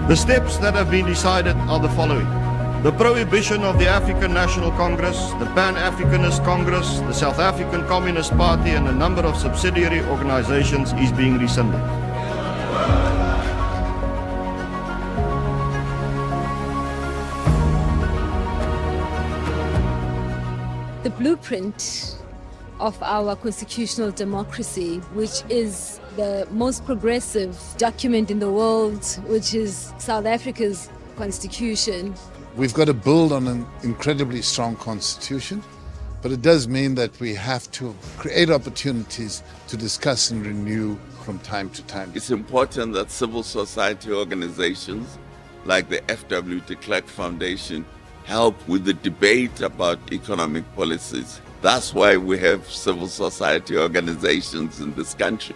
The steps that have been decided are the following. The prohibition of the African National Congress, the Pan-Africanist Congress, the South African Communist Party and a number of subsidiary organizations is being rescinded. The blueprint of our constitutional democracy, which is the most progressive document in the world, which is South Africa's constitution. We've got to build on an incredibly strong constitution, but it does mean that we have to create opportunities to discuss and renew from time to time. It's important that civil society organizations like the FW de Klerk Foundation help with the debate about economic policies. That's why we have civil society organizations in this country.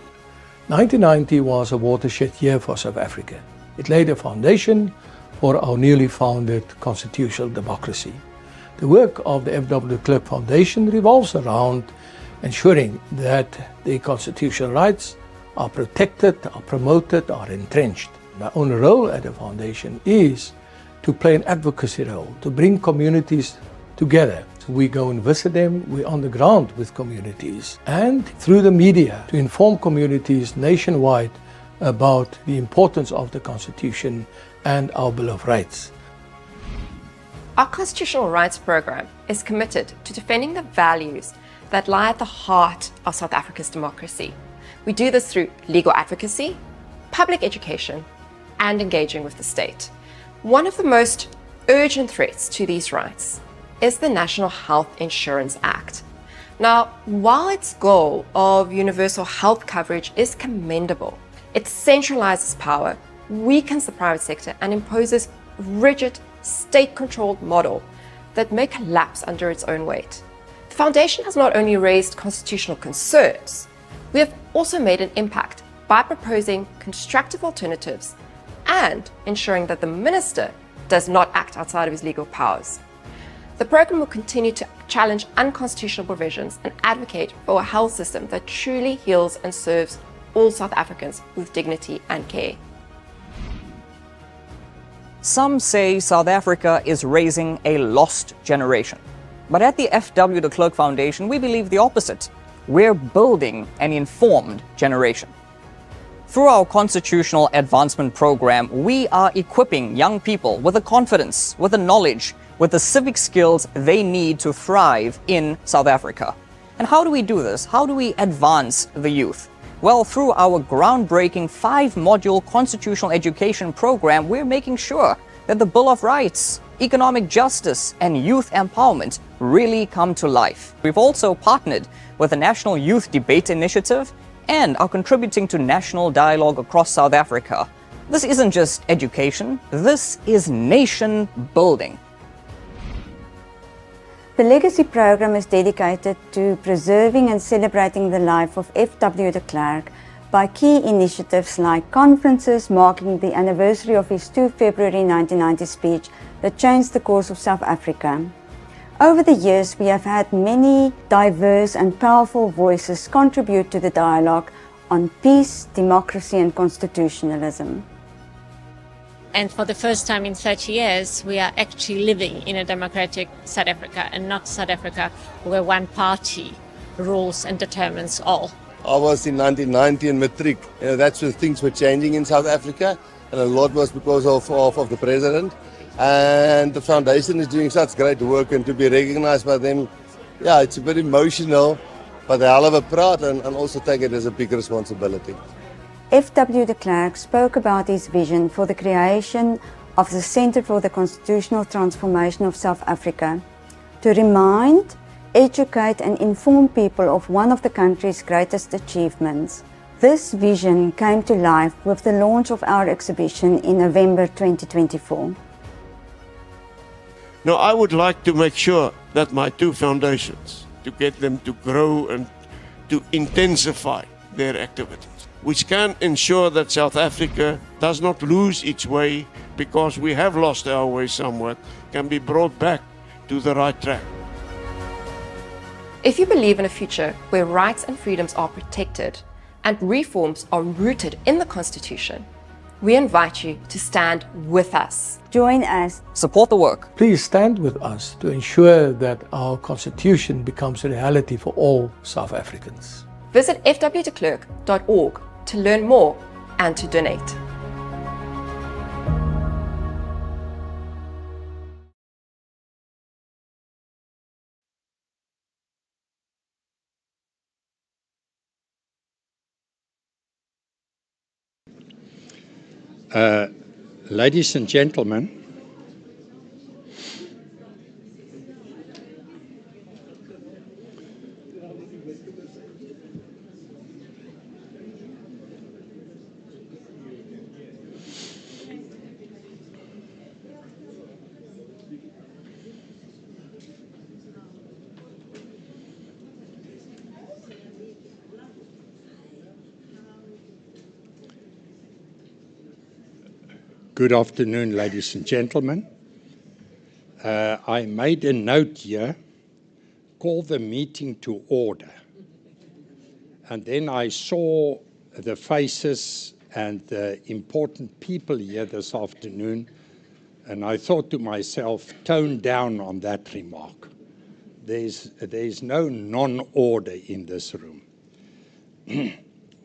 1990 was a watershed year for South Africa. It laid a foundation for our newly founded constitutional democracy. The work of the FW de Klerk Foundation revolves around ensuring that the constitutional rights are protected, are promoted, are entrenched. My own role at the foundation is to play an advocacy role, to bring communities together. So we go and visit them, we're on the ground with communities, and through the media to inform communities nationwide about the importance of the Constitution and our Bill of Rights. Our Constitutional Rights Program is committed to defending the values that lie at the heart of South Africa's democracy. We do this through legal advocacy, public education, and engaging with the state. One of the most urgent threats to these rights is the National Health Insurance Act. Now, while its goal of universal health coverage is commendable, it centralizes power, weakens the private sector, and imposes rigid, state-controlled model that may collapse under its own weight. The Foundation has not only raised constitutional concerns, we have also made an impact by proposing constructive alternatives and ensuring that the Minister does not act outside of his legal powers. The program will continue to challenge unconstitutional provisions and advocate for a health system that truly heals and serves all South Africans with dignity and care. Some say South Africa is raising a lost generation. But at the FW de Klerk Foundation, we believe the opposite. We're building an informed generation. Through our Constitutional Advancement Program, we are equipping young people with the confidence, with the knowledge, with the civic skills they need to thrive in South Africa. And how do we do this? How do we advance the youth? Well, through our groundbreaking 5-module constitutional education program, we're making sure that the Bill of Rights, economic justice, and youth empowerment really come to life. We've also partnered with the National Youth Debate Initiative and are contributing to national dialogue across South Africa. This isn't just education, this is nation building. The Legacy program is dedicated to preserving and celebrating the life of FW de Klerk by key initiatives like conferences marking the anniversary of his 2 February 1990 speech that changed the course of South Africa. Over the years, we have had many diverse and powerful voices contribute to the dialogue on peace, democracy and constitutionalism. And for the first time in 30 years, we are actually living in a democratic South Africa and not South Africa where one party rules and determines all. I was in 1990 in Matric. That's when things were changing in South Africa, and a lot was because of the president. And the foundation is doing such great work, and to be recognized by them, yeah, it's very emotional, but a hell of a proud and also take it as a big responsibility. FW de Klerk spoke about his vision for the creation of the Centre for the Constitutional Transformation of South Africa to remind, educate and inform people of one of the country's greatest achievements. This vision came to life with the launch of our exhibition in November 2024. Now, I would like to make sure that my 2 foundations, to get them to grow and to intensify their activities, which can ensure that South Africa does not lose its way because we have lost our way somewhat, can be brought back to the right track. If you believe in a future where rights and freedoms are protected and reforms are rooted in the Constitution, We invite you to stand with us. Join us. Support the work. Please stand with us to ensure that our constitution becomes a reality for all South Africans. Visit fwdeklerk.org to learn more and to donate. Ladies and gentlemen, good afternoon, ladies and gentlemen. I made a note here, call the meeting to order. And then I saw the faces and the important people here this afternoon, and I thought to myself, tone down on that remark. There's no non-order in this room.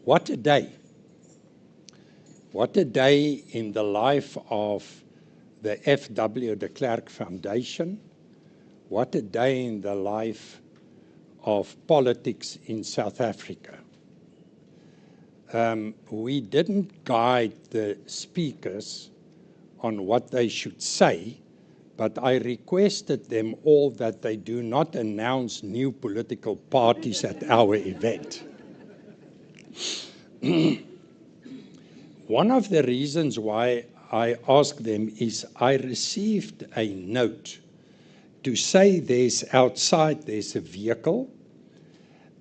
What a day. What a day in the life of the FW de Klerk Foundation. What a day in the life of politics in South Africa. We didn't guide the speakers on what they should say, but I requested them all that they do not announce new political parties at our event. One of the reasons why I asked them is I received a note to say outside there's a vehicle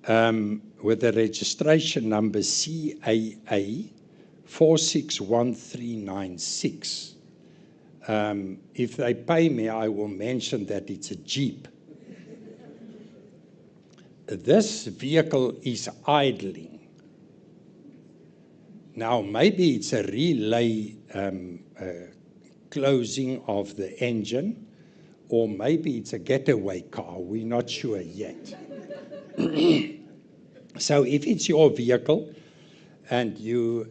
with a registration number CAA 461396. If they pay me, I will mention that it's a Jeep. This vehicle is idling. Now, maybe it's a relay closing of the engine, or maybe it's a getaway car. We're not sure yet. So if it's your vehicle and you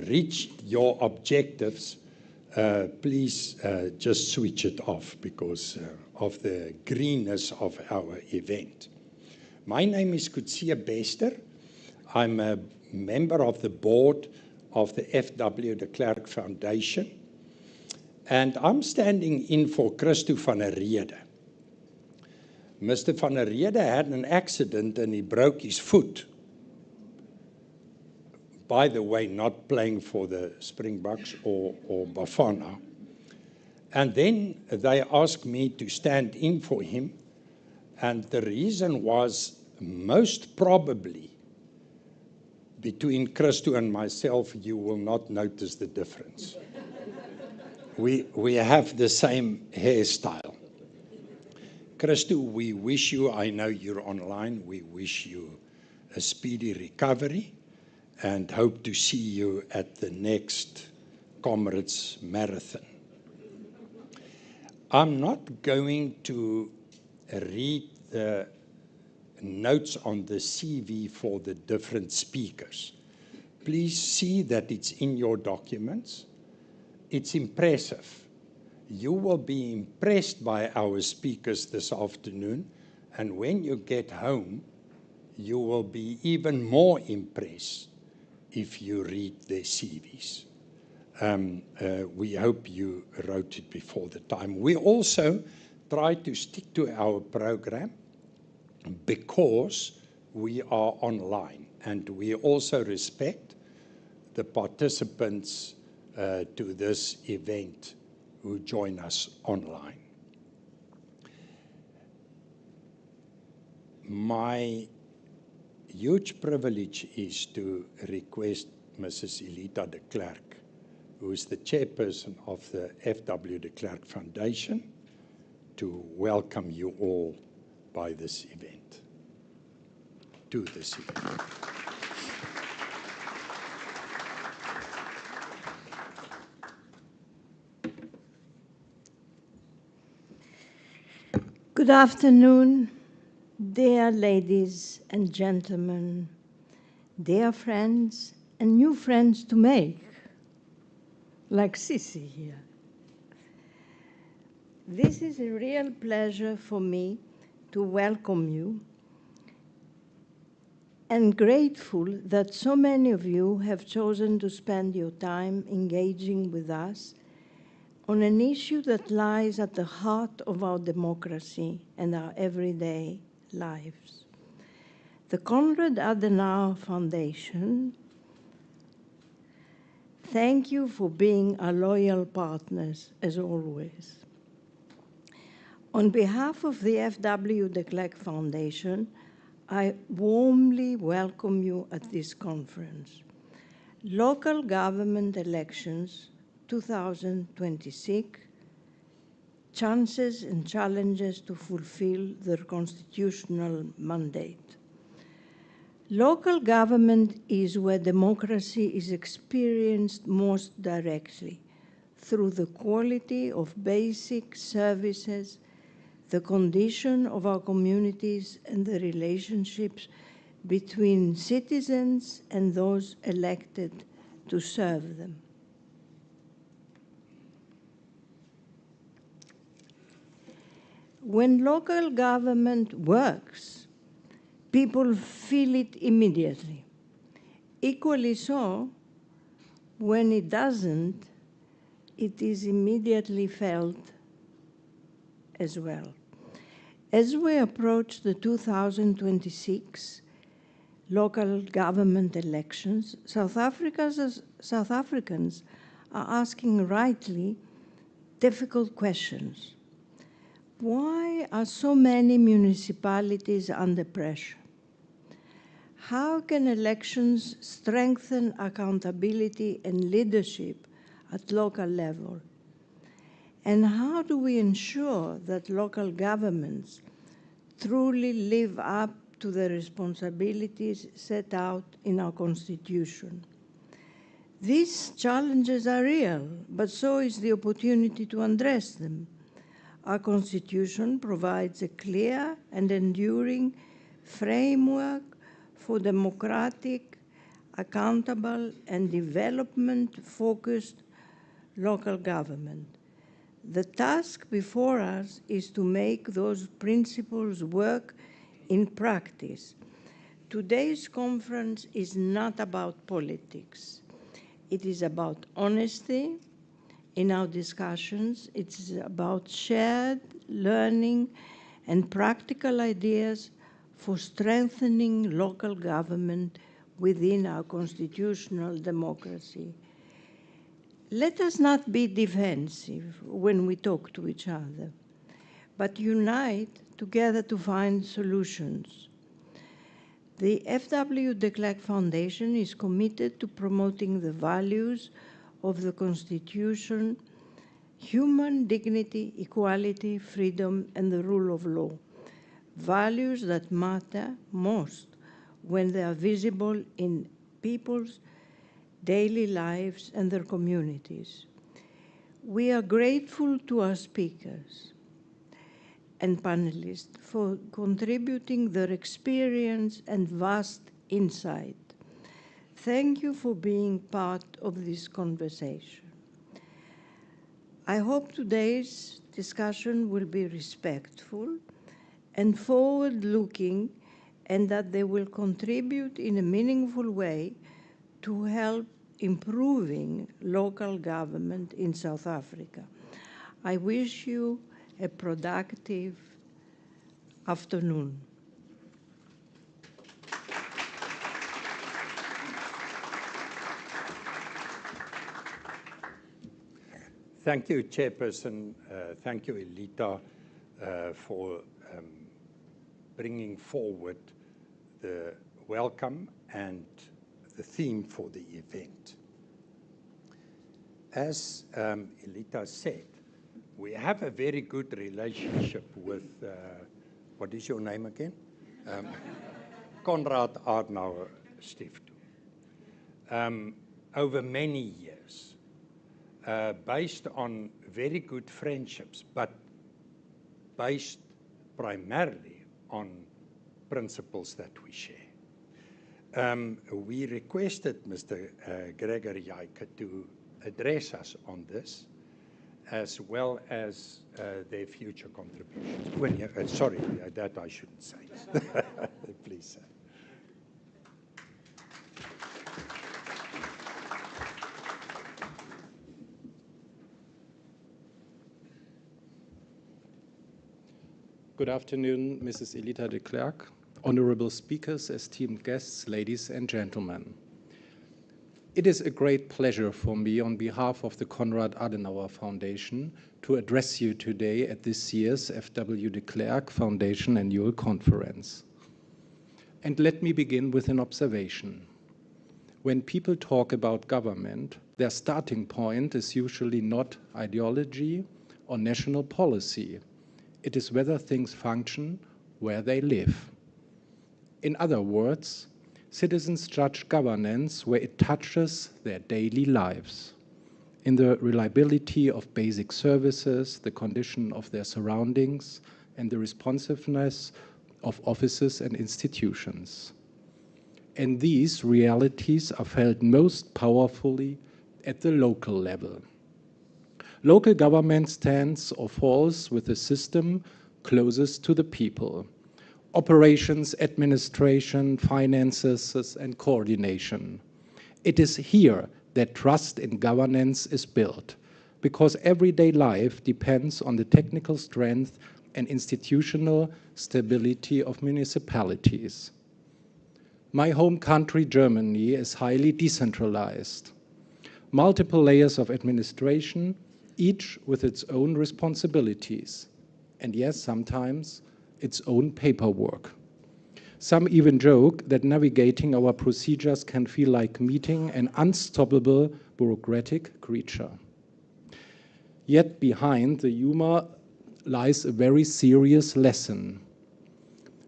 reached your objectives, please just switch it off because of the greenness of our event. My name is Cederberg. I'm a member of the board of the FW de Klerk Foundation, and I'm standing in for Christo van der Rede. Mr. van der Rede had an accident and he broke his foot. By the way, not playing for the Springboks or Bafana. And then they asked me to stand in for him, and the reason was most probably between Christo and myself, you will not notice the difference. We have the same hairstyle. Christo, we wish you, I know you're online, we wish you a speedy recovery and hope to see you at the next Comrades Marathon. I'm not going to read the notes on the CV for the different speakers. Please see that it's in your documents. It's impressive. You will be impressed by our speakers this afternoon, and when you get home, you will be even more impressed if you read their CVs. We hope you wrote it before the time. We also try to stick to our program because we are online, and we also respect the participants to this event who join us online. My huge privilege is to request Mrs. Elita de Klerk, who is the chairperson of the FW de Klerk Foundation, to welcome you all by this event, to this event. Good afternoon, dear ladies and gentlemen, dear friends and new friends to make, like Sissy here. This is a real pleasure for me to welcome you, and grateful that so many of you have chosen to spend your time engaging with us on an issue that lies at the heart of our democracy and our everyday lives. The Konrad-Adenauer Foundation, thank you for being our loyal partners, as always. On behalf of the FW de Klerk Foundation, I warmly welcome you at this conference. Local government elections 2026, chances and challenges to fulfill their constitutional mandate. Local government is where democracy is experienced most directly through the quality of basic services, the condition of our communities, and the relationships between citizens and those elected to serve them. When local government works, people feel it immediately. Equally so, when it doesn't, it is immediately felt as well. As we approach the 2026 local government elections, South Africans are asking rightly difficult questions. Why are so many municipalities under pressure? How can elections strengthen accountability and leadership at local level? And how do we ensure that local governments truly live up to the responsibilities set out in our Constitution? These challenges are real, but so is the opportunity to address them. Our Constitution provides a clear and enduring framework for democratic, accountable, and development-focused local government. The task before us is to make those principles work in practice. Today's conference is not about politics. It is about honesty in our discussions. It's about shared learning and practical ideas for strengthening local government within our constitutional democracy. Let us not be defensive when we talk to each other, but unite together to find solutions. The FW de Klerk Foundation is committed to promoting the values of the Constitution: human dignity, equality, freedom, and the rule of law. Values that matter most when they are visible in people's daily lives and their communities. We are grateful to our speakers and panelists for contributing their experience and vast insight. Thank you for being part of this conversation. I hope today's discussion will be respectful and forward-looking, and that they will contribute in a meaningful way to help improving local government in South Africa. I wish you a productive afternoon. Thank you, Chairperson. Thank you, Elita, for bringing forward the welcome and the theme for the event. As Elita said, we have a very good relationship with, what is your name again? Konrad-Adenauer-Stiftung. Over many years, based on very good friendships, but based primarily on principles that we share. We requested Mr. Gregor Jaecke to address us on this, as well as their future contributions. Sorry, that I shouldn't say. Please, sir. Good afternoon, Mrs. Elita de Klerk, honorable speakers, esteemed guests, ladies and gentlemen. It is a great pleasure for me, on behalf of the Konrad-Adenauer Foundation, to address you today at this year's FW de Klerk Foundation Annual Conference. And let me begin with an observation. When people talk about government, their starting point is usually not ideology or national policy. It is whether things function where they live. In other words, citizens judge governance where it touches their daily lives, in the reliability of basic services, the condition of their surroundings, and the responsiveness of offices and institutions. And these realities are felt most powerfully at the local level. Local government stands or falls with the system closest to the people. Operations, administration, finances, and coordination. It is here that trust in governance is built, because everyday life depends on the technical strength and institutional stability of municipalities. My home country, Germany, is highly decentralized. Multiple layers of administration, each with its own responsibilities, and yes, sometimes its own paperwork. Some even joke that navigating our procedures can feel like meeting an unstoppable bureaucratic creature. Yet behind the humor lies a very serious lesson.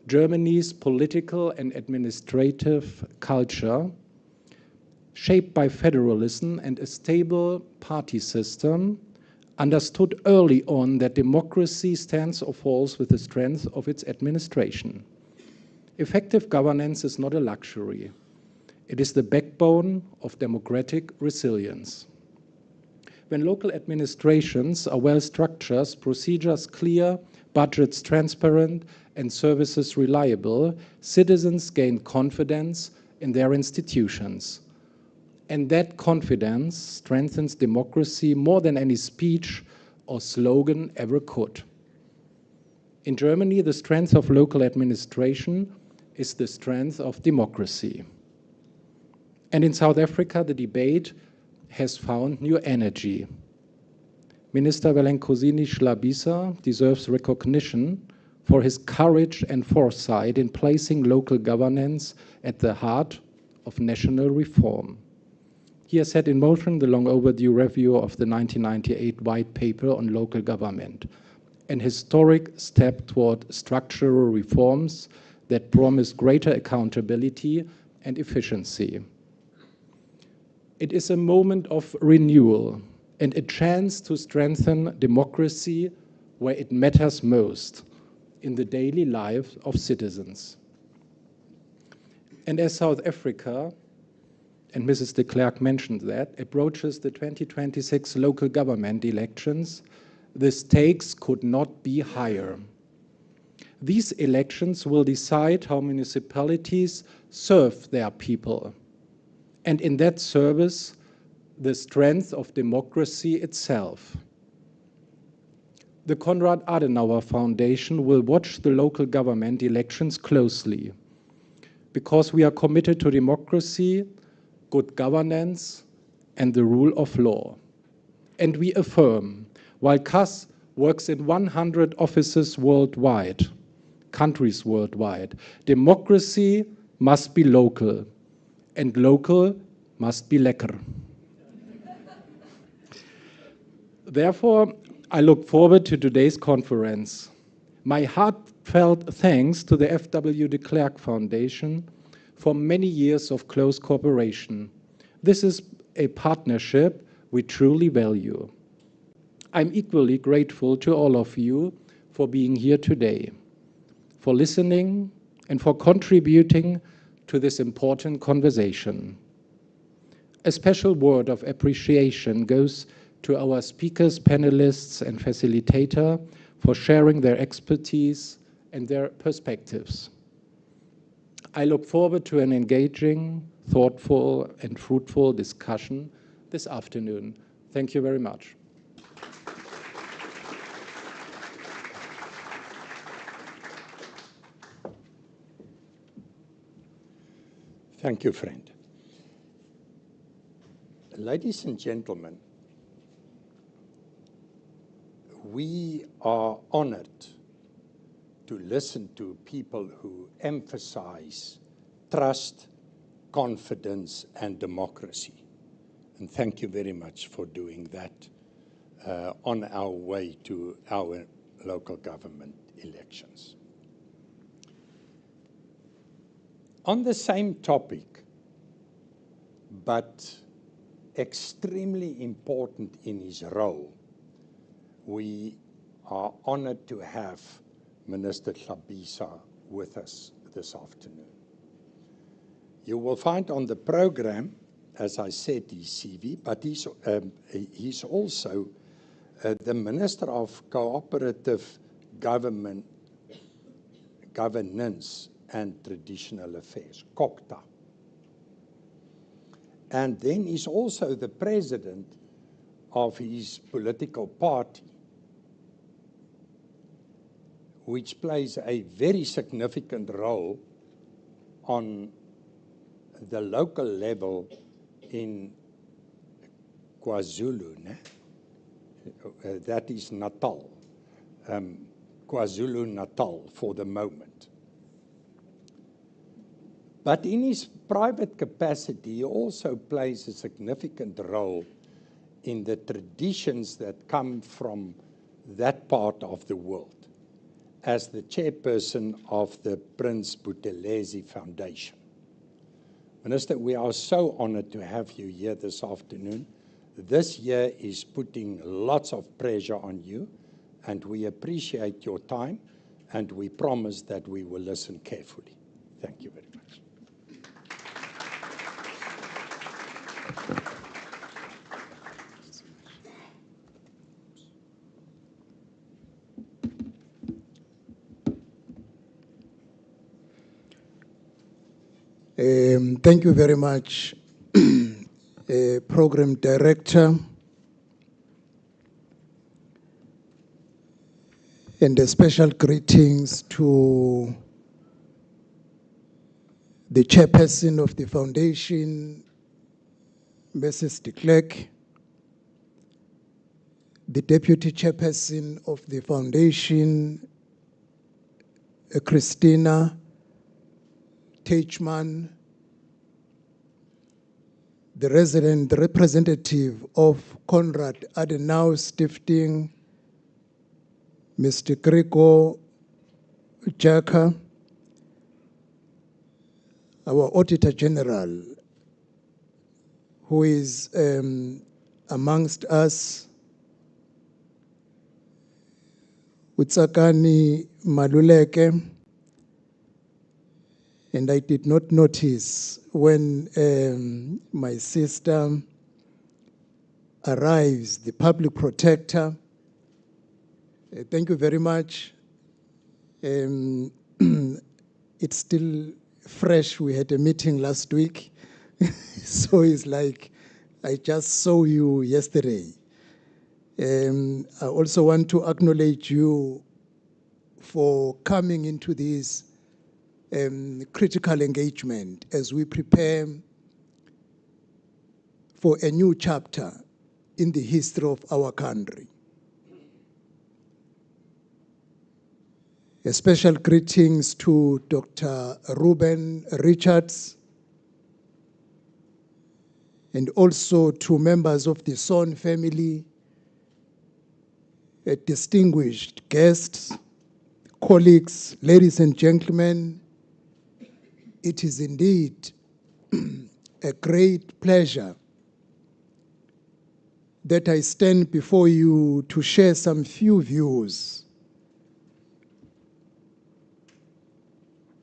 Germany's political and administrative culture, shaped by federalism and a stable party system, understood early on that democracy stands or falls with the strength of its administration. Effective governance is not a luxury. It is the backbone of democratic resilience. When local administrations are well structured, procedures clear, budgets transparent, and services reliable, citizens gain confidence in their institutions. And that confidence strengthens democracy more than any speech or slogan ever could. In Germany, the strength of local administration is the strength of democracy. And in South Africa, the debate has found new energy. Mr Velenkosini Hlabisa deserves recognition for his courage and foresight in placing local governance at the heart of national reform. He has set in motion the long overdue review of the 1998 White Paper on Local Government, an historic step toward structural reforms that promise greater accountability and efficiency. It is a moment of renewal and a chance to strengthen democracy where it matters most, in the daily life of citizens. And as South Africa, and Mrs. de Klerk mentioned that, approaches the 2026 local government elections, the stakes could not be higher. These elections will decide how municipalities serve their people, and in that service, the strength of democracy itself. The Konrad-Adenauer Foundation will watch the local government elections closely, because we are committed to democracy, good governance, and the rule of law. And we affirm, while CAS works in 100 offices worldwide, countries worldwide, democracy must be local, and local must be lekker. Therefore, I look forward to today's conference. My heartfelt thanks to the FW de Klerk Foundation for many years of close cooperation. This is a partnership we truly value. I'm equally grateful to all of you for being here today. for listening, and for contributing to this important conversation. A special word of appreciation goes to our speakers, panelists, and facilitator for sharing their expertise and their perspectives. I look forward to an engaging, thoughtful, and fruitful discussion this afternoon. Thank you very much. Thank you, friend. Ladies and gentlemen, we are honored to listen to people who emphasize trust, confidence, and democracy. And thank you very much for doing that on our way to our local government elections. On the same topic, but extremely important in his role, we are honored to have Minister Hlabisa with us this afternoon. You will find on the program, as I said, his CV, but he's also the Minister of Cooperative Governance and Traditional Affairs, COCTA. And then he's also the president of his political party, which plays a very significant role on the local level in KwaZulu, that is Natal, KwaZulu-Natal for the moment. But in his private capacity, he also plays a significant role in the traditions that come from that part of the world, as the chairperson of the Prince Buthelezi Foundation. Minister, we are so honored to have you here this afternoon. This year is putting lots of pressure on you, and we appreciate your time, and we promise that we will listen carefully. Thank you very much. Thank you very much, Program Director, and a special greetings to the Chairperson of the Foundation, Mrs. de Klerk, the Deputy Chairperson of the Foundation, Christina, Teichmann, the representative of Konrad-Adenauer-Stiftung, Mr. Gregor, Jaecke, our Auditor General, who is amongst us, Tsakani Maluleke. And I did not notice when my sister arrives, the public protector. Thank you very much. It's still fresh. We had a meeting last week. So it's like I just saw you yesterday. I also want to acknowledge you for coming into this critical engagement as we prepare for a new chapter in the history of our country. A special greetings to Dr. Ruben Richards and also to members of the Sonn family, distinguished guests, colleagues, ladies and gentlemen. It is indeed a great pleasure that I stand before you to share some few views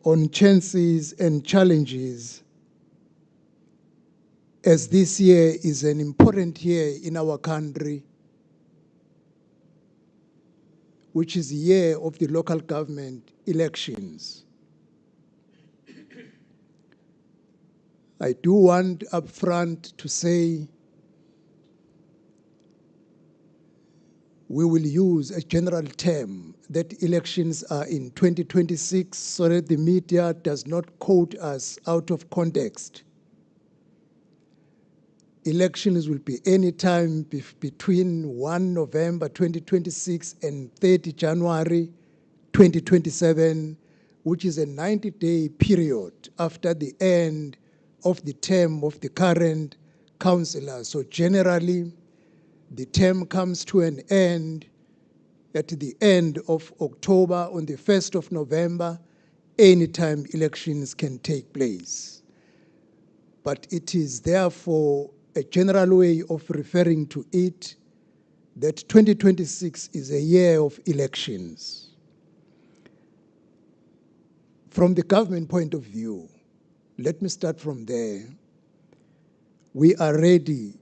on chances and challenges, as this year is an important year in our country, which is the year of the local government elections. I do want up front to say we will use a general term that elections are in 2026 so that the media does not quote us out of context. Elections will be any time between 1 November 2026 and 30 January 2027, which is a 90-day period after the end of the term of the current councillor. So generally, the term comes to an end at the end of October. On the 1st of November, anytime elections can take place. But it is therefore a general way of referring to it that 2026 is a year of elections. From the government point of view, let me start from there. We are ready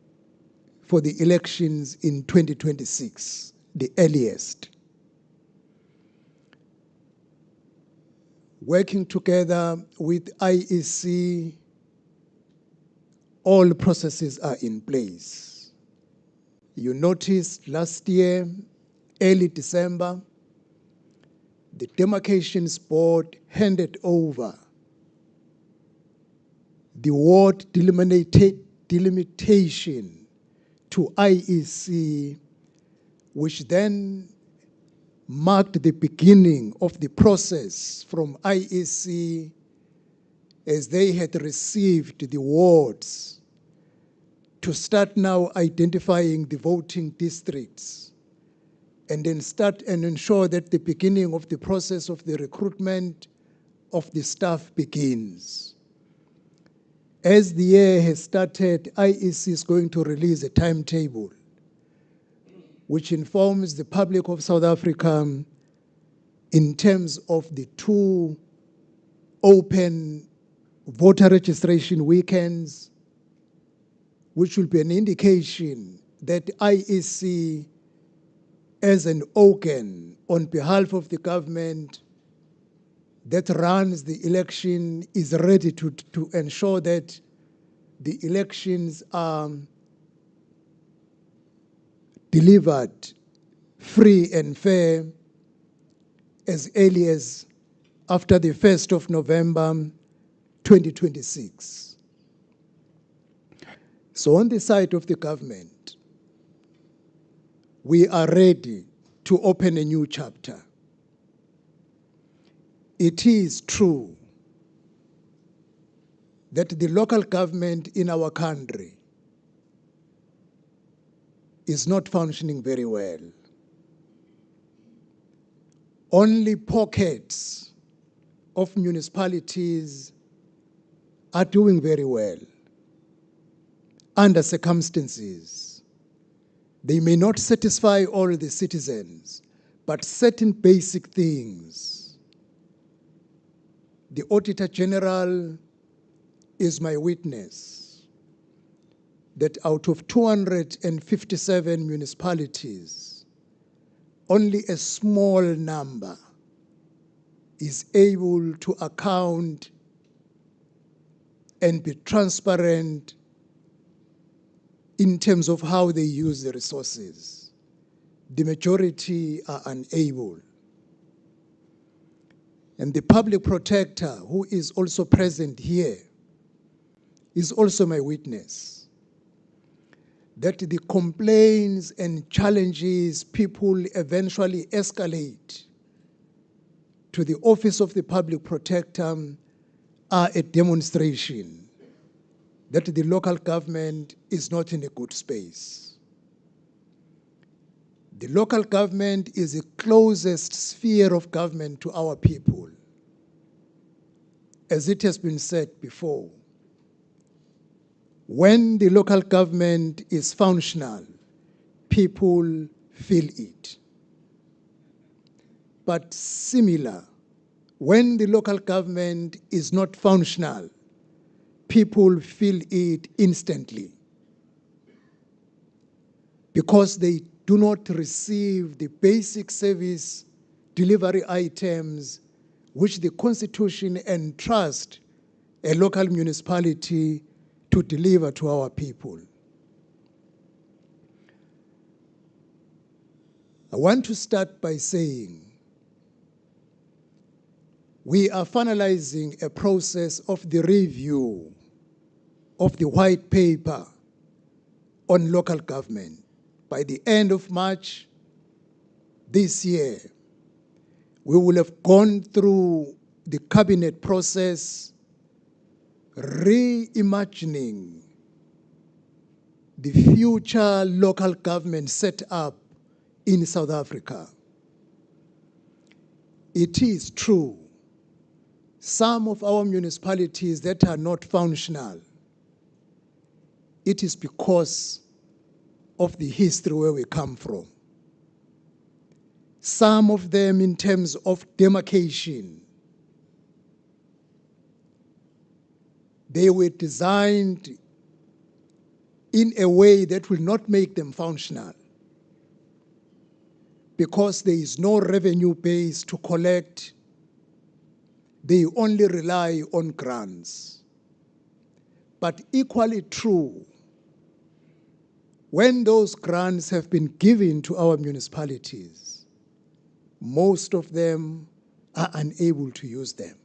for the elections in 2026, the earliest. Working together with IEC, all processes are in place. You noticed last year, early December, the Demarcations Board handed over the ward delimitation to IEC, which then marked the beginning of the process from IEC as they had received the wards to start now identifying the voting districts and then start and ensure that the beginning of the process of the recruitment of the staff begins. As the year has started, IEC is going to release a timetable which informs the public of South Africa in terms of the 2 open voter registration weekends, which will be an indication that IEC, as an organ on behalf of the government that runs the election, is ready to ensure that the elections are delivered free and fair as early as after the 1st of November 2026. So on the side of the government, we are ready to open a new chapter. It is true that the local government in our country is not functioning very well. Only pockets of municipalities are doing very well under circumstances. They may not satisfy all the citizens, but certain basic things. The Auditor General is my witness that out of 257 municipalities, only a small number is able to account and be transparent in terms of how they use the resources. The majority are unable. And the public protector, who is also present here, is also my witness that the complaints and challenges people eventually escalate to the Office of the Public Protector are a demonstration that the local government is not in a good space. The local government is the closest sphere of government to our people. As it has been said before, when the local government is functional, people feel it. But similar When the local government is not functional, people feel it instantly because they do not receive the basic service delivery items which the Constitution entrusts a local municipality to deliver to our people. I want to start by saying we are finalizing a process of the review of the white paper on local government. By the end of March this year, we will have gone through the cabinet process, reimagining the future local government set up in South Africa. It is true, some of our municipalities that are not functional, it is because of the history where we come from. Some of them in terms of demarcation, they were designed in a way that will not make them functional because there is no revenue base to collect. They only rely on grants. But equally true, when those grants have been given to our municipalities, most of them are unable to use them.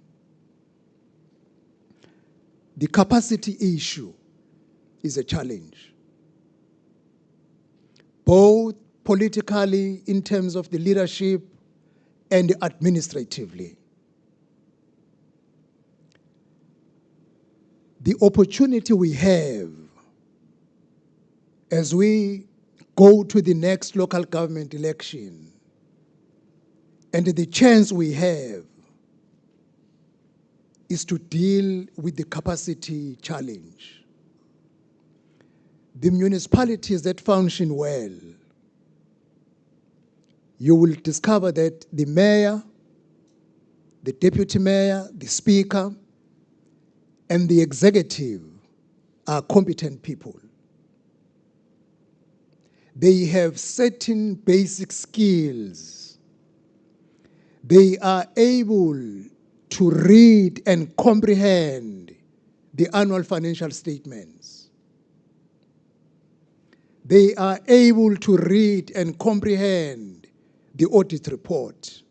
The capacity issue is a challenge, both politically in terms of the leadership and administratively. The opportunity we have as we go to the next local government election and the chance we have is to deal with the capacity challenge. The municipalities that function well, you will discover that the mayor, the deputy mayor, the speaker, and the executive are competent people. They have certain basic skills. They are able to read and comprehend the annual financial statements. They are able to read and comprehend the audit report.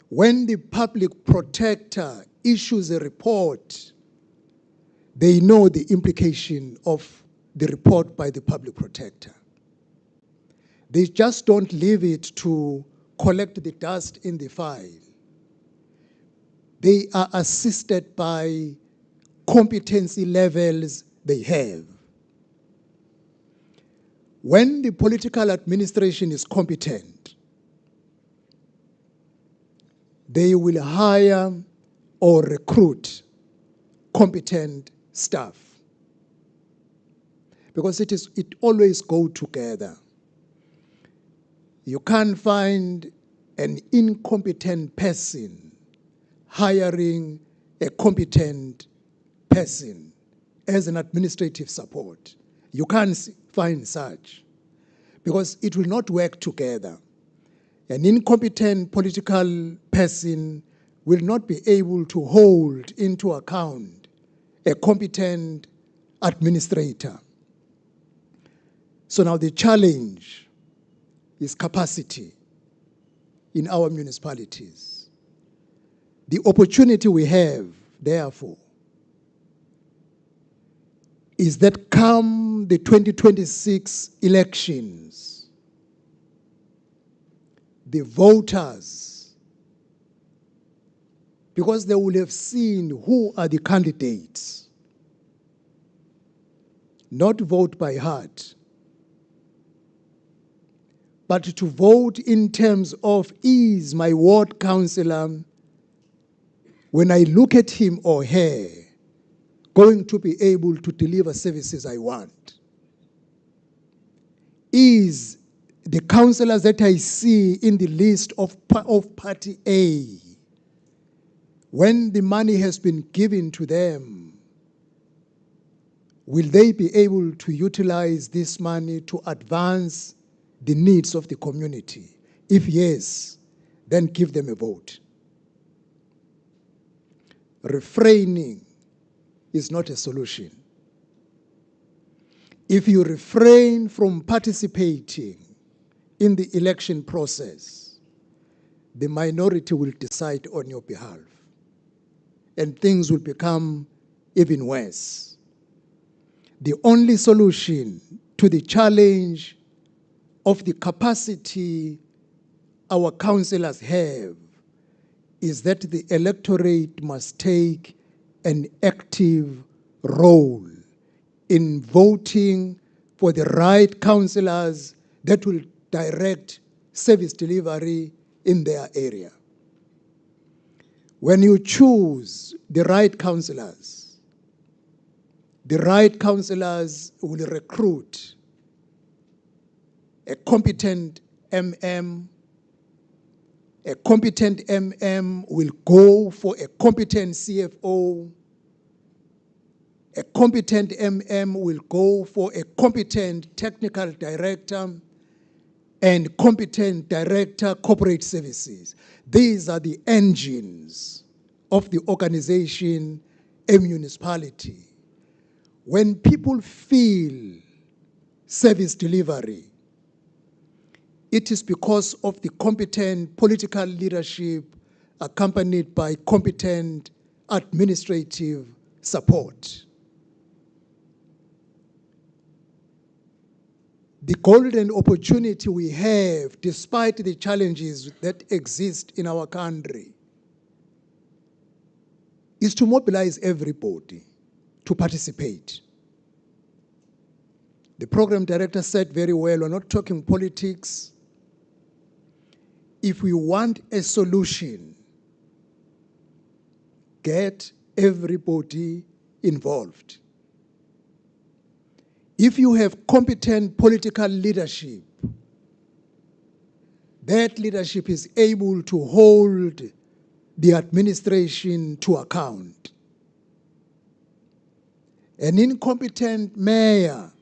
When the public protector issues a report, they know the implication of the report by the public protector. They just don't leave it to collect the dust in the file. They are assisted by competency levels they have. When the political administration is competent, they will hire or recruit competent staff. Because it always goes together. You can't find an incompetent person hiring a competent person as an administrative support. You can't find such because it will not work together. An incompetent political person will not be able to hold into account a competent administrator. So now the challenge is capacity in our municipalities. The opportunity we have, therefore, is that come the 2026 elections, the voters, because they will have seen who are the candidates, not vote by heart, but to vote in terms of, is my ward councillor, when I look at him or her, going to be able to deliver services I want? Is the councillors that I see in the list of Party A, when the money has been given to them, will they be able to utilize this money to advance the needs of the community? If yes, then give them a vote. Refraining is not a solution. If you refrain from participating in the election process, the minority will decide on your behalf, and things will become even worse. The only solution to the challenge of the capacity our councillors have is that the electorate must take an active role in voting for the right councillors that will direct service delivery in their area. When you choose the right councillors will recruit a competent MM. A competent MM will go for a competent CFO. A competent MM will go for a competent technical director and competent director corporate services. These are the engines of the organization, a municipality. When people feel service delivery, it is because of the competent political leadership accompanied by competent administrative support. The golden opportunity we have, despite the challenges that exist in our country, is to mobilize everybody to participate. The program director said very well, we're not talking politics. If we want a solution, get everybody involved. If you have competent political leadership, that leadership is able to hold the administration to account. An incompetent mayor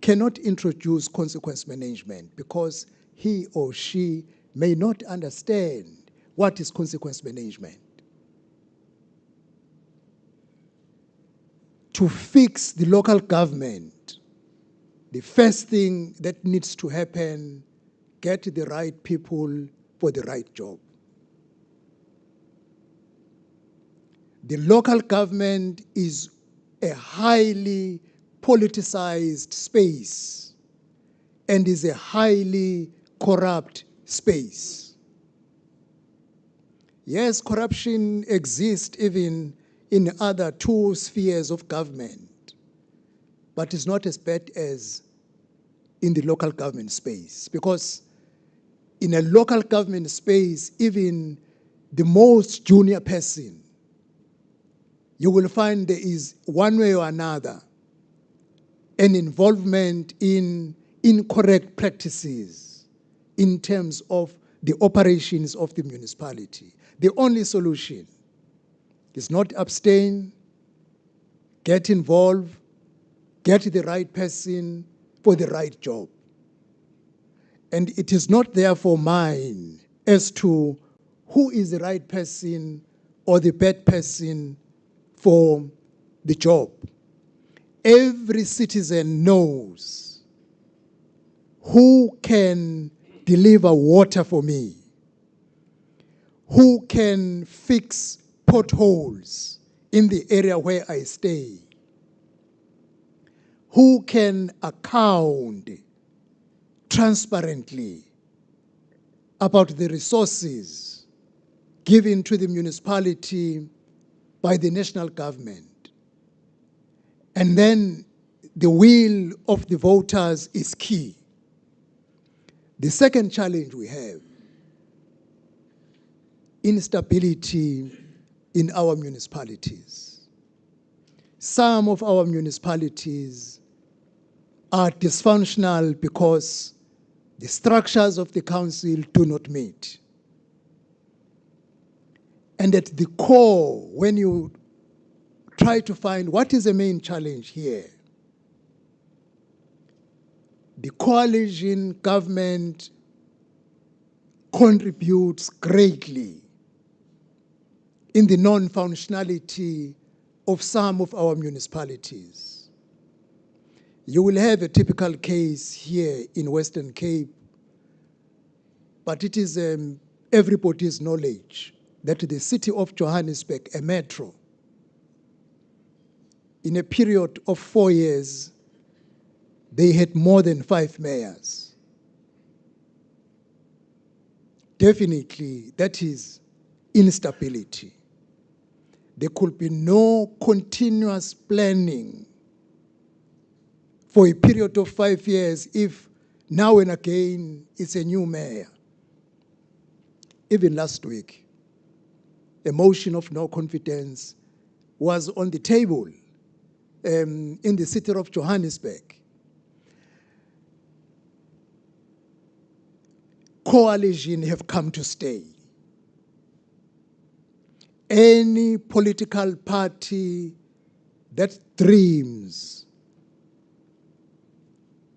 cannot introduce consequence management because he or she may not understand what is consequence management. To fix the local government, the first thing that needs to happen, get the right people for the right job. The local government is a highly politicized space and is a highly corrupt space. Yes, corruption exists even in other two spheres of government, but it's not as bad as in the local government space, because in a local government space, even the most junior person, you will find there is one way or another an involvement in incorrect practices in terms of the operations of the municipality. The only solution is not abstain, get involved, get the right person for the right job. And it is not therefore mine as to who is the right person or the bad person for the job. Every citizen knows who can deliver water for me, who can fix potholes in the area where I stay, who can account transparently about the resources given to the municipality by the national government. And then the will of the voters is key. The second challenge we have, instability in our municipalities. Some of our municipalities are dysfunctional because The structures of the council do not meet. And at the core, when you try to find what is the main challenge here, the coalition government contributes greatly in the non-functionality of some of our municipalities. You will have a typical case here in Western Cape, but it is everybody's knowledge that the city of Johannesburg, a metro, in a period of 4 years, they had more than 5 mayors. Definitely, that is instability. There could be no continuous planning for a period of 5 years if now and again it's a new mayor. Even last week, a motion of no confidence was on the table in the city of Johannesburg. Coalition have come to stay. Any political party that dreams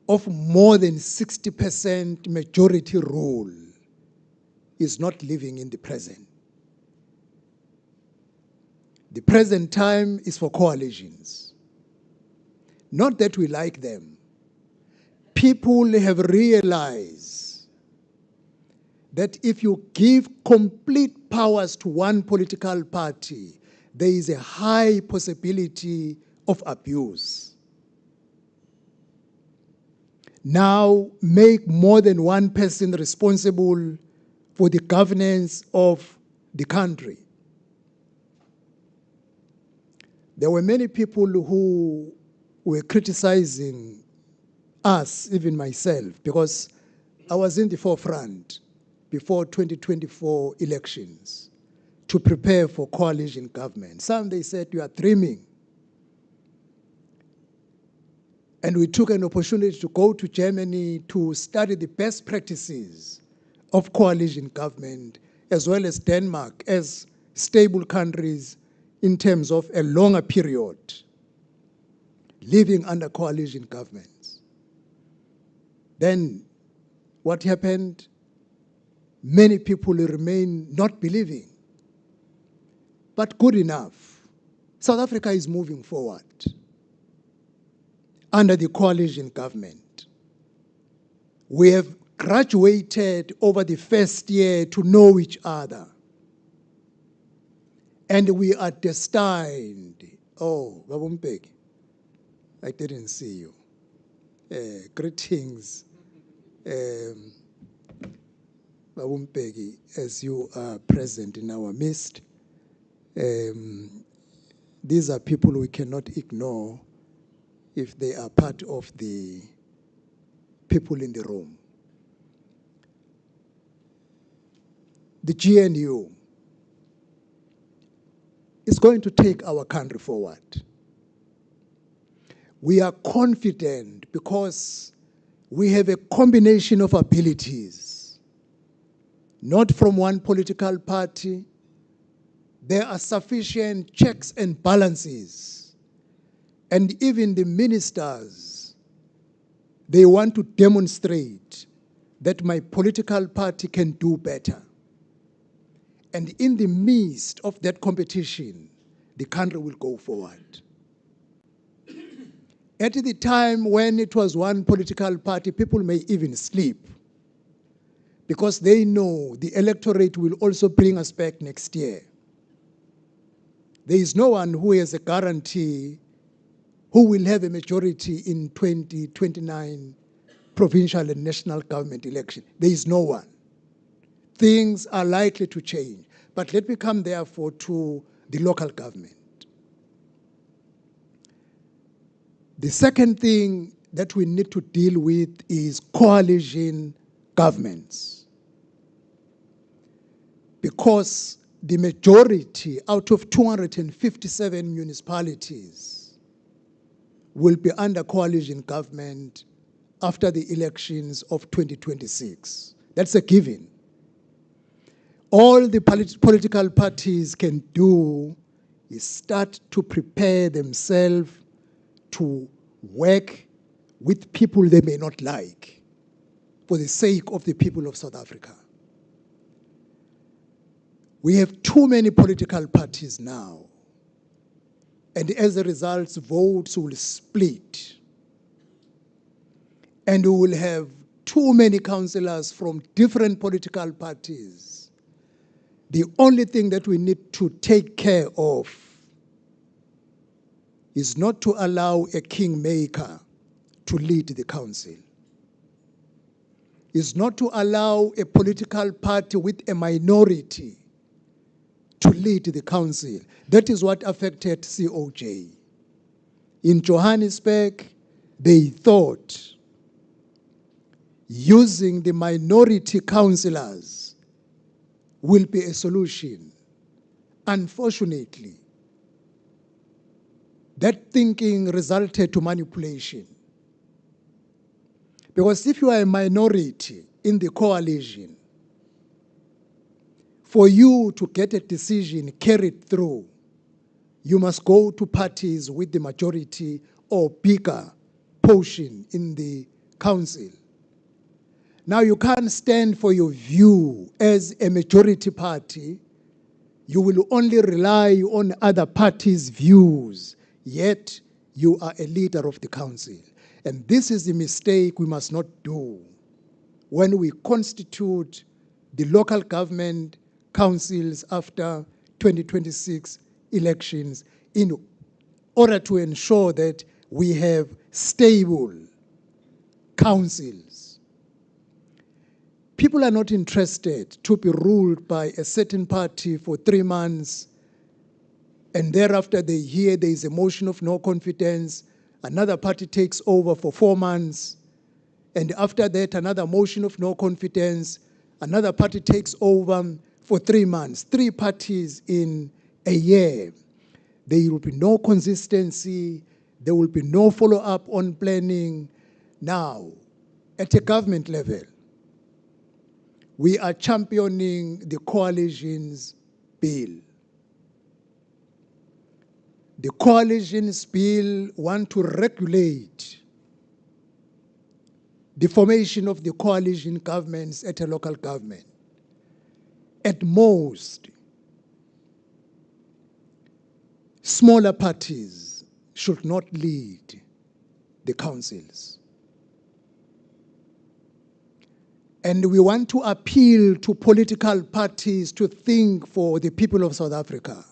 of more than 60% majority rule is not living in the present. The present time is for coalitions. Not that we like them. People have realized that if you give complete powers to one political party, there is a high possibility of abuse. Now make more than one person responsible for the governance of the country. There were many people who were criticizing us, even myself, because I was in the forefront before 2024 elections to prepare for coalition government. Some, they said, you are dreaming. And we took an opportunity to go to Germany to study the best practices of coalition government, as well as Denmark, as stable countries in terms of a longer period living under coalition governments. Then what happened? Many people remain not believing. But good enough. South Africa is moving forward under the coalition government. We have graduated over the first year to know each other. And we are destined. Oh, Babumpegi, I didn't see you. Greetings, Babumpegi, as you are present in our midst. These are people we cannot ignore if they are part of the people in the room. The GNU is going to take our country forward. We are confident because we have a combination of abilities, not from one political party. There are sufficient checks and balances. And even the ministers, they want to demonstrate that my political party can do better. And in the midst of that competition, the country will go forward. At the time when it was one political party, people may even sleep because they know the electorate will also bring us back next year. There is no one who has a guarantee who will have a majority in 2029 provincial and national government election. There is no one. Things are likely to change. But let me come therefore to the local government. The second thing that we need to deal with is coalition governments. Because the majority out of 257 municipalities will be under coalition government after the elections of 2026. That's a given. All the political parties can do is start to prepare themselves to work with people they may not like for the sake of the people of South Africa. We have too many political parties now, and as a result, votes will split. And we will have too many councillors from different political parties. The only thing that we need to take care of is not to allow a kingmaker to lead the council. Is not to allow a political party with a minority to lead the council. That is what affected COJ. In Johannesburg, they thought using the minority councillors will be a solution. Unfortunately, that thinking resulted to manipulation. Because if you are a minority in the coalition, for you to get a decision carried through, you must go to parties with the majority or bigger portion in the council. Now you can't stand for your view as a majority party. You will only rely on other parties' views, yet you are a leader of the council. And this is the mistake we must not do when we constitute the local government councils after 2026 elections in order to ensure that we have stable councils. People are not interested to be ruled by a certain party for 3 months, and thereafter they hear there is a motion of no confidence, another party takes over for 4 months, and after that another motion of no confidence, another party takes over for 3 months. 3 parties in a year. There will be no consistency, there will be no follow-up on planning. Now, at a government level, we are championing the coalition's bill. The coalition's bill wants to regulate the formation of the coalition governments at a local government. At most, smaller parties should not lead the councils. And we want to appeal to political parties to think for the people of South Africa.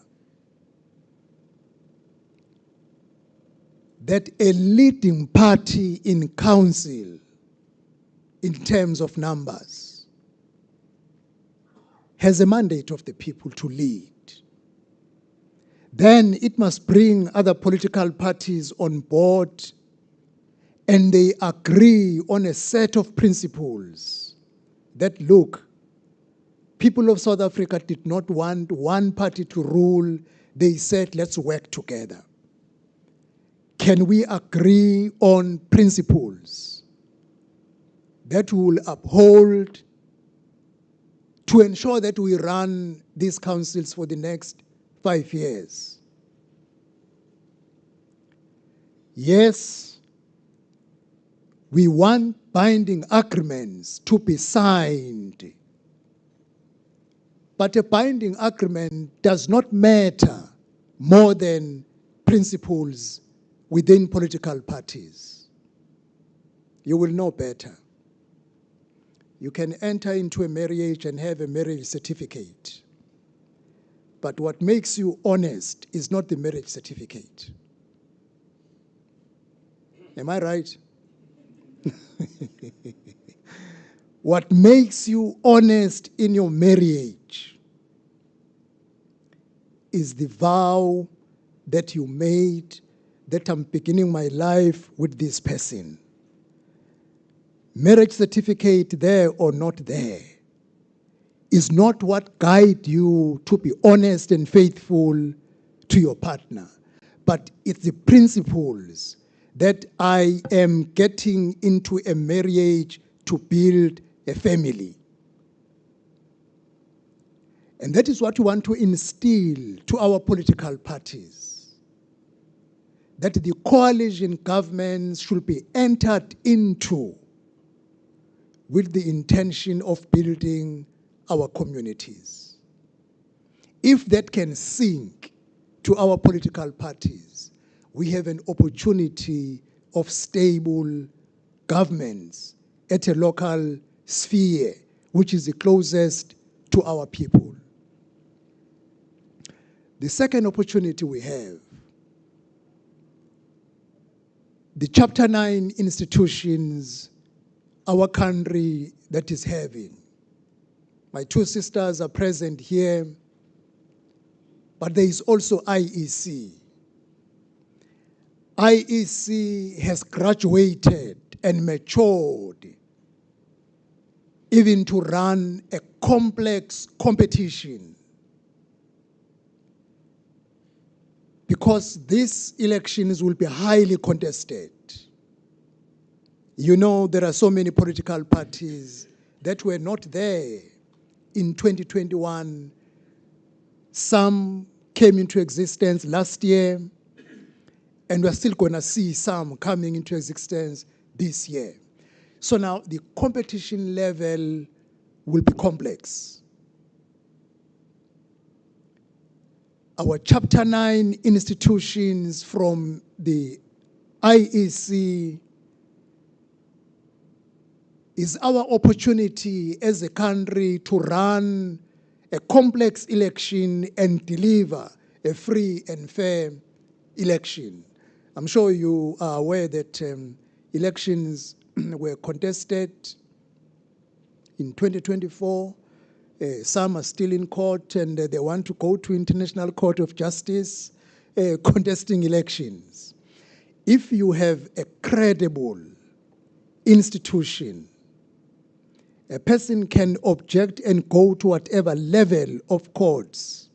That a leading party in council, in terms of numbers, has a mandate of the people to lead. Then it must bring other political parties on board, and they agree on a set of principles that, look, people of South Africa did not want one party to rule. They said, let's work together. Can we agree on principles that we will uphold to ensure that we run these councils for the next 5 years? Yes, we want binding agreements to be signed. But a binding agreement does not matter more than principles within political parties. You will know better. You can enter into a marriage and have a marriage certificate. But what makes you honest is not the marriage certificate. Am I right? What makes you honest in your marriage is the vow that you made that I'm beginning my life with this person. Marriage certificate there or not there is not what guides you to be honest and faithful to your partner, but it's the principles that I am getting into a marriage to build a family. And that is what we want to instill to our political parties, that the coalition governments should be entered into with the intention of building our communities. If that can sink to our political parties, we have an opportunity of stable governments at a local sphere, which is the closest to our people. The second opportunity we have, the Chapter 9 institutions our country that is having. My two sisters are present here, but there is also IEC. IEC has graduated and matured even to run a complex competition, because these elections will be highly contested. You know, there are so many political parties that were not there in 2021. Some came into existence last year, and we're still going to see some coming into existence this year. So now the competition level will be complex. Our Chapter 9 institutions from the IEC is our opportunity as a country to run a complex election and deliver a free and fair election. I'm sure you are aware that elections were contested in 2024. Some are still in court, and they want to go to International Court of Justice contesting elections. If you have a credible institution, a person can object and go to whatever level of courts,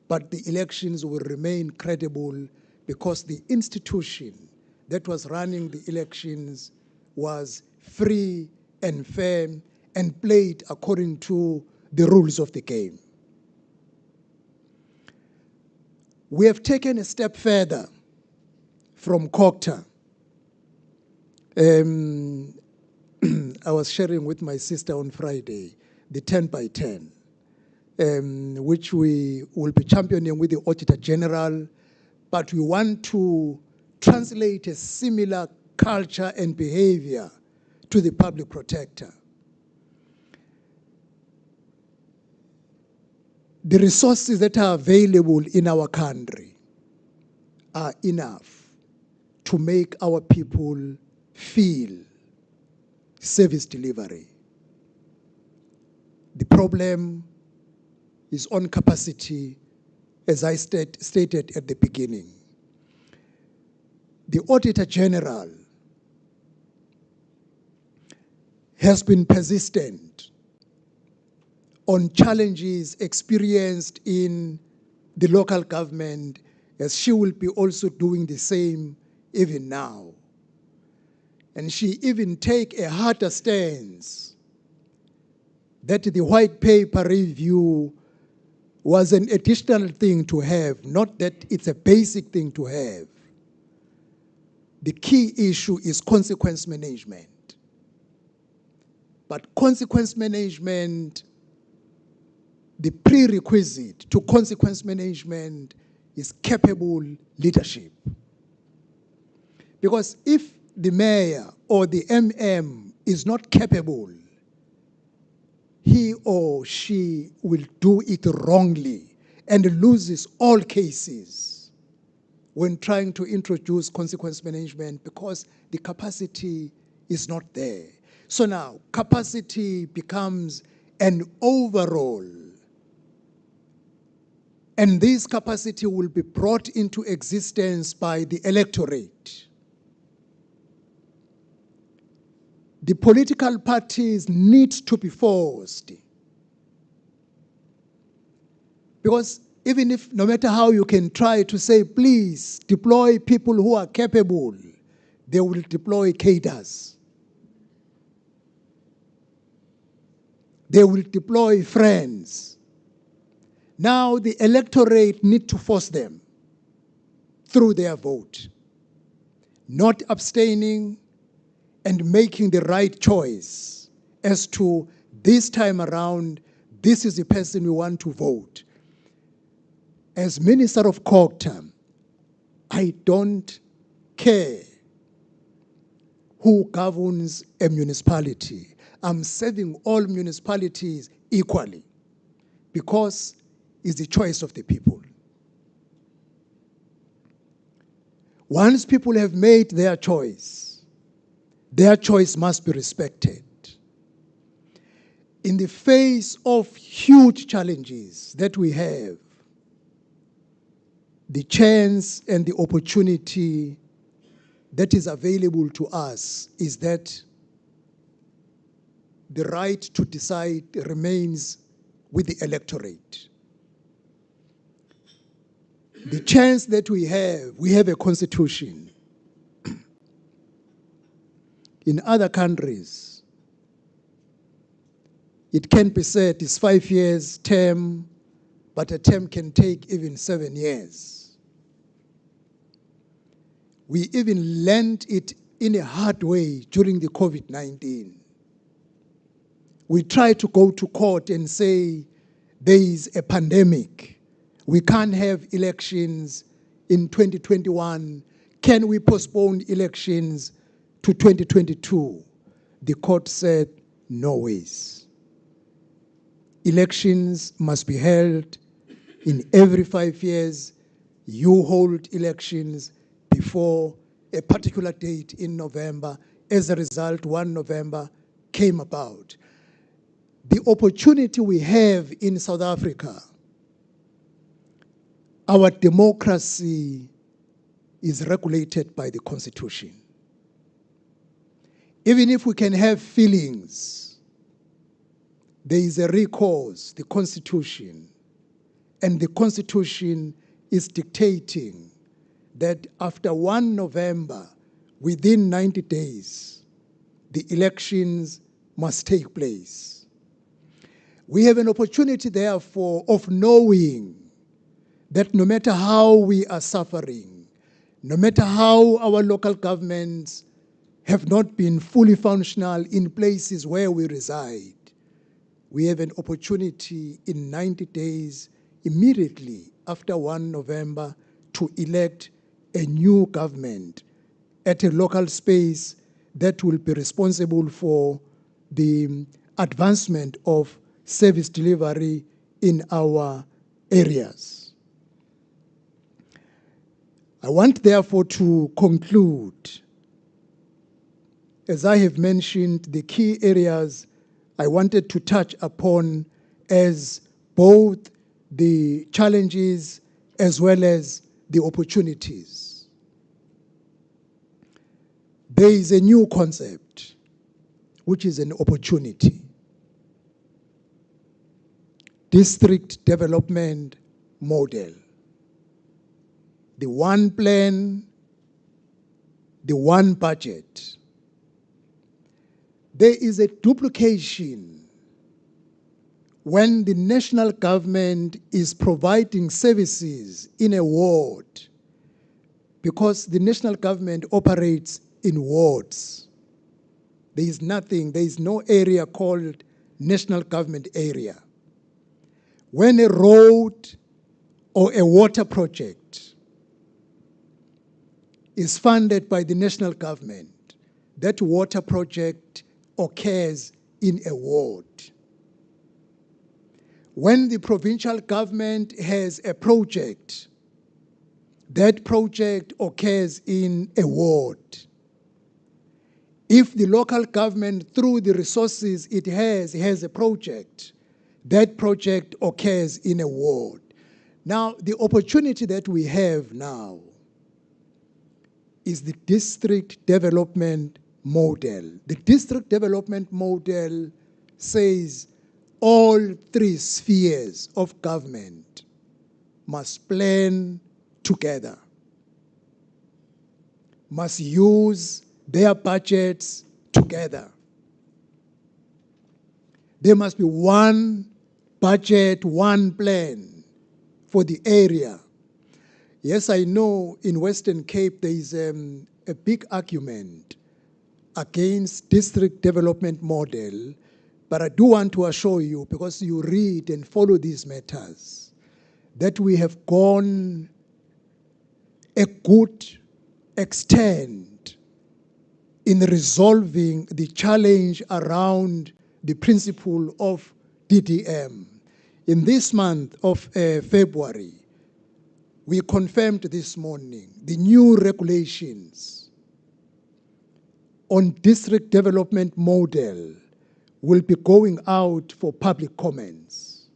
but the elections will remain credible because the institution that was running the elections was free and fair and played according to the rules of the game. We have taken a step further from COCTA. I was sharing with my sister on Friday, the 10 by 10, which we will be championing with the Auditor General, but we want to translate a similar culture and behavior to the Public Protector. The resources that are available in our country are enough to make our people feel service delivery. The problem is on capacity, as I stated at the beginning. The Auditor General has been persistent on challenges experienced in the local government, as she will be also doing the same even now. And she even take a harder stance that the white paper review was an additional thing to have, not that it's a basic thing to have. The key issue is consequence management. But consequence management, the prerequisite to consequence management is capable leadership. Because if the mayor or the MM is not capable, he or she will do it wrongly and loses all cases when trying to introduce consequence management because the capacity is not there. So now, capacity becomes an overall, and this capacity will be brought into existence by the electorate. The political parties need to be forced. Because even if, no matter how you can try to say, please deploy people who are capable, they will deploy cadres. They will deploy friends. Now the electorate need to force them through their vote, not abstaining and making the right choice as to this time around, this is the person we want to vote. As Minister of Culture, I don't care who governs a municipality. I'm serving all municipalities equally because it's the choice of the people. Once people have made their choice must be respected. In the face of huge challenges that we have, the chance and the opportunity that is available to us is that the right to decide remains with the electorate. The chance that we have a constitution. In other countries, it can be said it's 5 years term, but a term can take even 7 years. We even learned it in a hard way during the COVID-19. We tried to go to court and say there is a pandemic. We can't have elections in 2021. Can we postpone elections to 2022? The court said, no ways. Elections must be held in every 5 years. You hold elections before a particular date in November. As a result, 1 November came about. The opportunity we have in South Africa, our democracy is regulated by the Constitution. Even if we can have feelings, there is a recourse, the Constitution, and the Constitution is dictating that after 1 November, within 90 days, the elections must take place. We have an opportunity, therefore, of knowing that no matter how we are suffering, no matter how our local governments have not been fully functional in places where we reside, we have an opportunity in 90 days, immediately after 1 November, to elect a new government at a local space that will be responsible for the advancement of service delivery in our areas. I want, therefore, to conclude. As I have mentioned, the key areas I wanted to touch upon as both the challenges as well as the opportunities. There is a new concept, which is an opportunity. District development model. The one plan, the one budget. There is a duplication when the national government is providing services in a ward, because the national government operates in wards. There is no area called national government area. When a road or a water project is funded by the national government, that water project occurs in a ward. When the provincial government has a project, that project occurs in a ward. If the local government, through the resources it has a project, that project occurs in a ward. Now, the opportunity that we have now is the district development model. The district development model says all 3 spheres of government must plan together, must use their budgets together. There must be one budget, one plan for the area. Yes, I know in Western Cape there is a big argument against district development model, but I do want to assure you, because you read and follow these matters, that we have gone a good extent in resolving the challenge around the principle of DDM. In this month of February, we confirmed this morning the new regulations on district development model will be going out for public comments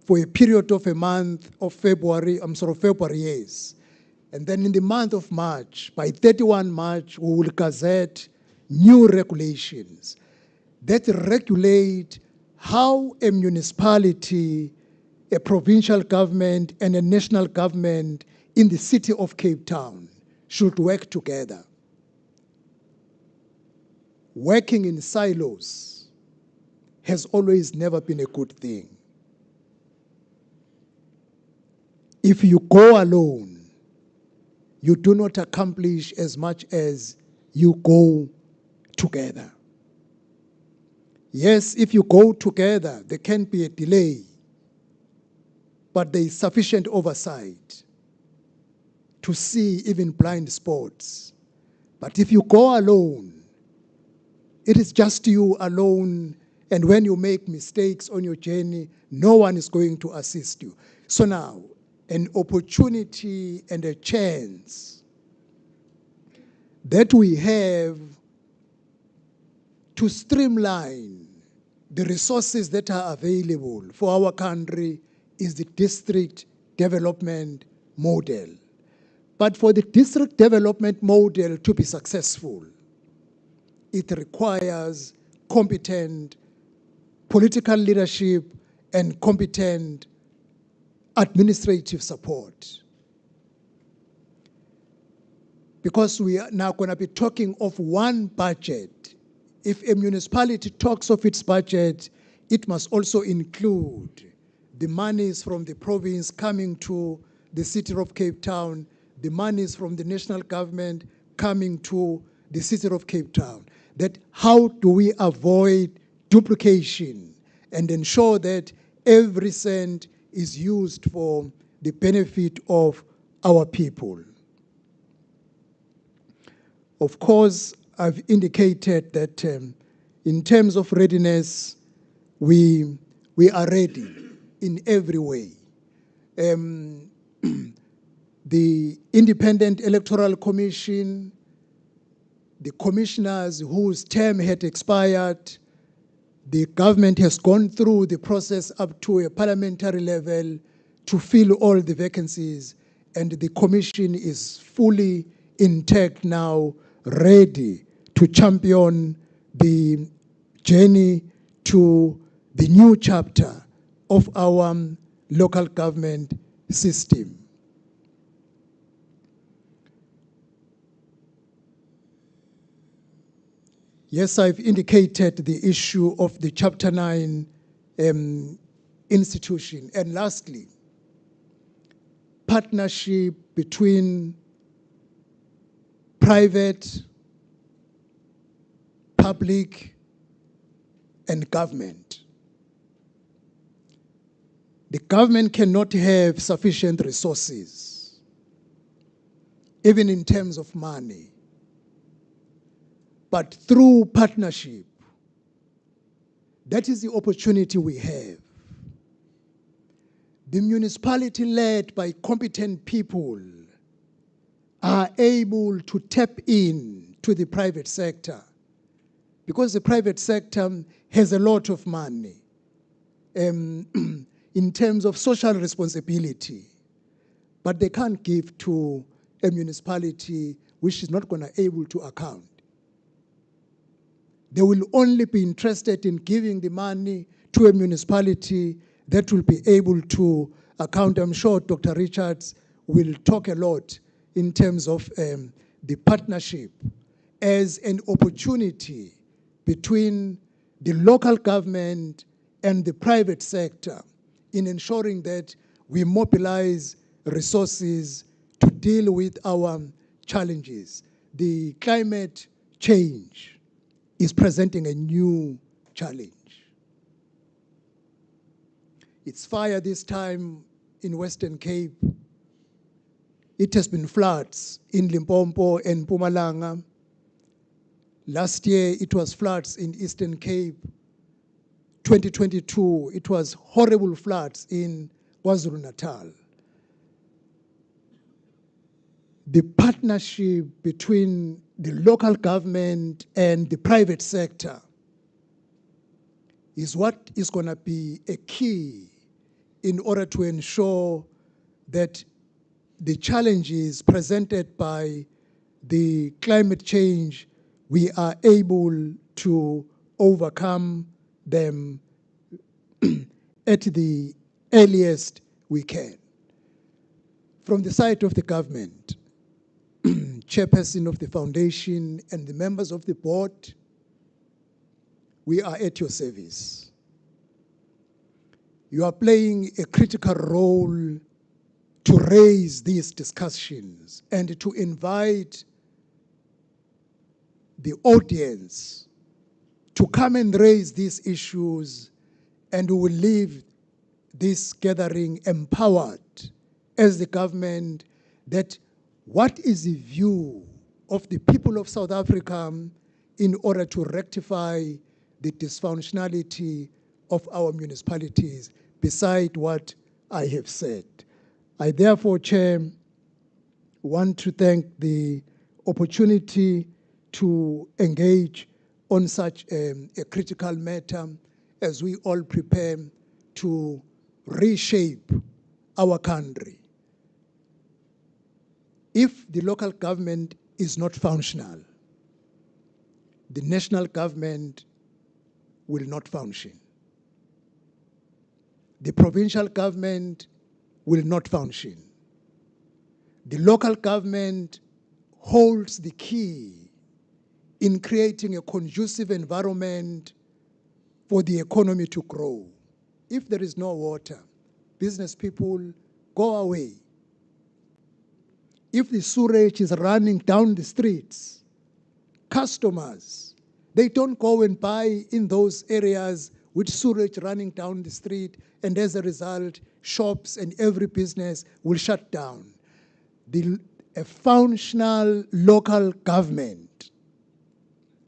for a period of a month of February, yes. And then in the month of March, by 31 March, we will gazette new regulations that regulate how a municipality, a provincial government, and a national government in the city of Cape Town should work together. Working in silos has always never been a good thing. If you go alone, you do not accomplish as much as you go together. Yes, if you go together, there can be a delay, but there is sufficient oversight to see even blind spots. But if you go alone, it is just you alone, and when you make mistakes on your journey, no one is going to assist you. So now, an opportunity and a chance that we have to streamline the resources that are available for our country is the district development model. But for the district development model to be successful, it requires competent political leadership and competent administrative support. Because we are now going to be talking of one budget. If a municipality talks of its budget, it must also include the monies from the province coming to the city of Cape Town, the monies from the national government coming to the city of Cape Town. That how do we avoid duplication and ensure that every cent is used for the benefit of our people? Of course, I've indicated that in terms of readiness, we are ready in every way. The Independent Electoral Commission, the commissioners whose term had expired, the government has gone through the process up to a parliamentary level to fill all the vacancies, and the commission is fully intact now, ready to champion the journey to the new chapter of our local government system. Yes, I've indicated the issue of the Chapter 9 institution. And lastly, partnership between private, public, and government. The government cannot have sufficient resources, even in terms of money. But through partnership, that is the opportunity we have. The municipality led by competent people are able to tap in to the private sector, because the private sector has a lot of money in terms of social responsibility, but they can't give to a municipality which is not going to be able to account. They will only be interested in giving the money to a municipality that will be able to account. I'm sure Dr. Richards will talk a lot in terms of the partnership as an opportunity between the local government and the private sector in ensuring that we mobilize resources to deal with our challenges. The climate change is presenting a new challenge. It's fire this time in Western Cape. It has been floods in Limpopo and Mpumalanga. Last year, it was floods in Eastern Cape. 2022, it was horrible floods in KwaZulu-Natal. The partnership between the local government and the private sector is what is going to be a key in order to ensure that the challenges presented by the climate change, we are able to overcome them at the earliest we can. From the side of the government, chairperson of the foundation and the members of the board, we are at your service. You are playing a critical role to raise these discussions and to invite the audience to come and raise these issues, and we will leave this gathering empowered as the government that what is the view of the people of South Africa in order to rectify the dysfunctionality of our municipalities, beside what I have said. I therefore, Chair, want to thank the opportunity to engage on such a critical matter as we all prepare to reshape our country. If the local government is not functional, the national government will not function. The provincial government will not function. The local government holds the key in creating a conducive environment for the economy to grow. If there is no water, business people go away. If the sewage is running down the streets, customers, they don't go and buy in those areas with sewage running down the street, and as a result, shops and every business will shut down. A functional local government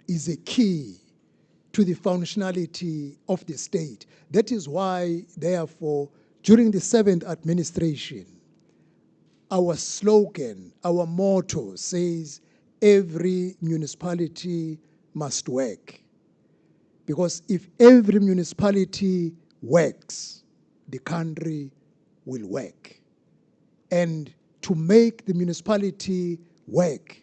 is a key to the functionality of the state. That is why, therefore, during the 7th administration, our slogan, our motto says, every municipality must work. Because if every municipality works, the country will work. And to make the municipality work,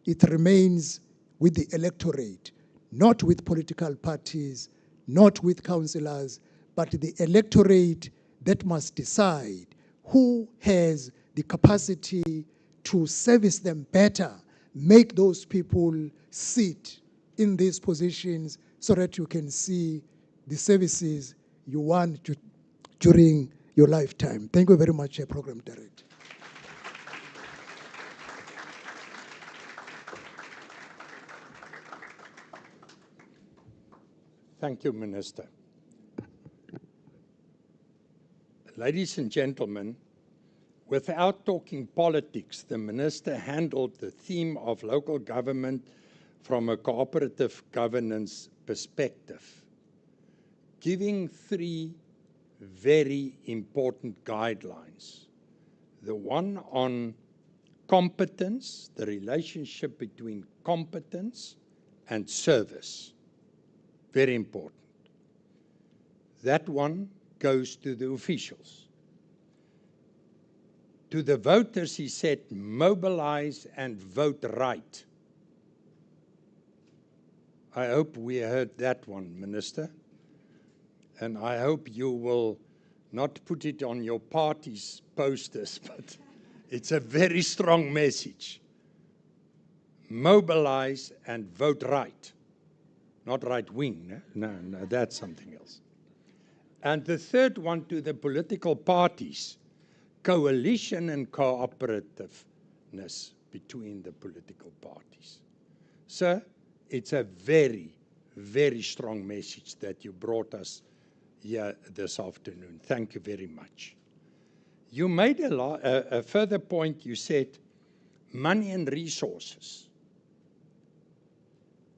it remains with the electorate, not with political parties, not with councillors, but the electorate that must decide who has the capacity to service them better, make those people sit in these positions so that you can see the services you want during your lifetime. Thank you very much, Program Director. Thank you, Minister. Ladies and gentlemen, without talking politics, the Minister handled the theme of local government from a cooperative governance perspective, giving 3 very important guidelines. The one on competence, the relationship between competence and service. Very important. That one goes to the officials. To the voters, he said, mobilize and vote right. I hope we heard that one, Minister. And I hope you will not put it on your party's posters, but It's a very strong message. Mobilize and vote right. Not right wing, no, that's something else. And the third one, to the political parties, coalition and cooperativeness between the political parties. Sir, it's a very, very strong message that you brought us here this afternoon. Thank you very much. You made a further point. You said money and resources.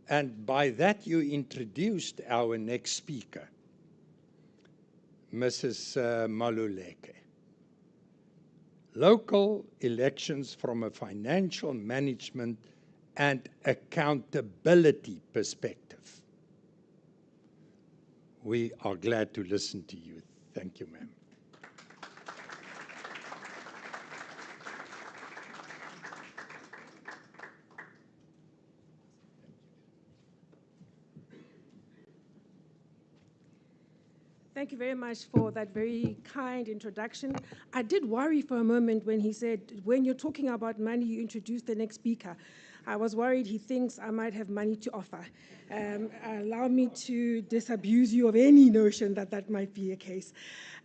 And by that you introduced our next speaker, Mrs. Maluleke. Local elections from a financial management and accountability perspective. We are glad to listen to you. Thank you, ma'am. Thank you very much for that very kind introduction. I did worry for a moment when he said, when you're talking about money, you introduce the next speaker. I was worried he thinks I might have money to offer. Allow me to disabuse you of any notion that that might be a case.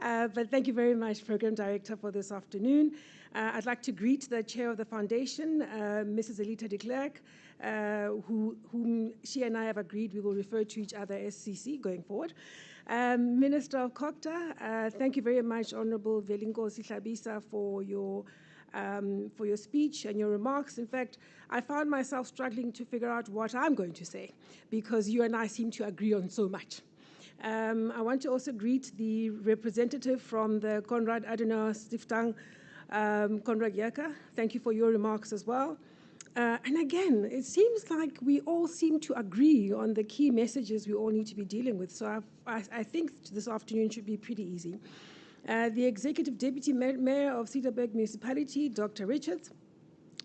But thank you very much, Program Director, for this afternoon. I'd like to greet the Chair of the Foundation, Mrs. Elita de Klerk, whom she and I have agreed we will refer to each other as CC going forward. Minister of COGTA, thank you very much, Honorable Velenkosini Hlabisa, for your speech and your remarks. In fact, I found myself struggling to figure out what I'm going to say, because you and I seem to agree on so much. I want to also greet the representative from the Konrad-Adenauer-Stiftung, Konrad Jaecke. Thank you for your remarks as well. And again, it seems like we all seem to agree on the key messages we all need to be dealing with. So I think this afternoon should be pretty easy. The Executive Deputy Mayor of Cederberg Municipality, Dr Richards,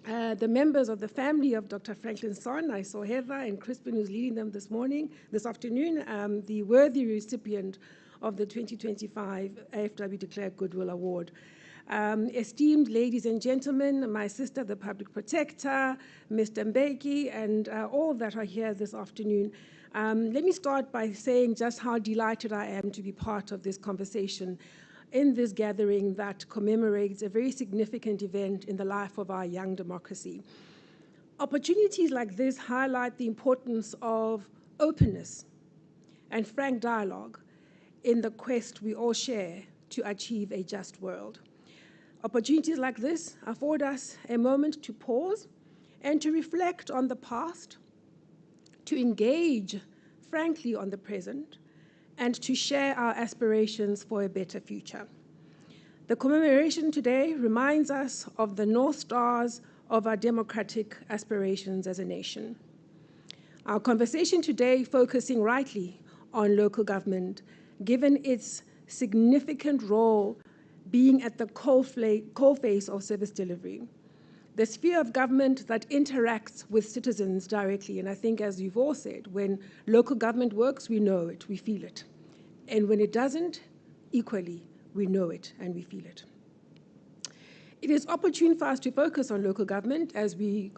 the members of the family of Dr Franklin Sonn, I saw Heather and Chrispin, who's leading them this afternoon, the worthy recipient of the 2025 FW de Klerk Goodwill Award. Esteemed ladies and gentlemen, my sister, the Public Protector, Mr Mbeki, and all that are here this afternoon. Let me start by saying just how delighted I am to be part of this conversation in this gathering that commemorates a very significant event in the life of our young democracy. Opportunities like this highlight the importance of openness and frank dialogue in the quest we all share to achieve a just world. Opportunities like this afford us a moment to pause and to reflect on the past, to engage frankly on the present, and to share our aspirations for a better future. The commemoration today reminds us of the North Stars of our democratic aspirations as a nation. Our conversation today focusing rightly on local government, given its significant role being at the coalface of service delivery. The sphere of government that interacts with citizens directly, and I think, as you've all said, when local government works, we know it, we feel it. And when it doesn't, equally, we know it and we feel it. It is opportune for us to focus on local government as we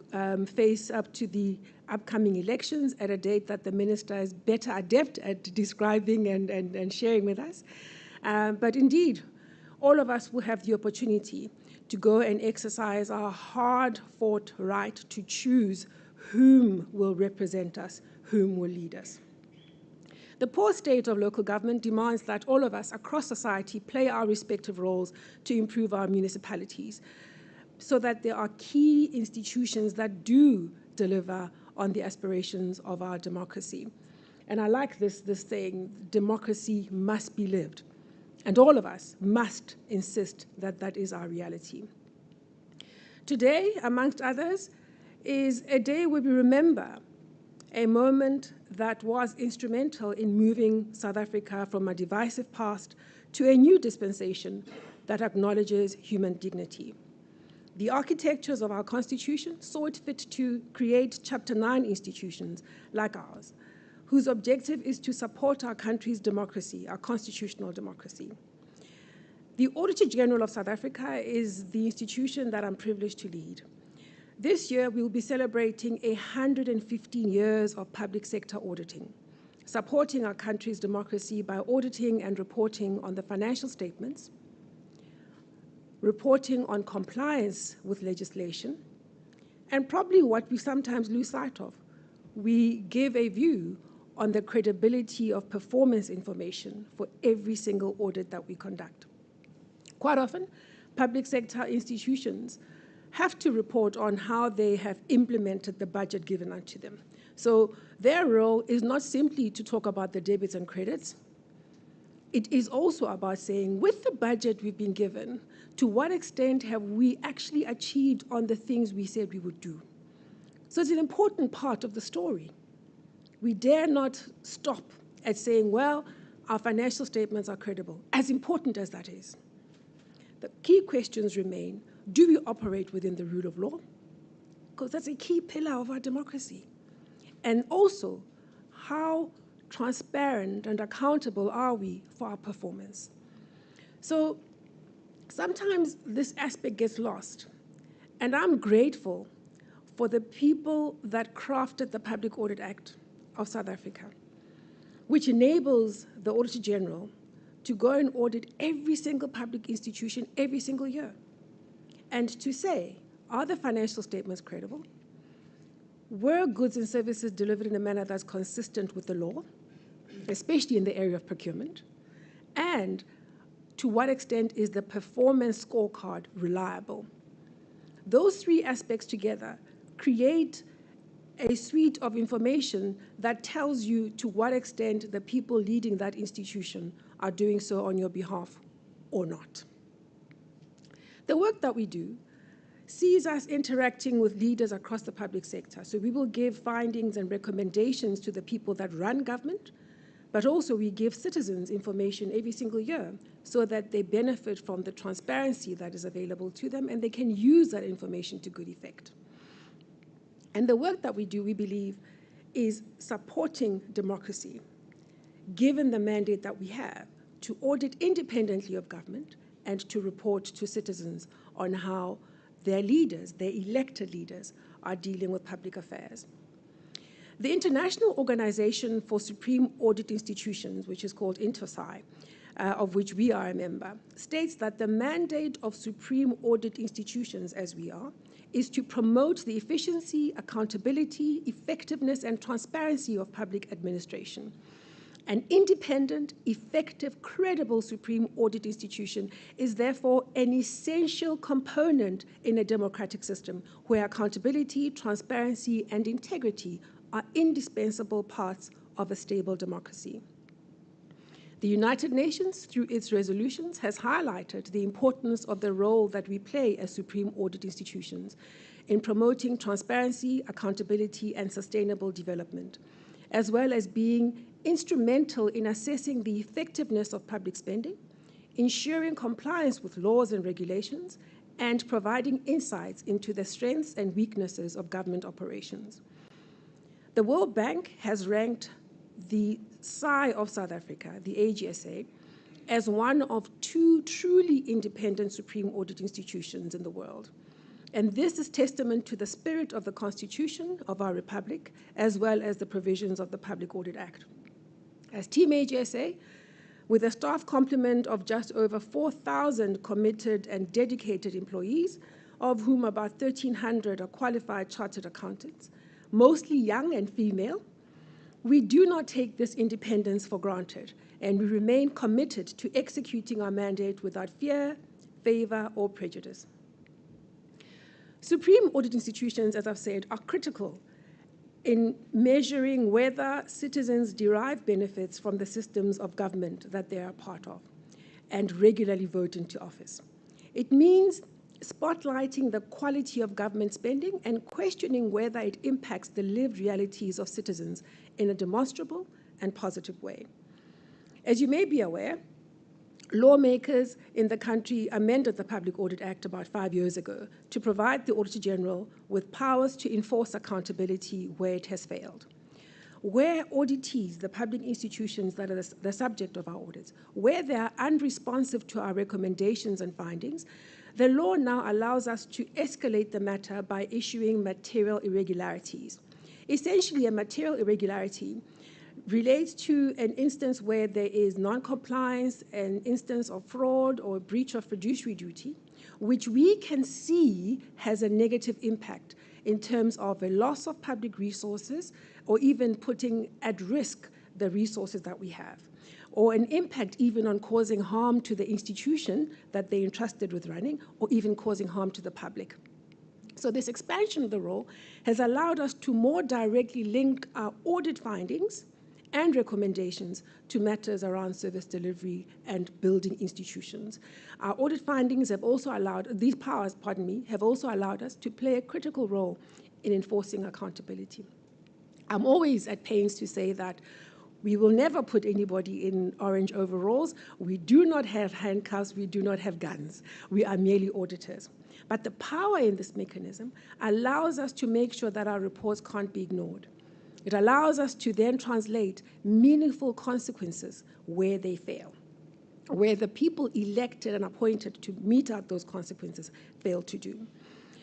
face up to the upcoming elections at a date that the Minister is better adept at describing and sharing with us. But indeed, all of us will have the opportunity to go and exercise our hard-fought right to choose whom will represent us, whom will lead us. The poor state of local government demands that all of us across society play our respective roles to improve our municipalities, so that there are key institutions that do deliver on the aspirations of our democracy. And I like this saying, democracy must be lived. And all of us must insist that that is our reality. Today, amongst others, is a day where we remember a moment that was instrumental in moving South Africa from a divisive past to a new dispensation that acknowledges human dignity. The architectures of our Constitution saw it fit to create Chapter 9 institutions like ours, whose objective is to support our country's democracy, our constitutional democracy. The Auditor General of South Africa is the institution that I'm privileged to lead. This year, we will be celebrating 115 years of public sector auditing, supporting our country's democracy by auditing and reporting on the financial statements, reporting on compliance with legislation, and probably what we sometimes lose sight of, we give a view on the credibility of performance information for every single audit that we conduct. Quite often, public sector institutions have to report on how they have implemented the budget given unto them. So their role is not simply to talk about the debits and credits. It is also about saying, with the budget we've been given, to what extent have we actually achieved on the things we said we would do? So it's an important part of the story. We dare not stop at saying, well, our financial statements are credible, as important as that is. The key questions remain, do we operate within the rule of law? Because that's a key pillar of our democracy. And also, how transparent and accountable are we for our performance? So sometimes this aspect gets lost. And I'm grateful for the people that crafted the Public Audit Act of South Africa, which enables the Auditor General to go and audit every single public institution every single year, and to say, are the financial statements credible? Were goods and services delivered in a manner that's consistent with the law, especially in the area of procurement? And to what extent is the performance scorecard reliable? Those three aspects together create a suite of information that tells you to what extent the people leading that institution are doing so on your behalf or not. The work that we do sees us interacting with leaders across the public sector. So we will give findings and recommendations to the people that run government, but also we give citizens information every single year so that they benefit from the transparency that is available to them and they can use that information to good effect. And the work that we do, we believe, is supporting democracy, given the mandate that we have to audit independently of government and to report to citizens on how their leaders, their elected leaders, are dealing with public affairs. The International Organization for Supreme Audit Institutions, which is called INTOSAI, of which we are a member, states that the mandate of supreme audit institutions, as we are, is to promote the efficiency, accountability, effectiveness, and transparency of public administration. An independent, effective, credible supreme audit institution is therefore an essential component in a democratic system where accountability, transparency, and integrity are indispensable parts of a stable democracy. The United Nations, through its resolutions, has highlighted the importance of the role that we play as supreme audit institutions in promoting transparency, accountability, and sustainable development, as well as being instrumental in assessing the effectiveness of public spending, ensuring compliance with laws and regulations, and providing insights into the strengths and weaknesses of government operations. The World Bank has ranked the SAI of South Africa, the AGSA, as one of 2 truly independent supreme audit institutions in the world. And this is testament to the spirit of the Constitution of our Republic, as well as the provisions of the Public Audit Act. As Team AGSA, with a staff complement of just over 4,000 committed and dedicated employees, of whom about 1,300 are qualified chartered accountants, mostly young and female, we do not take this independence for granted, and we remain committed to executing our mandate without fear, favor, or prejudice. Supreme audit institutions, as I've said, are critical in measuring whether citizens derive benefits from the systems of government that they are part of and regularly vote into office. It means spotlighting the quality of government spending and questioning whether it impacts the lived realities of citizens in a demonstrable and positive way. As you may be aware, lawmakers in the country amended the Public Audit Act about 5 years ago to provide the Auditor General with powers to enforce accountability where it has failed. where auditees, the public institutions that are the subject of our audits, where they are unresponsive to our recommendations and findings, the law now allows us to escalate the matter by issuing material irregularities. Essentially, a material irregularity relates to an instance where there is non-compliance, an instance of fraud or breach of fiduciary duty, which we can see has a negative impact in terms of a loss of public resources or even putting at risk the resources that we have, or an impact even on causing harm to the institution that they entrusted with running, or even causing harm to the public. So this expansion of the role has allowed us to more directly link our audit findings and recommendations to matters around service delivery and building institutions. Our audit findings have also allowed, these powers, have also allowed us to play a critical role in enforcing accountability. I'm always at pains to say that we will never put anybody in orange overalls. We do not have handcuffs. We do not have guns. We are merely auditors. But the power in this mechanism allows us to make sure that our reports can't be ignored. It allows us to then translate meaningful consequences where they fail, where the people elected and appointed to mete out those consequences fail to do.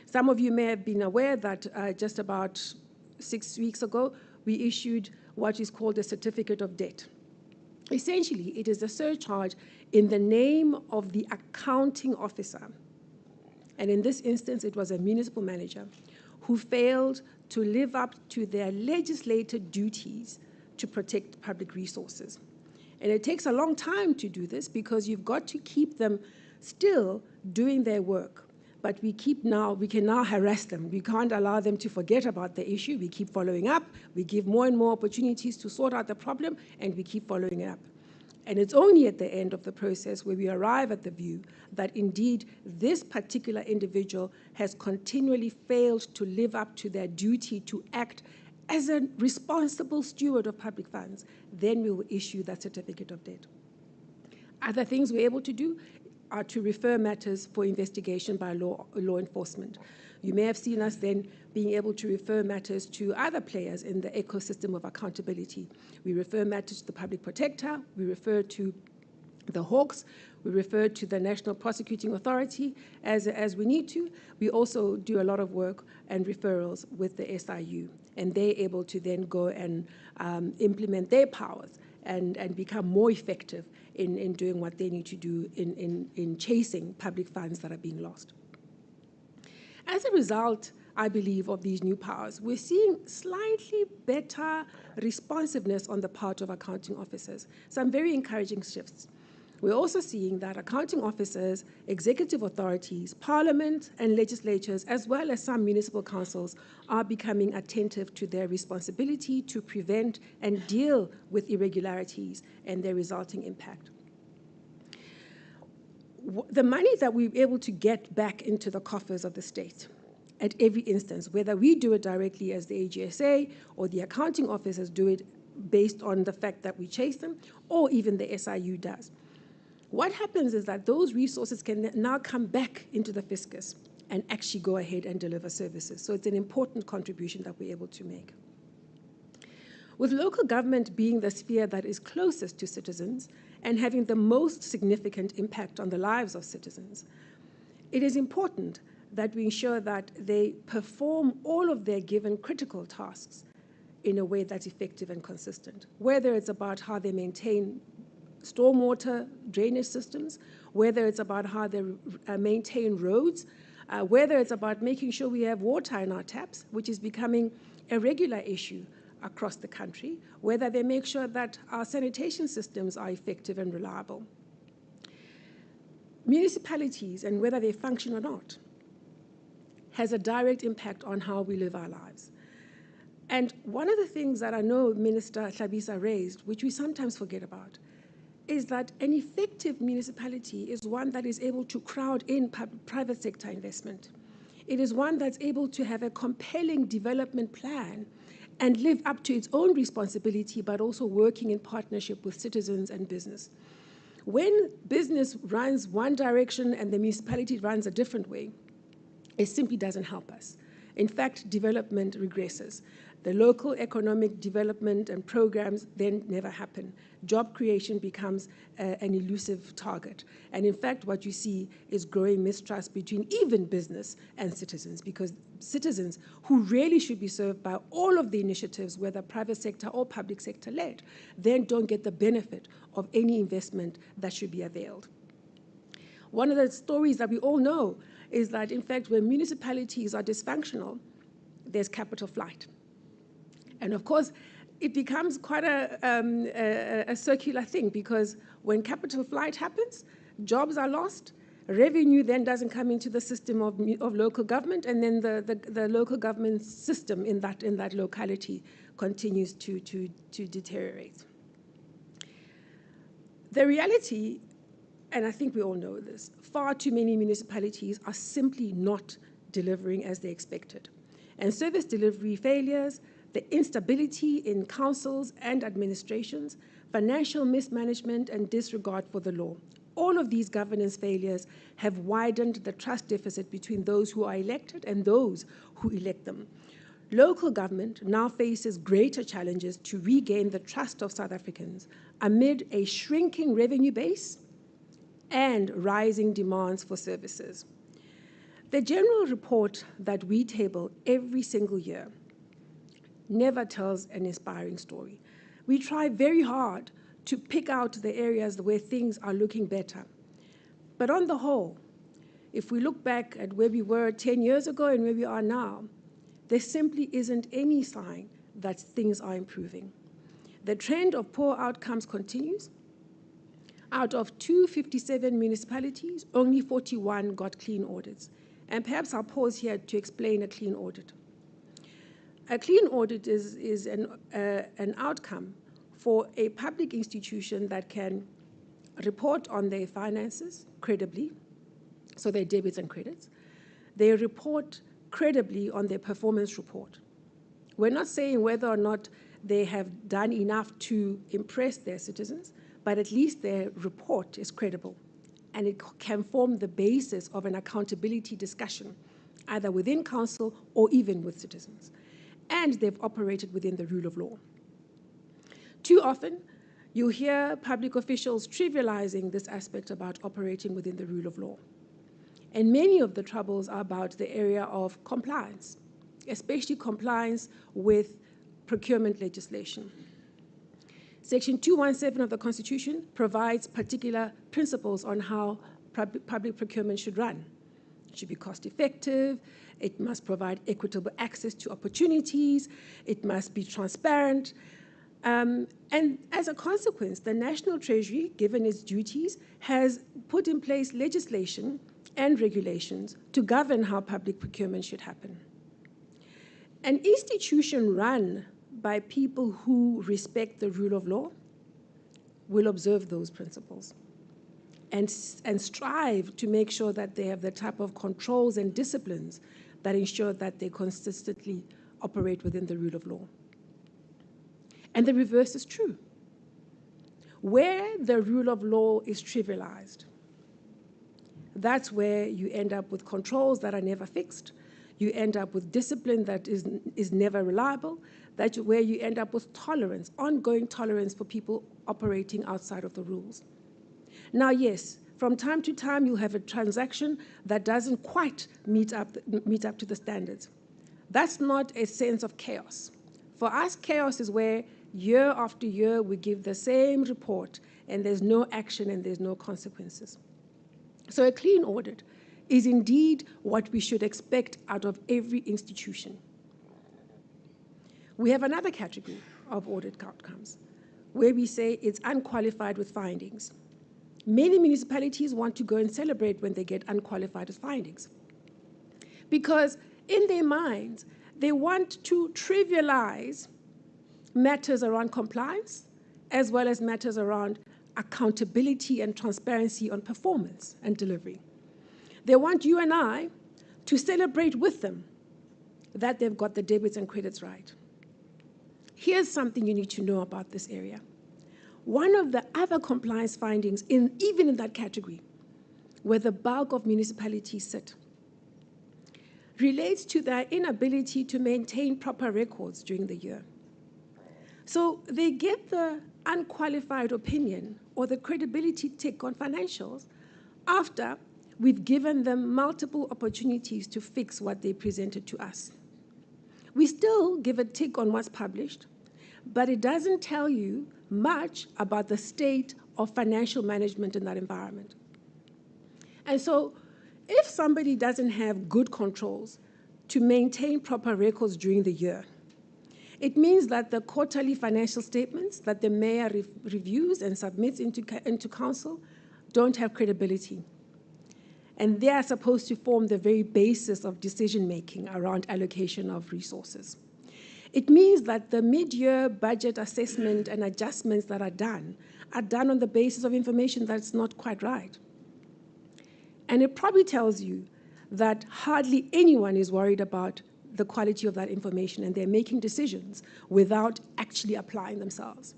Some of you may have been aware that just about 6 weeks ago, we issued what is called a certificate of debt. Essentially, it is a surcharge in the name of the accounting officer. And in this instance, it was a municipal manager who failed to live up to their legislated duties to protect public resources. And it takes a long time to do this because you've got to keep them still doing their work. But we can now harass them. We can't allow them to forget about the issue. We keep following up. We give more and more opportunities to sort out the problem, and we keep following it up. And it's only at the end of the process where we arrive at the view that indeed this particular individual has continually failed to live up to their duty to act as a responsible steward of public funds. Then we will issue that certificate of debt. Other things we're able to do are to refer matters for investigation by law enforcement. You may have seen us then being able to refer matters to other players in the ecosystem of accountability. We refer matters to the public protector, we refer to the Hawks, we refer to the National Prosecuting Authority as we need to. We also do a lot of work and referrals with the SIU, and they're able to then go and implement their powers and become more effective in doing what they need to do in chasing public funds that are being lost. As a result, I believe, of these new powers, we're seeing slightly better responsiveness on the part of accounting officers, some very encouraging shifts. We're also seeing that accounting officers, executive authorities, parliament and legislatures, as well as some municipal councils, are becoming attentive to their responsibility to prevent and deal with irregularities and their resulting impact. The money that we're able to get back into the coffers of the state at every instance, whether we do it directly as the AGSA or the accounting officers do it based on the fact that we chase them, or even the SIU does. What happens is that those resources can now come back into the fiscus and actually go ahead and deliver services. So it's an important contribution that we're able to make. With local government being the sphere that is closest to citizens and having the most significant impact on the lives of citizens, it is important that we ensure that they perform all of their given critical tasks in a way that's effective and consistent, whether it's about how they maintain stormwater drainage systems, whether it's about how they maintain roads, whether it's about making sure we have water in our taps, which is becoming a regular issue across the country, whether they make sure that our sanitation systems are effective and reliable. Municipalities, and whether they function or not, has a direct impact on how we live our lives. And one of the things that I know Minister Hlabisa raised, which we sometimes forget about, is that an effective municipality is one that is able to crowd in private sector investment. It is one that's able to have a compelling development plan and live up to its own responsibility, but also working in partnership with citizens and business. When business runs one direction and the municipality runs a different way, it simply doesn't help us. In fact, development regresses. The local economic development and programs then never happen. Job creation becomes an elusive target. And in fact, what you see is growing mistrust between even business and citizens, because citizens who really should be served by all of the initiatives, whether private sector or public sector led, then don't get the benefit of any investment that should be availed. One of the stories that we all know is that, in fact, when municipalities are dysfunctional, there's capital flight. And of course, it becomes quite a circular thing, because when capital flight happens, jobs are lost, revenue then doesn't come into the system of local government, and then the local government system in that locality continues to deteriorate. The reality, and I think we all know this, far too many municipalities are simply not delivering as they expected. And service delivery failures, the instability in councils and administrations, financial mismanagement and disregard for the law. All of these governance failures have widened the trust deficit between those who are elected and those who elect them. Local government now faces greater challenges to regain the trust of South Africans amid a shrinking revenue base and rising demands for services. The general report that we table every single year never tells an inspiring story. We try very hard to pick out the areas where things are looking better. But on the whole, if we look back at where we were 10 years ago and where we are now, there simply isn't any sign that things are improving. The trend of poor outcomes continues. Out of 257 municipalities, only 41 got clean audits. And perhaps I'll pause here to explain a clean audit. A clean audit is an outcome for a public institution that can report on their finances credibly, so their debits and credits. They report credibly on their performance report. We're not saying whether or not they have done enough to impress their citizens, but at least their report is credible, and it can form the basis of an accountability discussion, either within council or even with citizens. And they've operated within the rule of law. Too often, you hear public officials trivializing this aspect about operating within the rule of law. And many of the troubles are about the area of compliance, especially compliance with procurement legislation. Section 217 of the Constitution provides particular principles on how public procurement should run. It should be cost-effective, it must provide equitable access to opportunities, it must be transparent. And as a consequence, the National Treasury, given its duties, has put in place legislation and regulations to govern how public procurement should happen. An institution run by people who respect the rule of law will observe those principles and strive to make sure that they have the type of controls and disciplines that ensure that they consistently operate within the rule of law. And the reverse is true. Where the rule of law is trivialized, that's where you end up with controls that are never fixed. You end up with discipline that is never reliable. That's where you end up with tolerance, ongoing tolerance for people operating outside of the rules. Now, yes, from time to time, you'll have a transaction that doesn't quite meet up to the standards. That's not a sense of chaos. For us, chaos is where year after year we give the same report and there's no action and there's no consequences. So a clean audit is indeed what we should expect out of every institution. We have another category of audit outcomes where we say it's unqualified with findings. Many municipalities want to go and celebrate when they get unqualified with findings, because in their minds, they want to trivialize matters around compliance as well as matters around accountability and transparency on performance and delivery. They want you and I to celebrate with them that they've got the debits and credits right. Here's something you need to know about this area. One of the other compliance findings, even in that category, where the bulk of municipalities sit, relates to their inability to maintain proper records during the year. So they get the unqualified opinion or the credibility tick on financials after we've given them multiple opportunities to fix what they presented to us. We still give a tick on what's published, but it doesn't tell you much about the state of financial management in that environment. And so if somebody doesn't have good controls to maintain proper records during the year, it means that the quarterly financial statements that the mayor reviews and submits into council don't have credibility. And they are supposed to form the very basis of decision-making around allocation of resources. It means that the mid-year budget assessment and adjustments that are done on the basis of information that's not quite right. And it probably tells you that hardly anyone is worried about the quality of that information, and they're making decisions without actually applying themselves.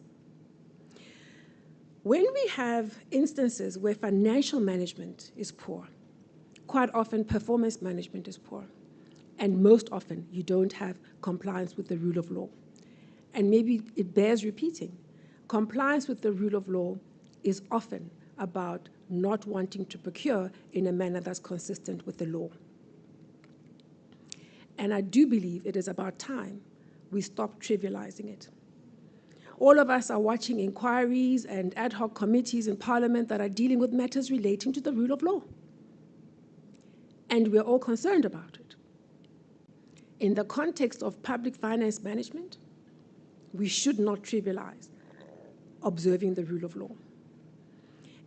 When we have instances where financial management is poor, quite often performance management is poor, and most often you don't have compliance with the rule of law. And maybe it bears repeating. Compliance with the rule of law is often about not wanting to procure in a manner that's consistent with the law. And I do believe it is about time we stop trivializing it. All of us are watching inquiries and ad hoc committees in Parliament that are dealing with matters relating to the rule of law. And we're all concerned about it. In the context of public finance management, we should not trivialize observing the rule of law.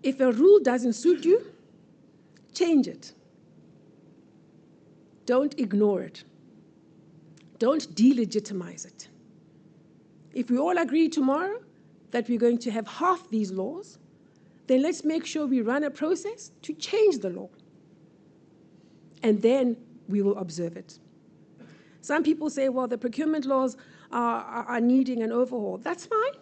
If a rule doesn't suit you, change it. Don't ignore it. Don't delegitimize it. If we all agree tomorrow that we're going to have half these laws, then let's make sure we run a process to change the law. And then we will observe it. Some people say, well, the procurement laws are needing an overhaul. That's fine.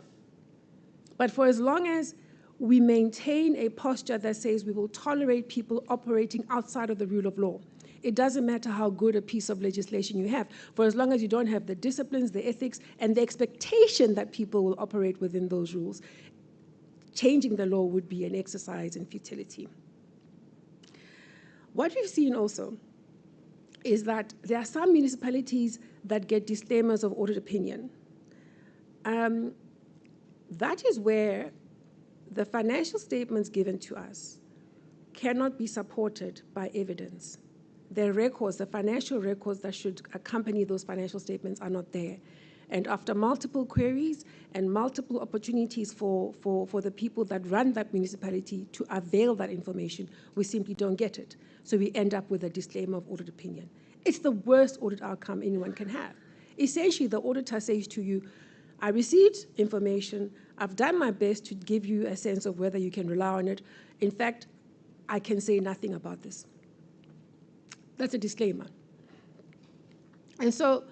But for as long as we maintain a posture that says we will tolerate people operating outside of the rule of law, it doesn't matter how good a piece of legislation you have, for as long as you don't have the disciplines, the ethics, and the expectation that people will operate within those rules, changing the law would be an exercise in futility. What we've seen also is that there are some municipalities that get disclaimers of audit opinion. That is where the financial statements given to us cannot be supported by evidence. The records, the financial records that should accompany those financial statements are not there. And after multiple queries and multiple opportunities for the people that run that municipality to avail that information, we simply don't get it. So we end up with a disclaimer of audit opinion. It's the worst audit outcome anyone can have. Essentially, the auditor says to you, I received information, I've done my best to give you a sense of whether you can rely on it. In fact, I can say nothing about this. That's a disclaimer. And so,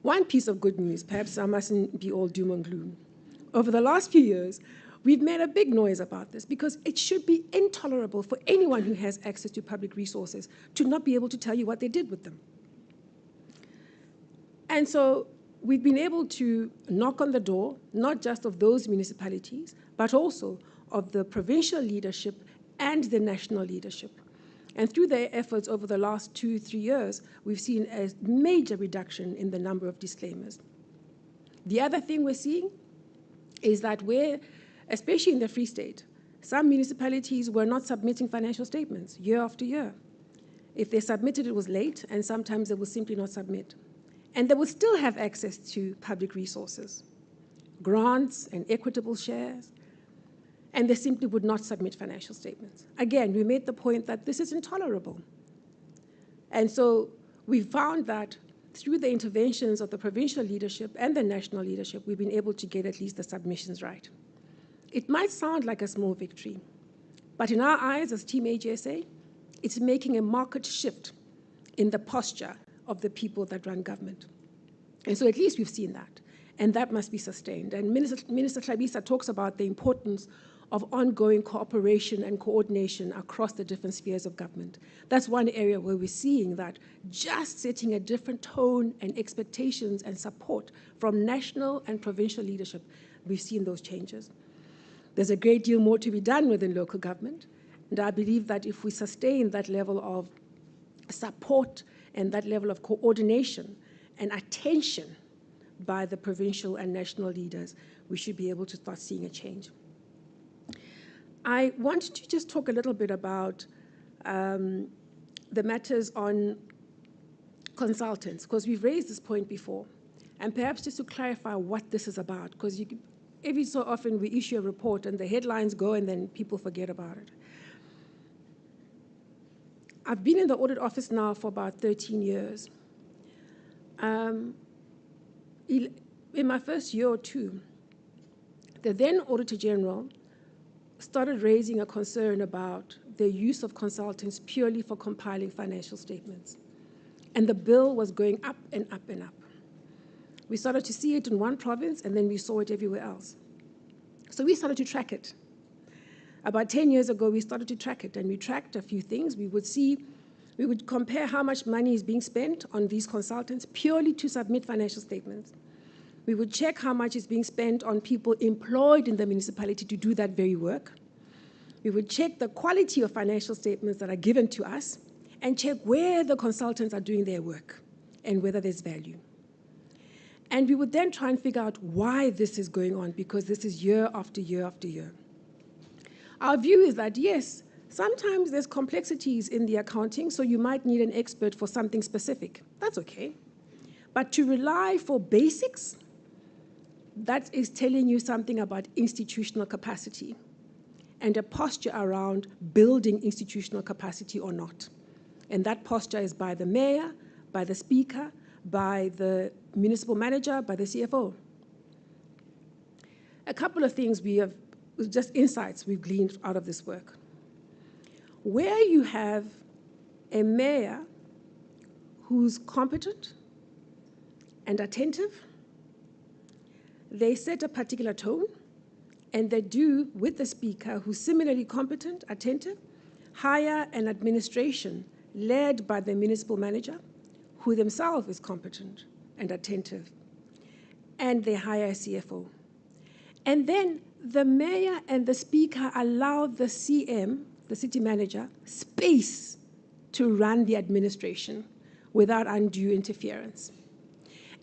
one piece of good news, perhaps I mustn't be all doom and gloom. Over the last few years, we've made a big noise about this because it should be intolerable for anyone who has access to public resources to not be able to tell you what they did with them. And so we've been able to knock on the door, not just of those municipalities, but also of the provincial leadership and the national leadership. And through their efforts over the last 2-3 years, we've seen a major reduction in the number of disclaimers. The other thing we're seeing is that where, especially in the Free State, some municipalities were not submitting financial statements year after year. If they submitted, it was late, and sometimes they would simply not submit. And they would still have access to public resources, grants and equitable shares, and they simply would not submit financial statements. Again, we made the point that this is intolerable. And so we found that through the interventions of the provincial leadership and the national leadership, we've been able to get at least the submissions right. It might sound like a small victory, but in our eyes as Team AGSA, it's making a marked shift in the posture of the people that run government. And so at least we've seen that, and that must be sustained. And Minister Hlabisa talks about the importance of ongoing cooperation and coordination across the different spheres of government. That's one area where we're seeing that just setting a different tone and expectations and support from national and provincial leadership, we've seen those changes. There's a great deal more to be done within local government, and I believe that if we sustain that level of support and that level of coordination and attention by the provincial and national leaders, we should be able to start seeing a change. I wanted to just talk a little bit about the matters on consultants, because we've raised this point before, and perhaps just to clarify what this is about, because every so often we issue a report and the headlines go and then people forget about it. I've been in the audit office now for about 13 years. In my first year or two, the then Auditor General started raising a concern about the use of consultants purely for compiling financial statements. And the bill was going up and up and up. We started to see it in one province, and then we saw it everywhere else. So we started to track it. About 10 years ago, we started to track it, and we tracked a few things. We would compare how much money is being spent on these consultants purely to submit financial statements. We would check how much is being spent on people employed in the municipality to do that very work. We would check the quality of financial statements that are given to us and check where the consultants are doing their work and whether there's value. And we would then try and figure out why this is going on, because this is year after year after year. Our view is that, yes, sometimes there's complexities in the accounting, so you might need an expert for something specific. That's okay. But to rely for basics, that is telling you something about institutional capacity and a posture around building institutional capacity or not. And that posture is by the mayor, by the speaker, by the municipal manager, by the CFO. A couple of things just insights we've gleaned out of this work. Where you have a mayor who's competent and attentive, they set a particular tone, and they do, with the speaker, who's similarly competent, attentive, hire an administration led by the municipal manager, who themselves is competent and attentive, and they hire a CFO. And then the mayor and the speaker allow the CM, the city manager, space to run the administration without undue interference.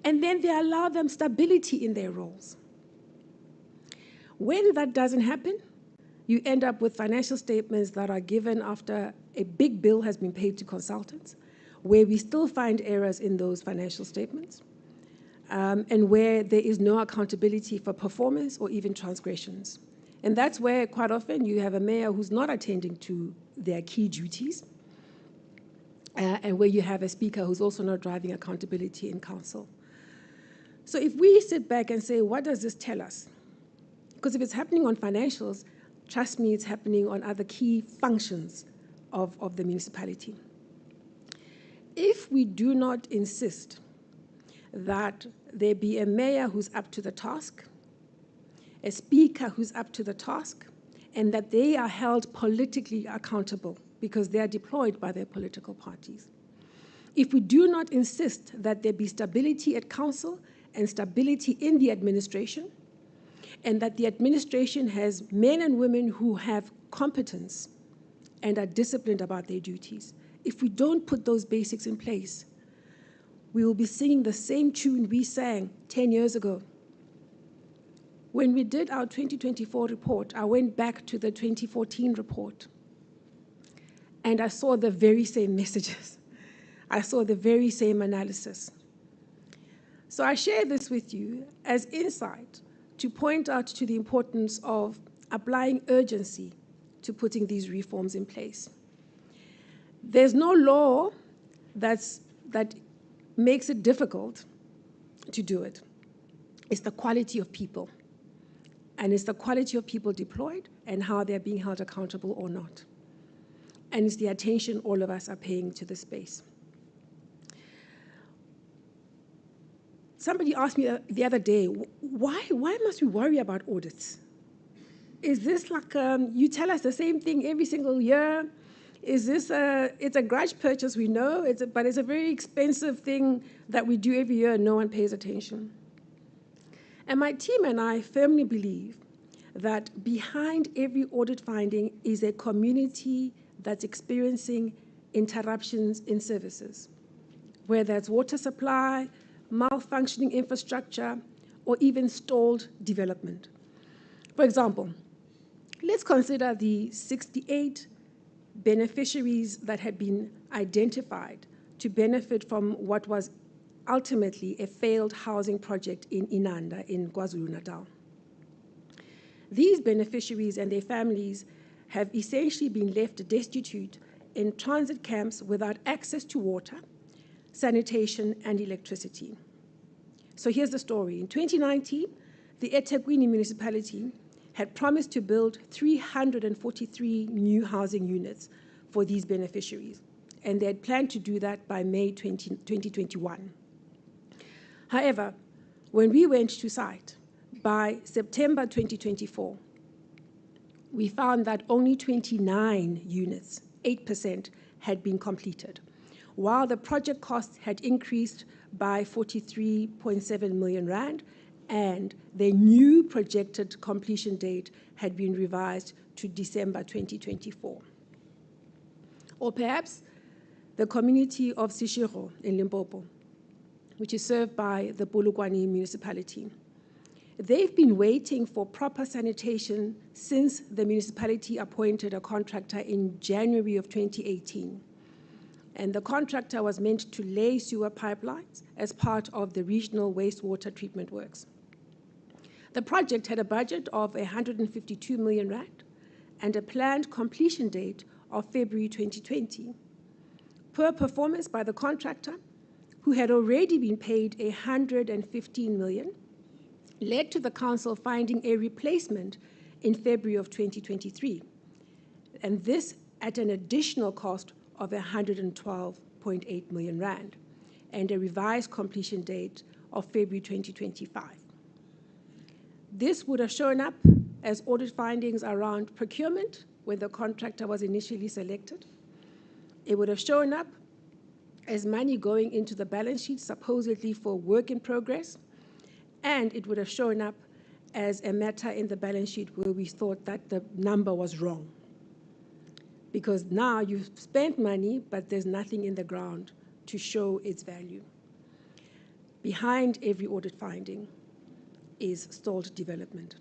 And then they allow them stability in their roles. When that doesn't happen, you end up with financial statements that are given after a big bill has been paid to consultants, where we still find errors in those financial statements, and where there is no accountability for performance or even transgressions. And that's where quite often you have a mayor who's not attending to their key duties, and where you have a speaker who's also not driving accountability in council. So if we sit back and say, what does this tell us? Because if it's happening on financials, trust me, it's happening on other key functions of the municipality. If we do not insist that there be a mayor who's up to the task, a speaker who's up to the task, and that they are held politically accountable because they are deployed by their political parties. If we do not insist that there be stability at council and stability in the administration, and that the administration has men and women who have competence and are disciplined about their duties, if we don't put those basics in place, we will be singing the same tune we sang 10 years ago. When we did our 2024 report, I went back to the 2014 report, and I saw the very same messages. I saw the very same analysis. So I share this with you as insight to point out to the importance of applying urgency to putting these reforms in place. There's no law that makes it difficult to do it. It's the quality of people. And it's the quality of people deployed and how they're being held accountable or not. And it's the attention all of us are paying to this space. Somebody asked me the other day, why must we worry about audits? is this like, you tell us the same thing every single year? Is this it's a grudge purchase, we know, but it's a very expensive thing that we do every year and no one pays attention. And my team and I firmly believe that behind every audit finding is a community that's experiencing interruptions in services, whether it's water supply, malfunctioning infrastructure, or even stalled development. For example, let's consider the 68 beneficiaries that had been identified to benefit from what was ultimately a failed housing project in Inanda in KwaZulu-Natal. These beneficiaries and their families have essentially been left destitute in transit camps without access to water, sanitation, and electricity. So here's the story. In 2019, the Tsakani Municipality had promised to build 343 new housing units for these beneficiaries, and they had planned to do that by May 2021. However, when we went to site, by September 2024, we found that only 29 units, 8%, had been completed, while the project cost had increased by 43.7 million rand, and the new projected completion date had been revised to December 2024. Or perhaps the community of Seshego in Limpopo, which is served by the Polokwane municipality. They've been waiting for proper sanitation since the municipality appointed a contractor in January of 2018. And the contractor was meant to lay sewer pipelines as part of the regional wastewater treatment works. The project had a budget of 152 million rand and a planned completion date of February 2020. Poor performance by the contractor, who had already been paid 115 million, led to the council finding a replacement in February of 2023, and this at an additional cost of 112.8 million rand and a revised completion date of February 2025. This would have shown up as audit findings around procurement when the contractor was initially selected. It would have shown up as money going into the balance sheet supposedly for work in progress, and it would have shown up as a matter in the balance sheet where we thought that the number was wrong. Because now you've spent money, but there's nothing in the ground to show its value. Behind every audit finding is stalled development.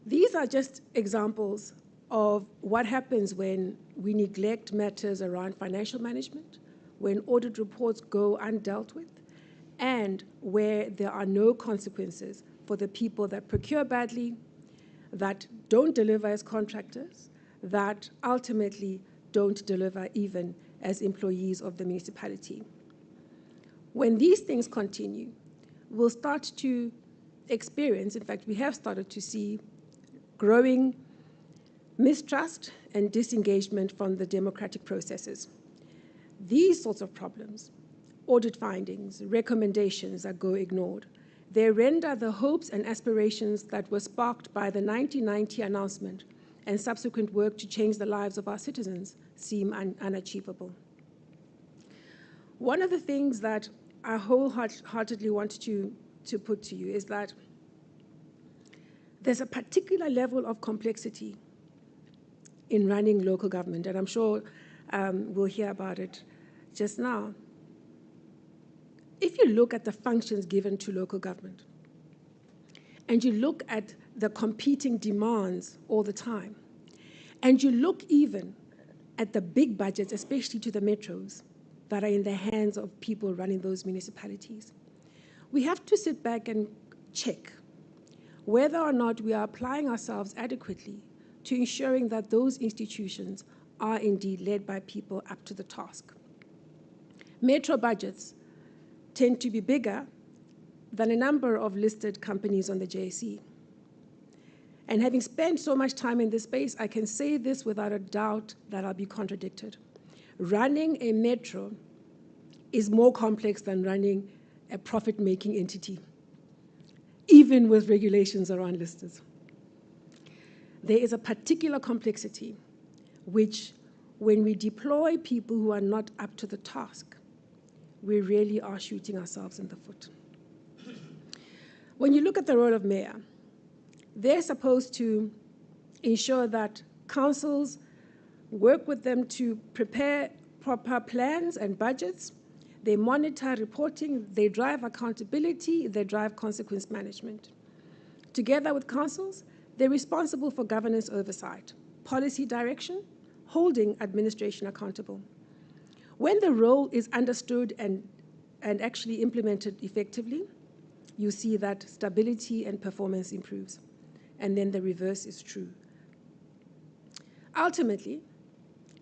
These are just examples of what happens when we neglect matters around financial management, when audit reports go undealt with, and where there are no consequences for the people that procure badly, that don't deliver as contractors, that ultimately don't deliver even as employees of the municipality. When these things continue, we'll start to experience, in fact, we have started to see growing mistrust and disengagement from the democratic processes. These sorts of problems, audit findings, recommendations that go ignored, they render the hopes and aspirations that were sparked by the 1990 announcement and subsequent work to change the lives of our citizens seem unachievable. One of the things that I wholeheartedly want to put to you is that there's a particular level of complexity in running local government, and I'm sure we'll hear about it just now. If you look at the functions given to local government, and you look at the competing demands all the time, and you look even at the big budgets, especially to the metros, that are in the hands of people running those municipalities, we have to sit back and check whether or not we are applying ourselves adequately to ensuring that those institutions are indeed led by people up to the task. Metro budgets tend to be bigger than a number of listed companies on the JSE. And having spent so much time in this space, I can say this without a doubt that I'll be contradicted. Running a metro is more complex than running a profit-making entity, even with regulations around listers. there is a particular complexity which, when we deploy people who are not up to the task, we really are shooting ourselves in the foot. When you look at the role of mayor, they're supposed to ensure that councils work with them to prepare proper plans and budgets. They monitor reporting, they drive accountability, they drive consequence management. Together with councils, they're responsible for governance oversight, policy direction, holding administration accountable. When the role is understood and actually implemented effectively, you see that stability and performance improves. And then the reverse is true. Ultimately,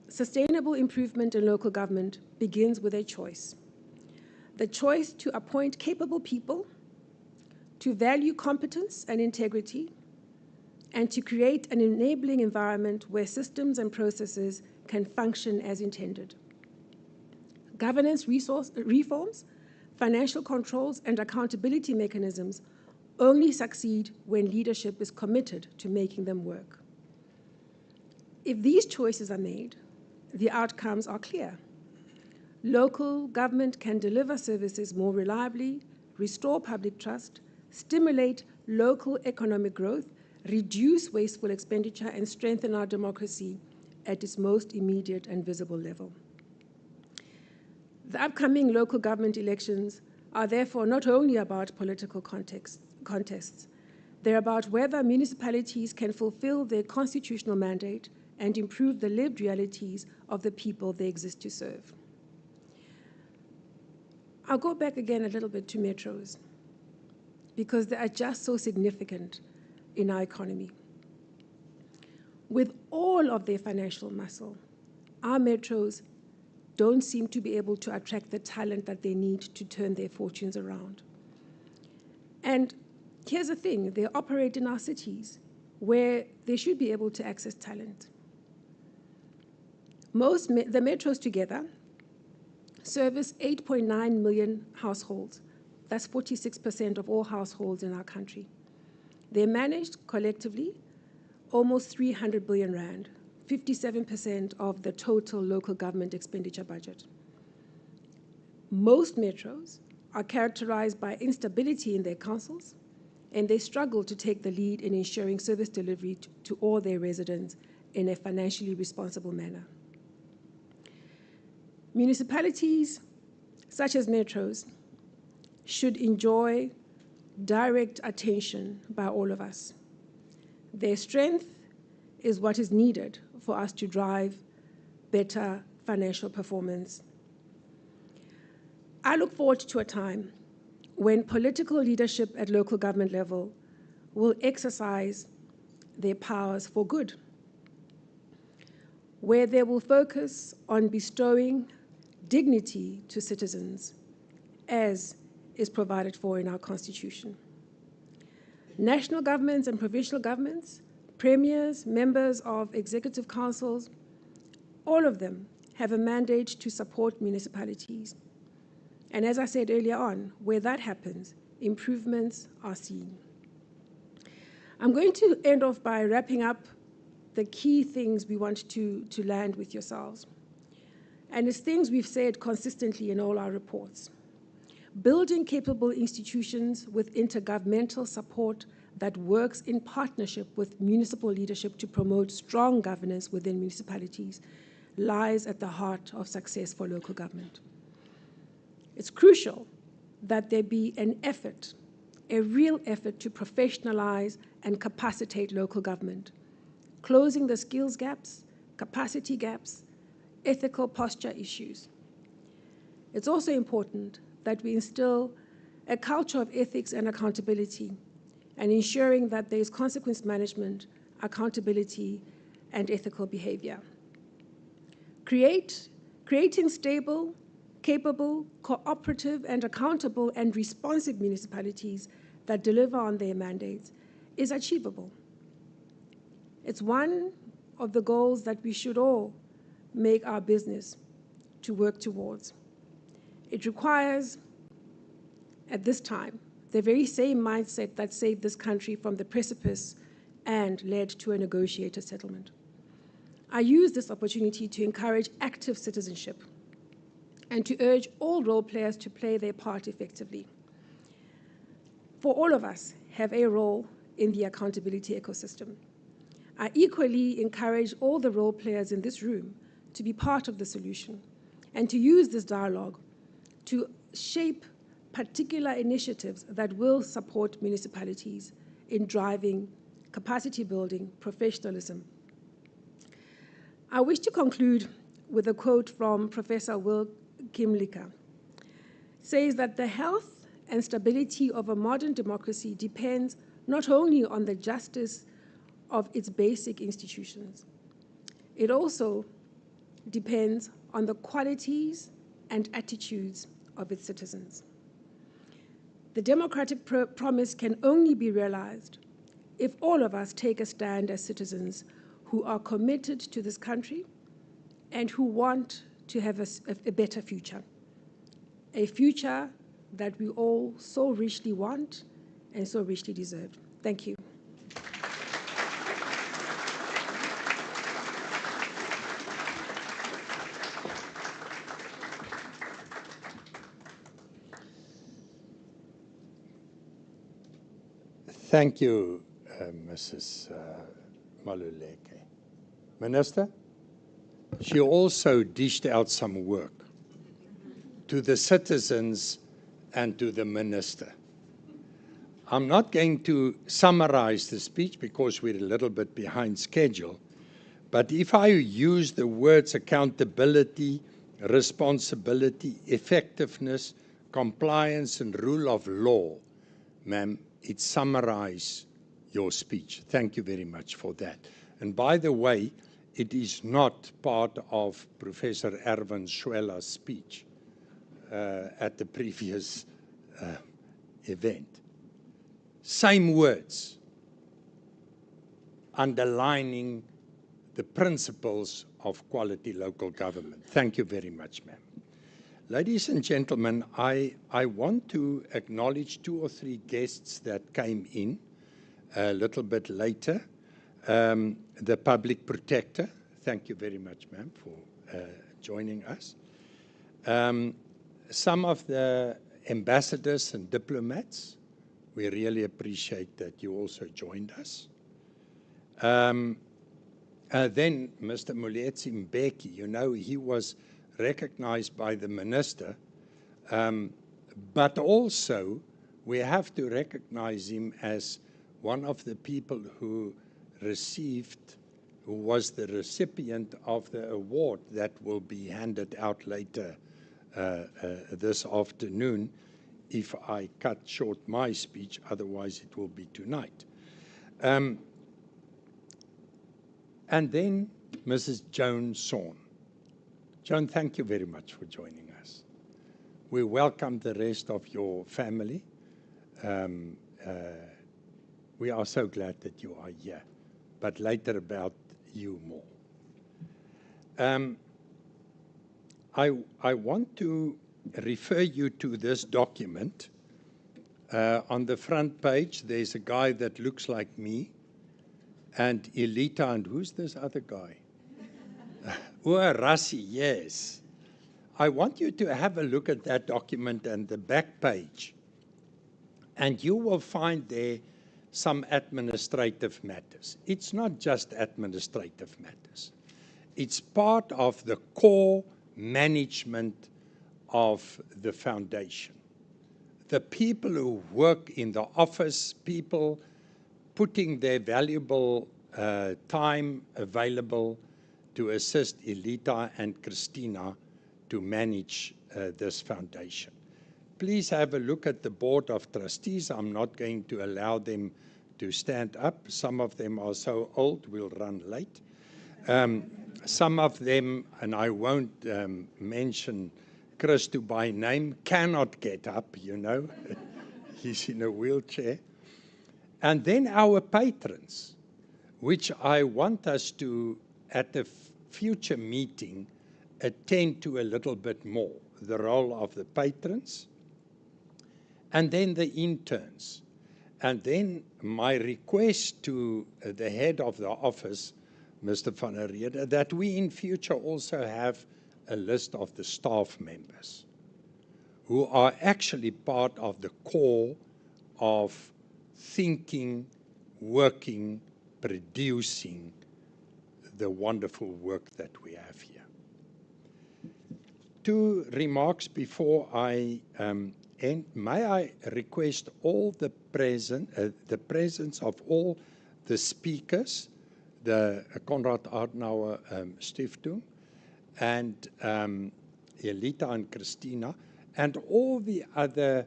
sustainable improvement in local government begins with a choice. The choice to appoint capable people, to value competence and integrity, and to create an enabling environment where systems and processes can function as intended. Governance reforms, financial controls, and accountability mechanisms only succeed when leadership is committed to making them work. If these choices are made, the outcomes are clear. Local government can deliver services more reliably, restore public trust, stimulate local economic growth, reduce wasteful expenditure, and strengthen our democracy at its most immediate and visible level. The upcoming local government elections are therefore not only about political contests, they're about whether municipalities can fulfill their constitutional mandate and improve the lived realities of the people they exist to serve. I'll go back again a little bit to metros, because they are just so significant in our economy. With all of their financial muscle, our metros don't seem to be able to attract the talent that they need to turn their fortunes around. And here's the thing, they operate in our cities where they should be able to access talent. The metros together service 8.9 million households. That's 46% of all households in our country. They managed collectively almost 300 billion rand, 57% of the total local government expenditure budget. Most metros are characterized by instability in their councils, and they struggle to take the lead in ensuring service delivery to all their residents in a financially responsible manner. Municipalities, such as metros, should enjoy direct attention by all of us. Their strength is what is needed for us to drive better financial performance. I look forward to a time when political leadership at local government level will exercise their powers for good, where they will focus on bestowing dignity to citizens, as is provided for in our Constitution. National governments and provincial governments, premiers, members of executive councils, all of them have a mandate to support municipalities. And as I said earlier on, where that happens, improvements are seen. I'm going to end off by wrapping up the key things we want to land with yourselves. And it's things we've said consistently in all our reports. Building capable institutions with intergovernmental support that works in partnership with municipal leadership to promote strong governance within municipalities lies at the heart of success for local government. It's crucial that there be an effort, a real effort to professionalize and capacitate local government, closing the skills gaps, capacity gaps, ethical posture issues. It's also important that we instill a culture of ethics and accountability, and ensuring that there is consequence management, accountability, and ethical behavior. Creating stable, capable, cooperative, and accountable and responsive municipalities that deliver on their mandates is achievable. It's one of the goals that we should all make our business to work towards. It requires, at this time, the very same mindset that saved this country from the precipice and led to a negotiated settlement. I use this opportunity to encourage active citizenship and to urge all role players to play their part effectively. For all of us have a role in the accountability ecosystem. I equally encourage all the role players in this room to be part of the solution and to use this dialogue to shape particular initiatives that will support municipalities in driving capacity building, professionalism. I wish to conclude with a quote from Professor Will Kimlicka. Says that the health and stability of a modern democracy depends not only on the justice of its basic institutions, it also depends on the qualities and attitudes of its citizens. The democratic promise can only be realized if all of us take a stand as citizens who are committed to this country and who want to have a better future, a future that we all so richly want and so richly deserve. Thank you. Thank you, Mrs. Maluleke. Minister, she also dished out some work to the citizens and to the minister. I'm not going to summarize the speech because we're a little bit behind schedule, but if I use the words accountability, responsibility, effectiveness, compliance, and rule of law, ma'am, it summarizes your speech. Thank you very much for that. And by the way, it is not part of Professor Erwin Schweller's speech at the previous event. Same words, underlining the principles of quality local government. Thank you very much, ma'am. Ladies and gentlemen, I want to acknowledge 2 or 3 guests that came in a little bit later. The Public Protector, thank you very much, ma'am, for joining us. Some of the ambassadors and diplomats, we really appreciate that you also joined us. Then Mr. Moletsi Mbeki, you know, he was recognized by the minister, but also we have to recognize him as one of the people who was the recipient of the award that will be handed out later this afternoon, if I cut short my speech, otherwise it will be tonight. And then Mrs. Joan Sonn. Joan, thank you very much for joining us. We welcome the rest of your family. We are so glad that you are here, but later about you more. I want to refer you to this document. On the front page, there's a guy that looks like me, and Elita, and who's this other guy? Rassi, yes. I want you to have a look at that document and the back page, and you will find there some administrative matters. It's not just administrative matters. It's part of the core management of the foundation. The people who work in the office, people putting their valuable time available to assist Elita and Christina to manage this foundation. Please have a look at the Board of Trustees. I'm not going to allow them to stand up. Some of them are so old, we'll run late. Some of them, and I won't mention Christo by name, cannot get up, you know. He's in a wheelchair. And then our patrons, which I want us to, at the future meeting, attend to a little bit more. The role of the patrons, and then the interns. And then my request to the head of the office, Mr. van der Rede, that we in future also have a list of the staff members who are actually part of the core of thinking, working, producing the wonderful work that we have here. 2 remarks before I end. May I request all the presence of all the speakers, the Konrad-Adenauer-Stiftung, and Elita and Christina, and all the other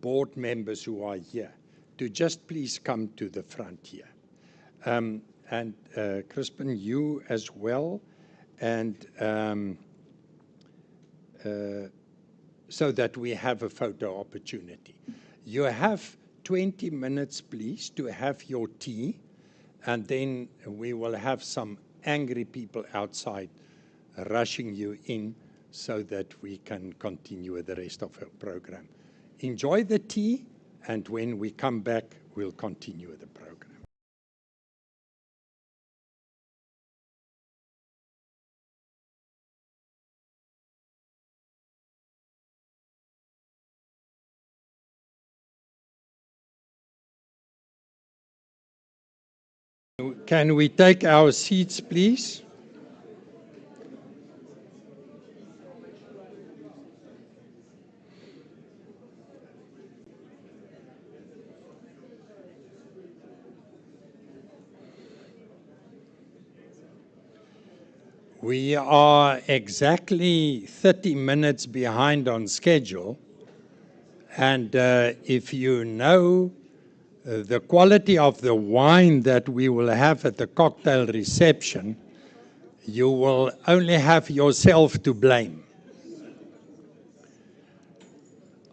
board members who are here, to just please come to the front here. And Chrispin, you as well, and so that we have a photo opportunity. You have 20 minutes, please, to have your tea, and then we will have some angry people outside rushing you in so that we can continue with the rest of our program. Enjoy the tea, and when we come back, we'll continue with the program. Can we take our seats, please? We are exactly 30 minutes behind on schedule, and if you know the quality of the wine that we will have at the cocktail reception, you will only have yourself to blame.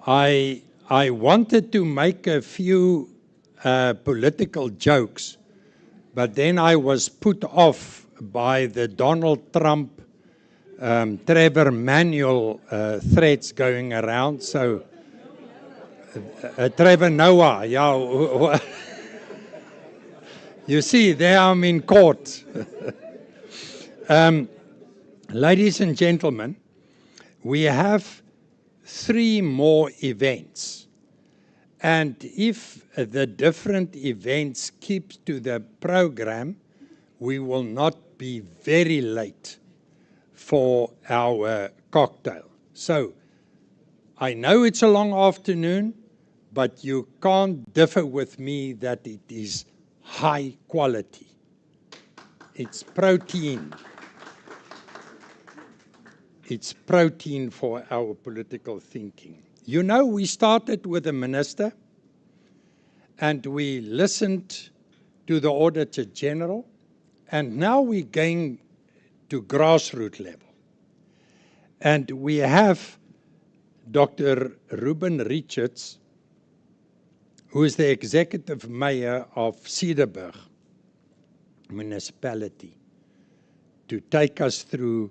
I wanted to make a few political jokes, but then I was put off by the Donald Trump, Trevor Manuel threats going around. So, Trevor Noah, yeah. You see, there I'm in court. Ladies and gentlemen, we have 3 more events. And if the different events keep to the program, we will not be very late for our cocktail. So, I know it's a long afternoon, but you can't differ with me that it is high quality. It's protein. It's protein for our political thinking. You know, we started with the minister, and we listened to the Auditor General, and now we're going to grassroots level. And we have Dr. Ruben Richards, who is the executive mayor of Cederberg Municipality, to take us through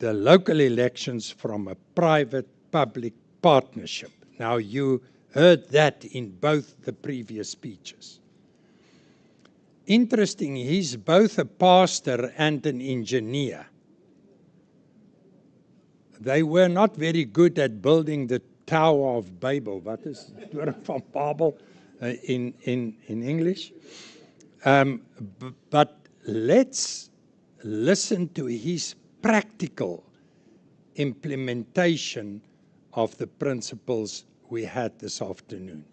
the local elections from a private-public partnership. Now, you heard that in both the previous speeches. Interesting, he's both a pastor and an engineer. They were not very good at building the Tower of Babel. What is Tower van Babel in English? But let's listen to his practical implementation of the principles we had this afternoon.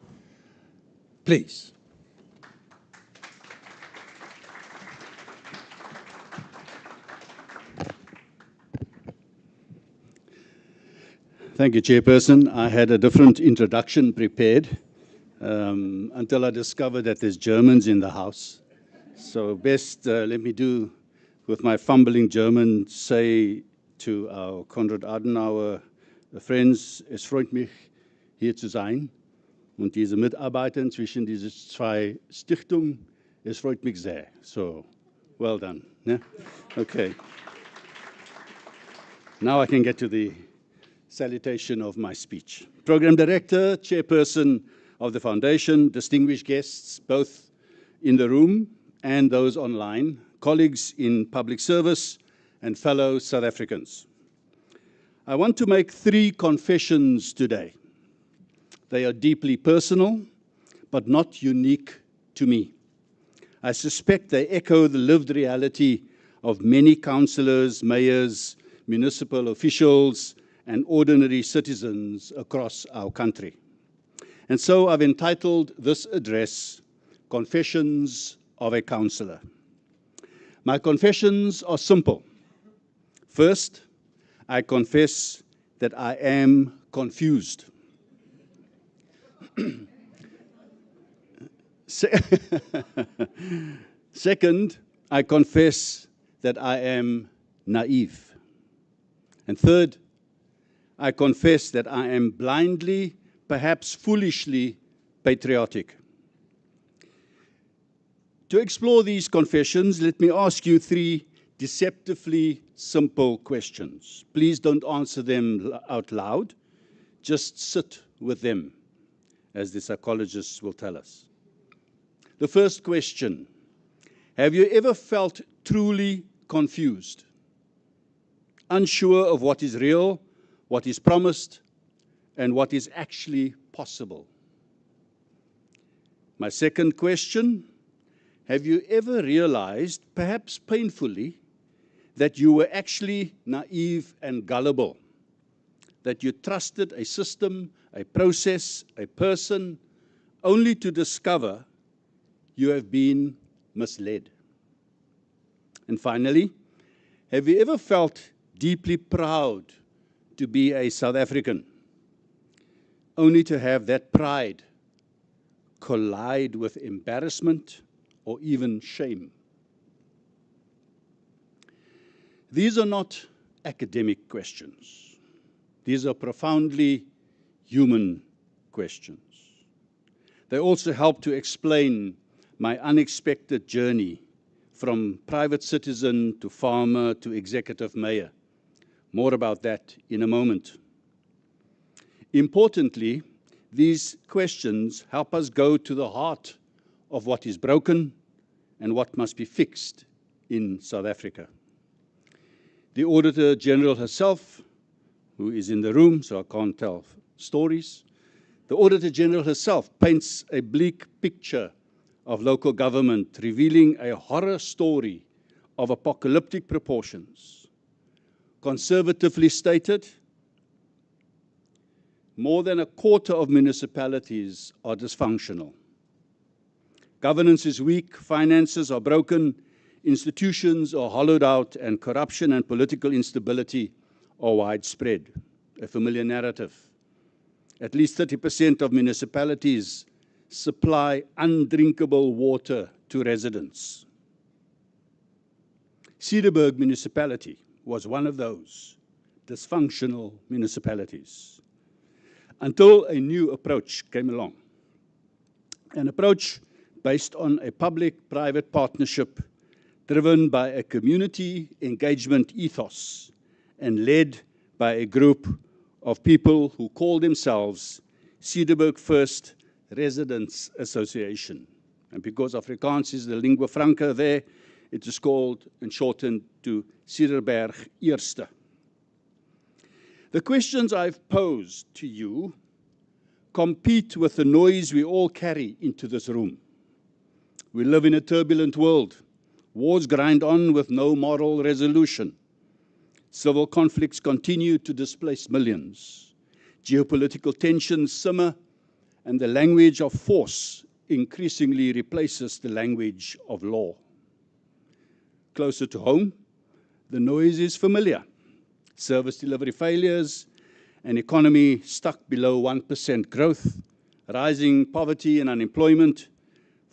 Please. Thank you, Chairperson. I had a different introduction prepared until I discovered that there's Germans in the house. So best let me do, with my fumbling German, say to our Konrad-Adenauer friends, es freut mich, hier zu sein. Und diese Mitarbeiter zwischen diesen 2 Stiftungen, es freut mich sehr. So, well done. Yeah? Okay. Now I can get to the salutation of my speech. Program Director, Chairperson of the Foundation, distinguished guests, both in the room and those online, colleagues in public service, and fellow South Africans. I want to make 3 confessions today. They are deeply personal, but not unique to me. I suspect they echo the lived reality of many councillors, mayors, municipal officials, and ordinary citizens across our country. And so I've entitled this address, Confessions of a Councillor. My confessions are simple. First, I confess that I am confused. Second, I confess that I am naive. And third, I confess that I am blindly, perhaps foolishly, patriotic. To explore these confessions, let me ask you 3 deceptively simple questions. Please don't answer them out loud. Just sit with them, as the psychologists will tell us. The first question, have you ever felt truly confused? Unsure of what is real, what is promised, and what is actually possible? My second question, have you ever realized, perhaps painfully, that you were actually naive and gullible, that you trusted a system, a process, a person, only to discover you have been misled? And finally, have you ever felt deeply proud to be a South African, only to have that pride collide with embarrassment or even shame? These are not academic questions. These are profoundly human questions. They also help to explain my unexpected journey from private citizen to farmer to executive mayor. More about that in a moment. Importantly, these questions help us go to the heart of what is broken and what must be fixed in South Africa. The Auditor General herself, who is in the room, so I can't tell stories, the Auditor General herself paints a bleak picture of local government, revealing a horror story of apocalyptic proportions. Conservatively stated, more than a quarter of municipalities are dysfunctional. Governance is weak, finances are broken, institutions are hollowed out, and corruption and political instability are widespread. A familiar narrative. At least 30% of municipalities supply undrinkable water to residents. Cederberg Municipality was one of those dysfunctional municipalities, until a new approach came along. An approach based on a public-private partnership driven by a community engagement ethos and led by a group of people who call themselves Cederberg First Residents Association. And because Afrikaans is the lingua franca there, it is called and shortened to Cederberg Eerste. The questions I've posed to you compete with the noise we all carry into this room. We live in a turbulent world. Wars grind on with no moral resolution. Civil conflicts continue to displace millions. Geopolitical tensions simmer, and the language of force increasingly replaces the language of law. Closer to home, the noise is familiar. Service delivery failures, an economy stuck below 1% growth, rising poverty and unemployment,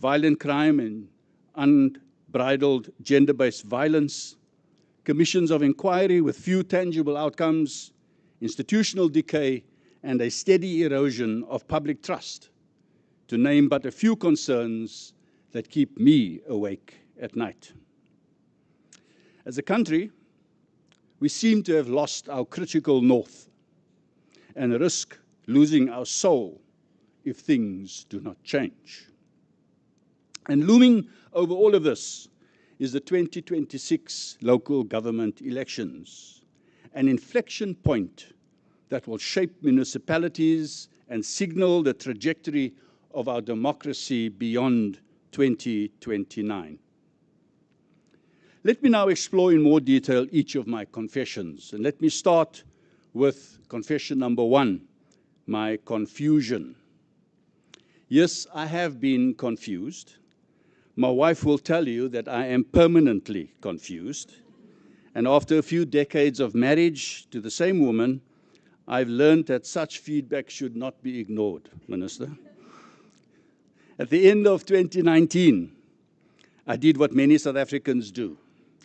violent crime and unbridled gender-based violence, commissions of inquiry with few tangible outcomes, institutional decay, and a steady erosion of public trust, to name but a few concerns that keep me awake at night. As a country, we seem to have lost our critical north and risk losing our soul if things do not change. And looming over all of this is the 2026 local government elections, an inflection point that will shape municipalities and signal the trajectory of our democracy beyond 2029. Let me now explore in more detail each of my confessions, and let me start with confession number 1, my confusion. Yes, I have been confused. My wife will tell you that I am permanently confused. And after a few decades of marriage to the same woman, I've learned that such feedback should not be ignored, Minister. At the end of 2019, I did what many South Africans do.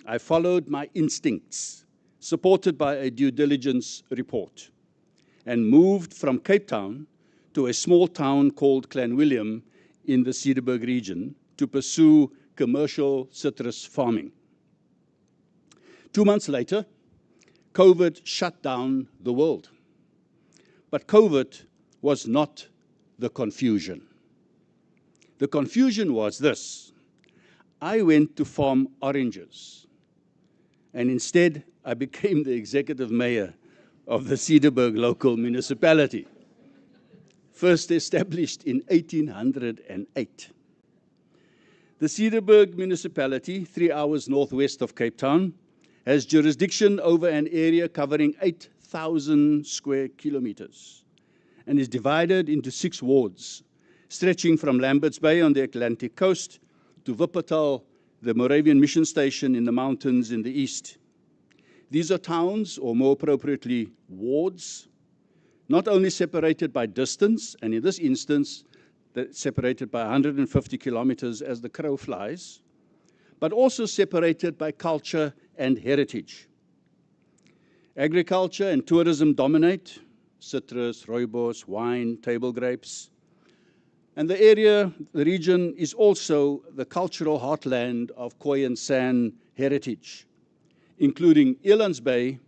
I followed my instincts, supported by a due diligence report, and moved from Cape Town to a small town called Clanwilliam in the Cederberg region to pursue commercial citrus farming. 2 months later, COVID shut down the world. But COVID was not the confusion. The confusion was this. I went to farm oranges, and instead I became the executive mayor of the Cederberg local municipality, first established in 1808. The Cederberg Municipality, 3 hours northwest of Cape Town, has jurisdiction over an area covering 8,000 square kilometers and is divided into 6 wards, stretching from Lambert's Bay on the Atlantic coast to Wuppertal, the Moravian mission station in the mountains in the east. These are towns, or more appropriately, wards, not only separated by distance, and in this instance, separated by 150 kilometers as the crow flies, but also separated by culture and heritage. Agriculture and tourism dominate, citrus, rooibos, wine, table grapes. And the area, the region, is also the cultural heartland of Khoi and San heritage, including Elands Bay,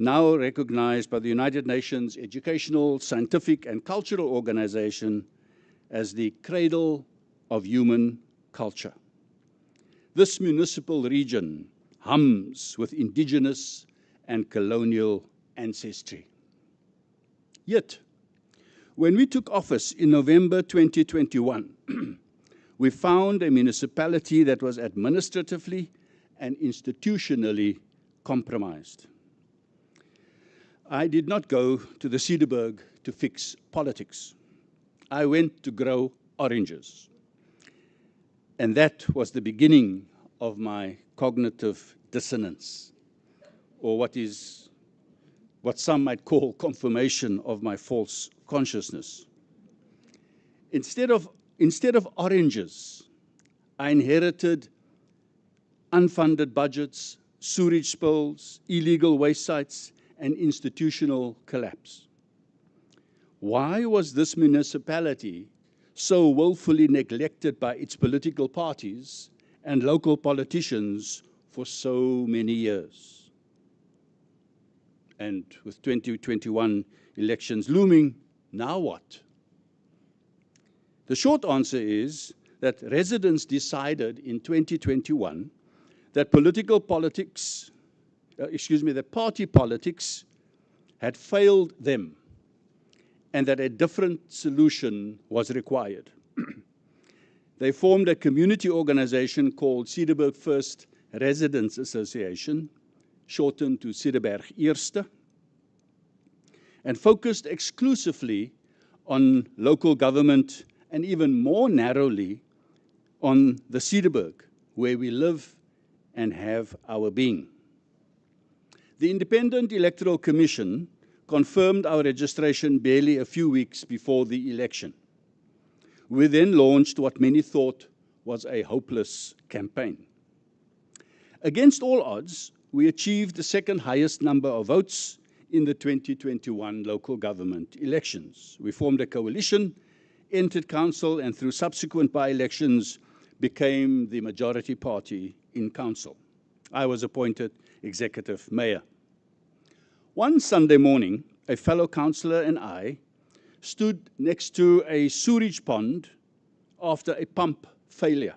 now recognized by the United Nations Educational, Scientific and Cultural Organization as the cradle of human culture. This municipal region hums with indigenous and colonial ancestry. Yet, when we took office in November 2021, we found a municipality that was administratively and institutionally compromised. I did not go to the Cederberg to fix politics. I went to grow oranges. And that was the beginning of my cognitive dissonance, or what some might call confirmation of my false consciousness. Instead of oranges, I inherited unfunded budgets, sewage spills, illegal waste sites, and institutional collapse. Why was this municipality so woefully neglected by its political parties and local politicians for so many years? And with 2021 elections looming, now what? The short answer is that residents decided in 2021 that that party politics had failed them and that a different solution was required. They formed a community organization called Cederberg First Residents Association, shortened to Cederberg Eerste, and focused exclusively on local government and even more narrowly on the Cederberg, where we live and have our being. The Independent Electoral Commission confirmed our registration barely a few weeks before the election. We then launched what many thought was a hopeless campaign. Against all odds, we achieved the second highest number of votes in the 2021 local government elections. We formed a coalition, entered council, and through subsequent by-elections became the majority party in council. I was appointed executive mayor. One Sunday morning, a fellow councillor and I stood next to a sewage pond after a pump failure.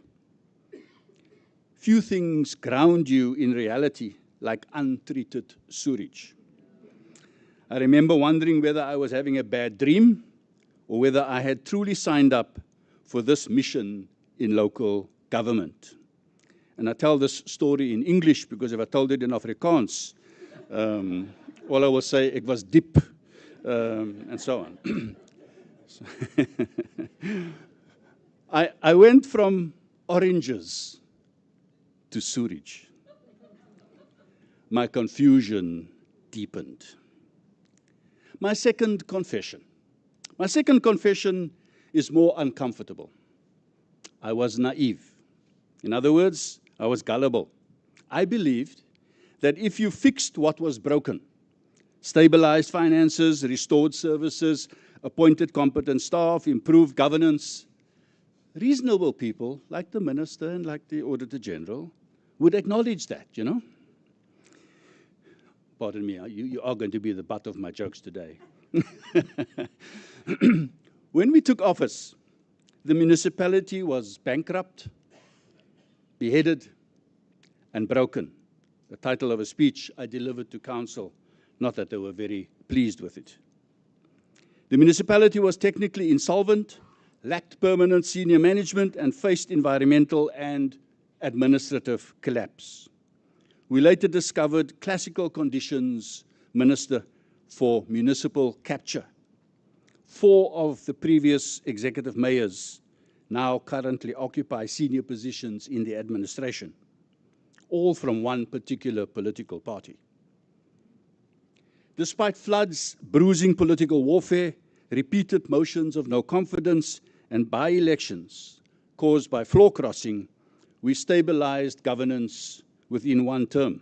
Few things ground you in reality like untreated sewage. I remember wondering whether I was having a bad dream or whether I had truly signed up for this mission in local government. And I tell this story in English because if I told it in Afrikaans, all I will say, ek was diep, and so on. I went from oranges to sewage. My confusion deepened. My second confession. My second confession is more uncomfortable. I was naive. In other words, I was gullible. I believed that if you fixed what was broken, stabilized finances, restored services, appointed competent staff, improved governance, reasonable people like the Minister and like the Auditor General would acknowledge that, you know. Pardon me, you are going to be the butt of my jokes today. When we took office, the municipality was bankrupt, beheaded, and broken. The title of a speech I delivered to council, not that they were very pleased with it. The municipality was technically insolvent, lacked permanent senior management, and faced environmental and administrative collapse. We later discovered classical conditions, Minister, for municipal capture. 4 of the previous executive mayors now currently occupy senior positions in the administration, all from one particular political party. Despite floods, bruising political warfare, repeated motions of no confidence, and by-elections caused by floor crossing, we stabilized governance within 1 term.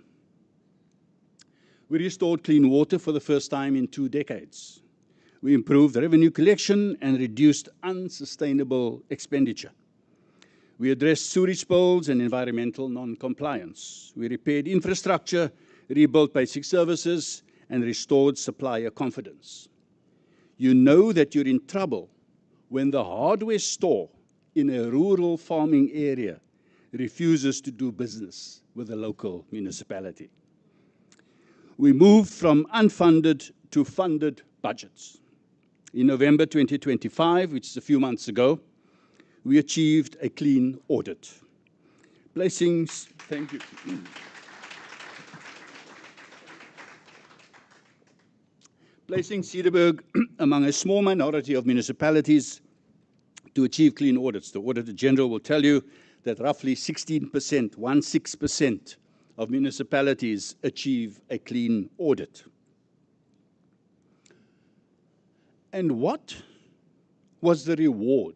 We restored clean water for the first time in 2 decades. We improved revenue collection and reduced unsustainable expenditure. We addressed sewage spills and environmental non-compliance. We repaired infrastructure, rebuilt basic services, and restored supplier confidence. You know that you're in trouble when the hardware store in a rural farming area refuses to do business with the local municipality. We moved from unfunded to funded budgets. In November 2025, which is a few months ago, we achieved a clean audit, placing, thank you, placing Cederberg among a small minority of municipalities to achieve clean audits. The Auditor General will tell you that roughly 16% of municipalities achieve a clean audit. And what was the reward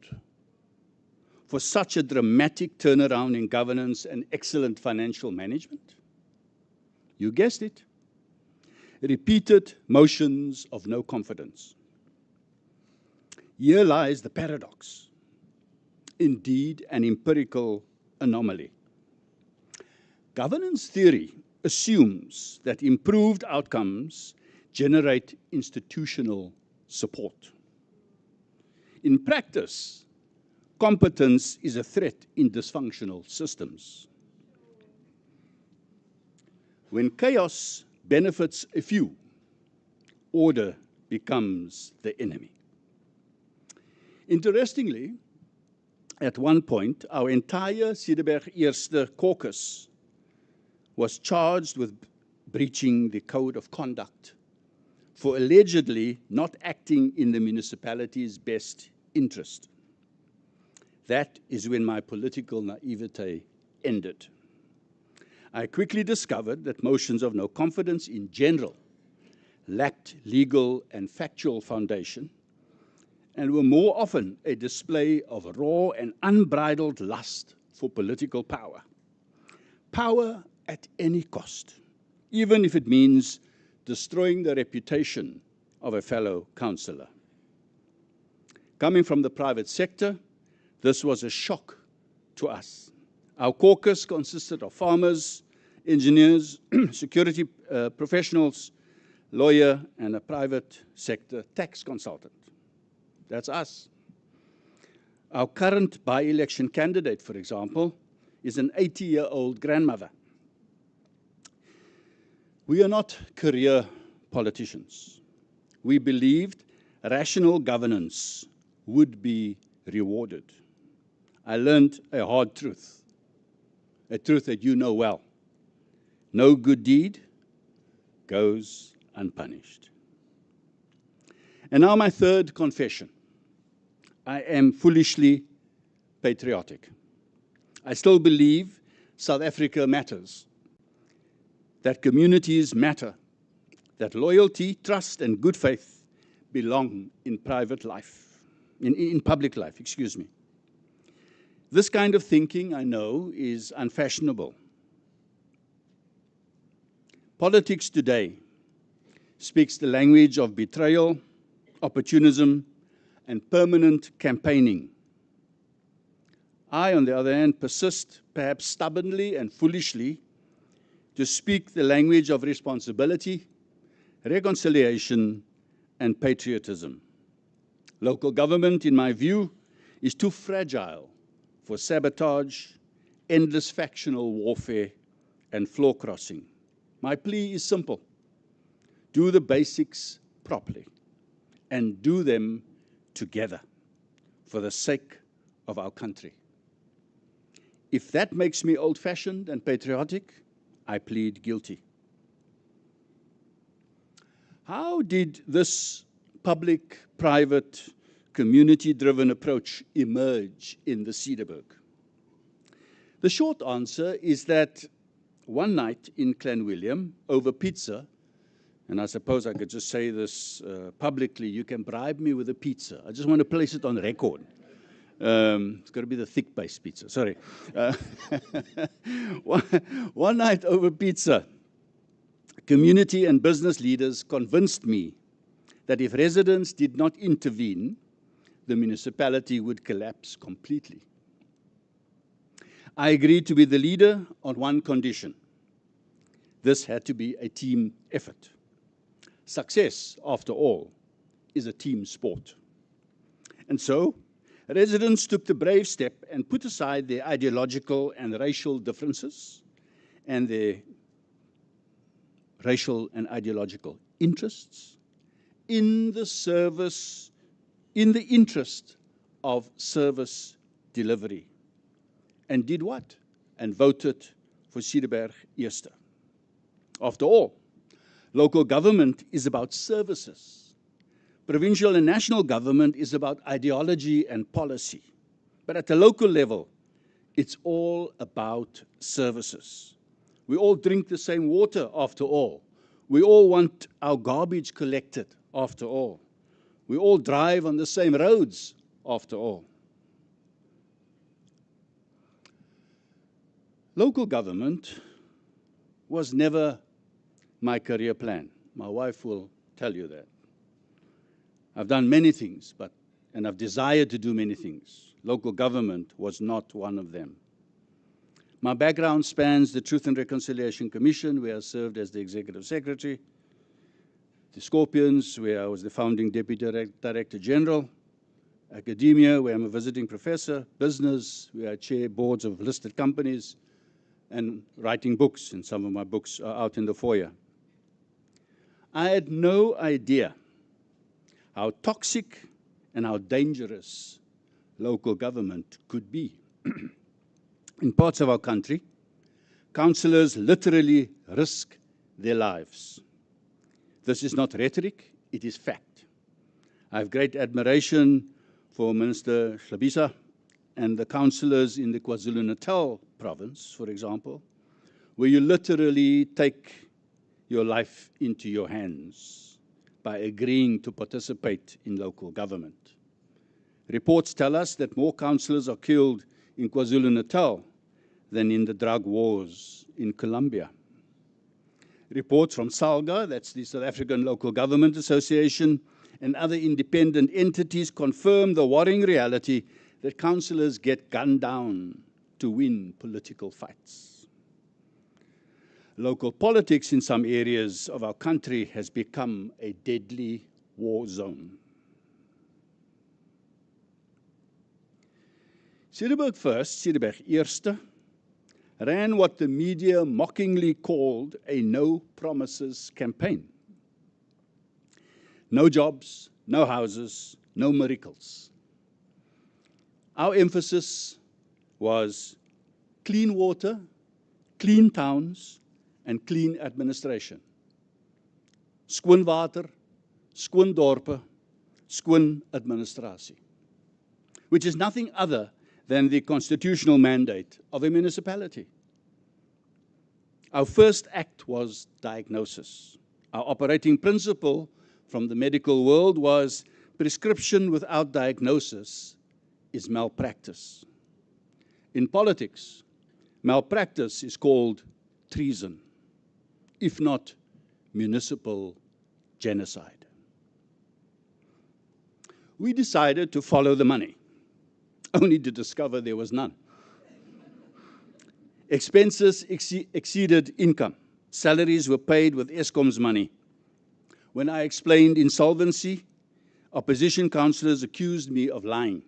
for such a dramatic turnaround in governance and excellent financial management? You guessed it. Repeated motions of no confidence. Here lies the paradox. Indeed, an empirical anomaly. Governance theory assumes that improved outcomes generate institutional support. In practice, competence is a threat in dysfunctional systems. When chaos benefits a few, order becomes the enemy. Interestingly, at one point, our entire Cederberg Eerste caucus was charged with breaching the code of conduct for allegedly not acting in the municipality's best interest. That is when my political naivete ended. I quickly discovered that motions of no confidence in general lacked legal and factual foundation and were more often a display of raw and unbridled lust for political power. Power at any cost, even if it means destroying the reputation of a fellow councillor. Coming from the private sector, this was a shock to us. Our caucus consisted of farmers, engineers, security professionals, lawyer, and a private sector tax consultant. That's us. Our current by-election candidate, for example, is an 80-year-old grandmother. We are not career politicians. We believed rational governance would be rewarded. I learned a hard truth, a truth that you know well. No good deed goes unpunished. And now my third confession. I am foolishly patriotic. I still believe South Africa matters, that communities matter, that loyalty, trust, and good faith belong in private life, in public life, excuse me. This kind of thinking, I know, is unfashionable. Politics today speaks the language of betrayal, opportunism, and permanent campaigning. I, on the other hand, persist, perhaps stubbornly and foolishly, to speak the language of responsibility, reconciliation, and patriotism. Local government, in my view, is too fragile for sabotage, endless factional warfare, and floor crossing. My plea is simple. Do the basics properly, and do them together for the sake of our country. If that makes me old-fashioned and patriotic, I plead guilty. How did this public-private, community-driven approach emerge in the Cederberg? The short answer is that one night in Clanwilliam, over pizza, and I suppose I could just say this publicly, you can bribe me with a pizza. I just want to place it on record. It's got to be the thick-based pizza, sorry. One night over pizza, community and business leaders convinced me that if residents did not intervene, the municipality would collapse completely. I agreed to be the leader on one condition. This had to be a team effort. Success, after all, is a team sport. And so, residents took the brave step and put aside their ideological and racial differences and their racial and ideological interests in the interest of service delivery. And did what? And voted for Cederberg Eerste. After all, local government is about services. Provincial and national government is about ideology and policy. But at the local level, it's all about services. We all drink the same water, after all. We all want our garbage collected, after all. We all drive on the same roads, after all. Local government was never my career plan. My wife will tell you that. I've done many things, and I've desired to do many things. Local government was not one of them. My background spans the Truth and Reconciliation Commission, where I served as the Executive Secretary, the Scorpions, where I was the founding Deputy Director General, academia, where I'm a visiting professor, business, where I chair boards of listed companies, and writing books, and some of my books are out in the foyer. I had no idea how toxic and how dangerous local government could be. In parts of our country, councillors literally risk their lives. This is not rhetoric, it is fact. I have great admiration for Minister Hlabisa and the councillors in the KwaZulu-Natal province, for example, where you literally take your life into your hands by agreeing to participate in local government. Reports tell us that more councillors are killed in KwaZulu-Natal than in the drug wars in Colombia. Reports from SALGA, that's the South African Local Government Association, and other independent entities confirm the worrying reality that councillors get gunned down to win political fights. Local politics in some areas of our country has become a deadly war zone. Cederberg first, Cederberg eerste, ran what the media mockingly called a no promises campaign. No jobs, no houses, no miracles. Our emphasis was clean water, clean towns, and clean administration. Skoon water, skoon dorpe, skoon administrasie, which is nothing other than the constitutional mandate of a municipality. Our first act was diagnosis. Our operating principle from the medical world was prescription without diagnosis is malpractice. In politics, malpractice is called treason, if not municipal genocide. We decided to follow the money, only to discover there was none. Expenses exceeded income. Salaries were paid with Eskom's money. When I explained insolvency, opposition councillors accused me of lying.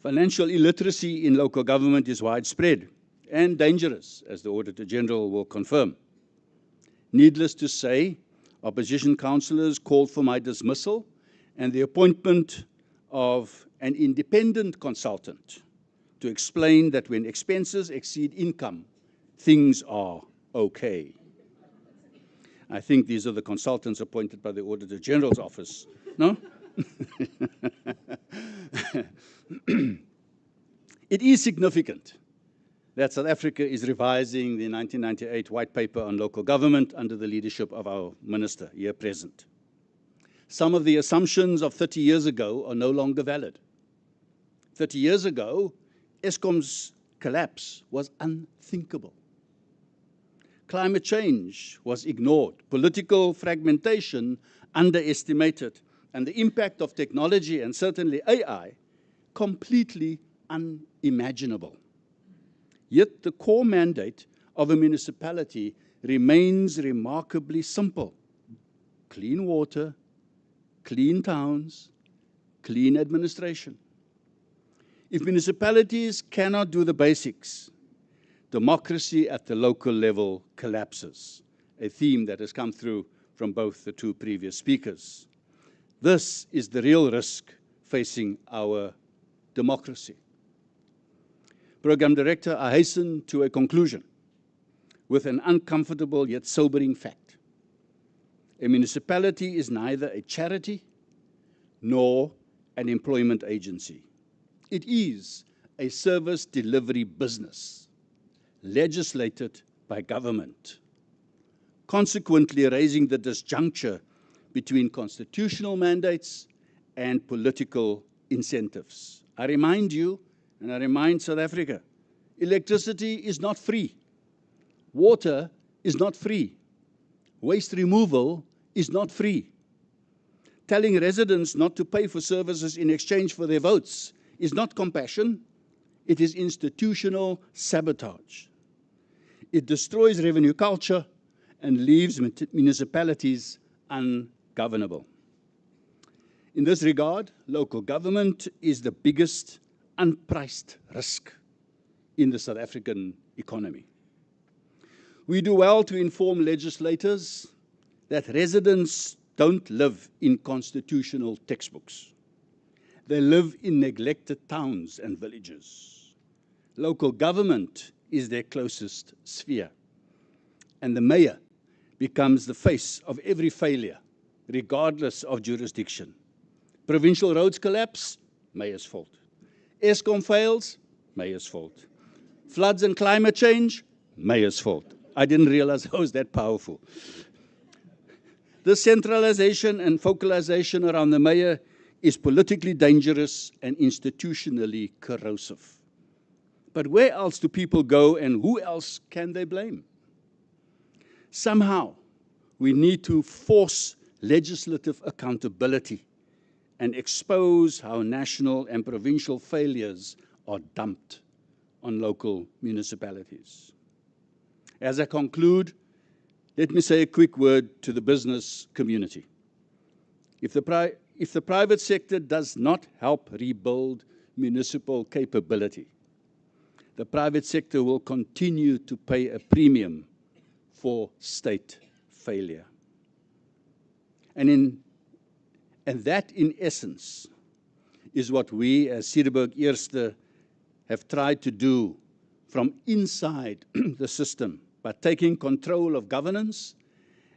Financial illiteracy in local government is widespread and dangerous, as the Auditor General will confirm. Needless to say, opposition councillors called for my dismissal and the appointment of an independent consultant to explain that when expenses exceed income, things are okay. I think these are the consultants appointed by the Auditor General's office, no? It is significant that South Africa is revising the 1998 White Paper on Local Government under the leadership of our Minister, here present. Some of the assumptions of 30 years ago are no longer valid. 30 years ago, Eskom's collapse was unthinkable. Climate change was ignored, political fragmentation underestimated, and the impact of technology and certainly AI completely unimaginable. Yet the core mandate of a municipality remains remarkably simple: clean water, clean towns, clean administration. If municipalities cannot do the basics, democracy at the local level collapses, a theme that has come through from both the two previous speakers. This is the real risk facing our democracy. Program Director, I hasten to a conclusion with an uncomfortable yet sobering fact. A municipality is neither a charity nor an employment agency. It is a service delivery business, legislated by government, consequently raising the disjuncture between constitutional mandates and political incentives. I remind you, and I remind South Africa, electricity is not free. Water is not free. Waste removal is not free. Telling residents not to pay for services in exchange for their votes is not compassion, it is institutional sabotage. It destroys revenue culture and leaves municipalities ungovernable. In this regard, local government is the biggest unpriced risk in the South African economy. We do well to inform legislators that residents don't live in constitutional textbooks. They live in neglected towns and villages. Local government is their closest sphere, and the mayor becomes the face of every failure, regardless of jurisdiction. Provincial roads collapse, mayor's fault. Eskom fails, mayor's fault. Floods and climate change, mayor's fault. I didn't realize I was that powerful. The centralization and focalization around the mayor is politically dangerous and institutionally corrosive. But where else do people go and who else can they blame? Somehow, we need to force legislative accountability and expose how national and provincial failures are dumped on local municipalities. As I conclude, let me say a quick word to the business community. If the private sector does not help rebuild municipal capability, the private sector will continue to pay a premium for state failure. And that, in essence, is what we as Cederberg Eerste have tried to do from inside the system by taking control of governance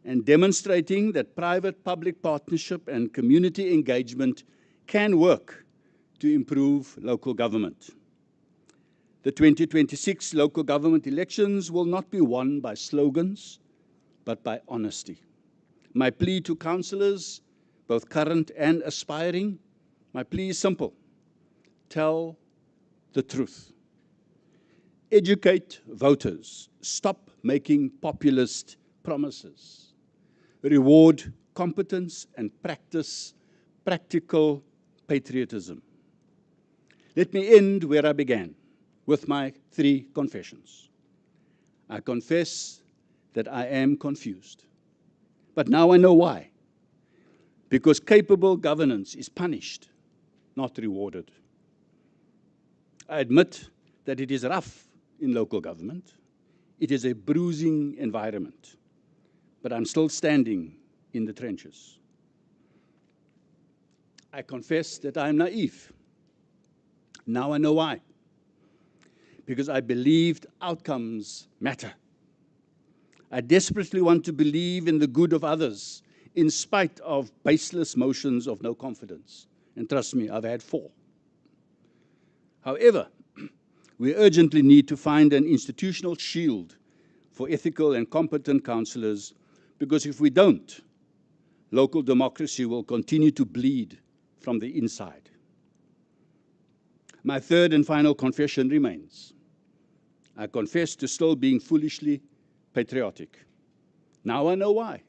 and demonstrating that private-public partnership and community engagement can work to improve local government. The 2026 local government elections will not be won by slogans, but by honesty. My plea to councillors, both current and aspiring, my plea is simple. Tell the truth. Educate voters. Stop making populist promises. Reward competence and practice practical patriotism. Let me end where I began, with my 3 confessions. I confess that I am confused, but now I know why. Because capable governance is punished, not rewarded. I admit that it is rough in local government. It is a bruising environment, but I'm still standing in the trenches. I confess that I'm naive. Now I know why. Because I believed outcomes matter. I desperately want to believe in the good of others, in spite of baseless motions of no confidence. And trust me, I've had 4. However, we urgently need to find an institutional shield for ethical and competent councillors, because if we don't, local democracy will continue to bleed from the inside. My 3rd and final confession remains. I confess to still being foolishly patriotic. Now I know why.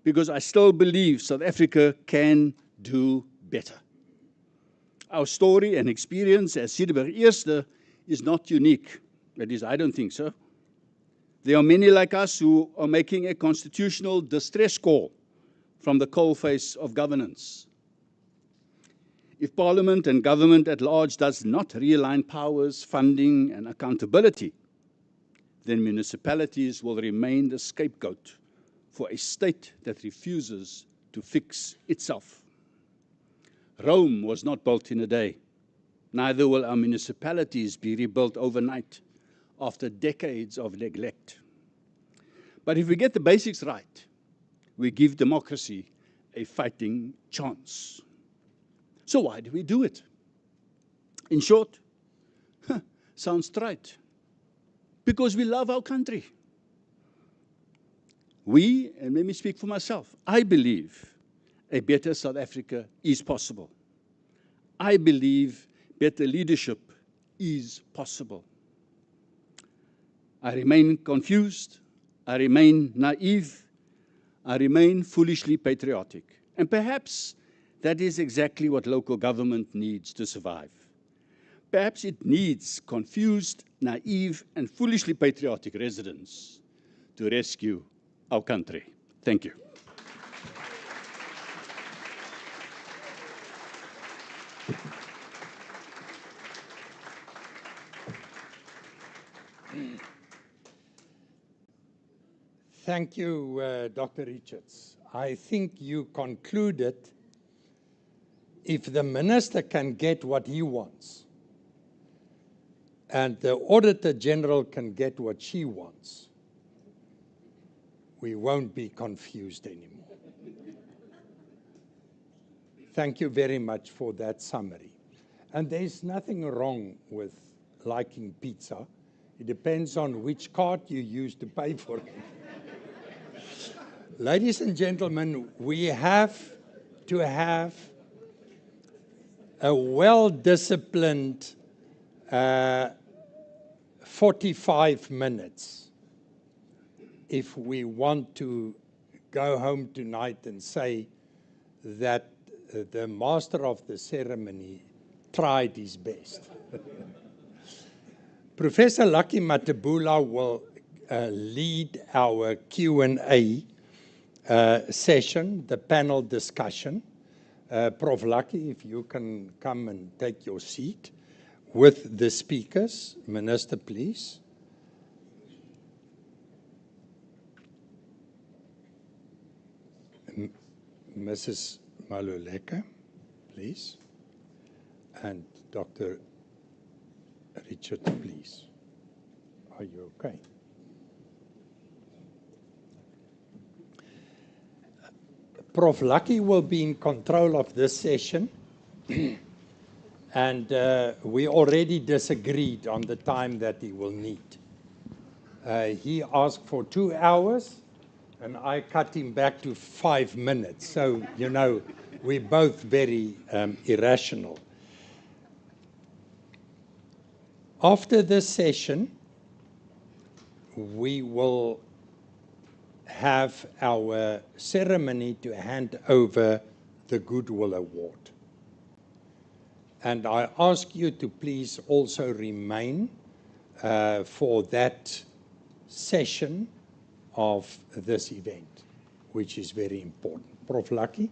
Because I still believe South Africa can do better. Our story and experience as Cederberg Eerste is not unique. That is, I don't think so. There are many like us who are making a constitutional distress call from the coalface of governance. If Parliament and government at large does not realign powers, funding, and accountability, then municipalities will remain the scapegoat for a state that refuses to fix itself. Rome was not built in a day. Neither will our municipalities be rebuilt overnight after decades of neglect. But if we get the basics right, we give democracy a fighting chance. So why do we do it? In short, sounds trite. Because we love our country. We, and let me speak for myself, I believe a better South Africa is possible. I believe better leadership is possible. I remain confused, I remain naive, I remain foolishly patriotic. And perhaps that is exactly what local government needs to survive. Perhaps it needs confused, naive, and foolishly patriotic residents to rescue our country. Thank you. Thank you, Dr. Richards. I think you concluded if the minister can get what he wants and the Auditor General can get what she wants, we won't be confused anymore. Thank you very much for that summary. And there's nothing wrong with liking pizza. It depends on which card you use to pay for it. Ladies and gentlemen, we have to have a well-disciplined 45 minutes if we want to go home tonight and say that the master of the ceremony tried his best. Professor Lucky Matabula will lead our Q&A session, the panel discussion. Prof. Lucky, if you can come and take your seat with the speakers. Minister, please. Mrs. Maluleke, please. And Dr. Richards, please. Are you okay? Prof. Lucky will be in control of this session. And we already disagreed on the time that he will need. He asked for 2 hours, and I cut him back to 5 minutes. So, you know, we're both very irrational. After this session, we will have our ceremony to hand over the Goodwill Award. And I ask you to please also remain for that session of this event, which is very important. Prof. Lucky,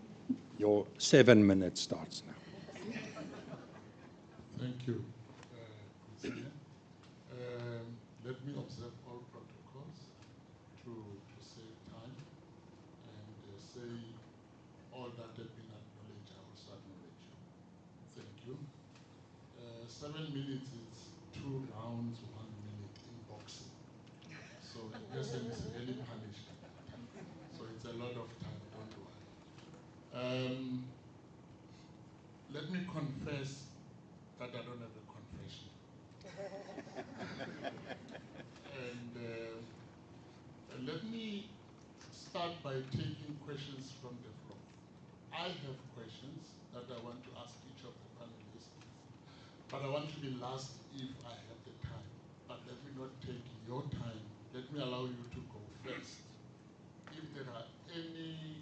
your 7 minutes starts now. Thank you, Christina. Let me observe all protocols to save time and say all that have been acknowledged, I also acknowledge you. Thank you. 7 minutes is 2 rounds, 1 minute in boxing. So the person is really punished at that time. So it's a lot of time, don't worry. Let me confess that I don't have a confession. And let me start by taking questions from the floor. I have questions that I want to ask each of the panelists, but I want to be last if I have the time. But let me not take your time. Let me allow you to go first. If there are any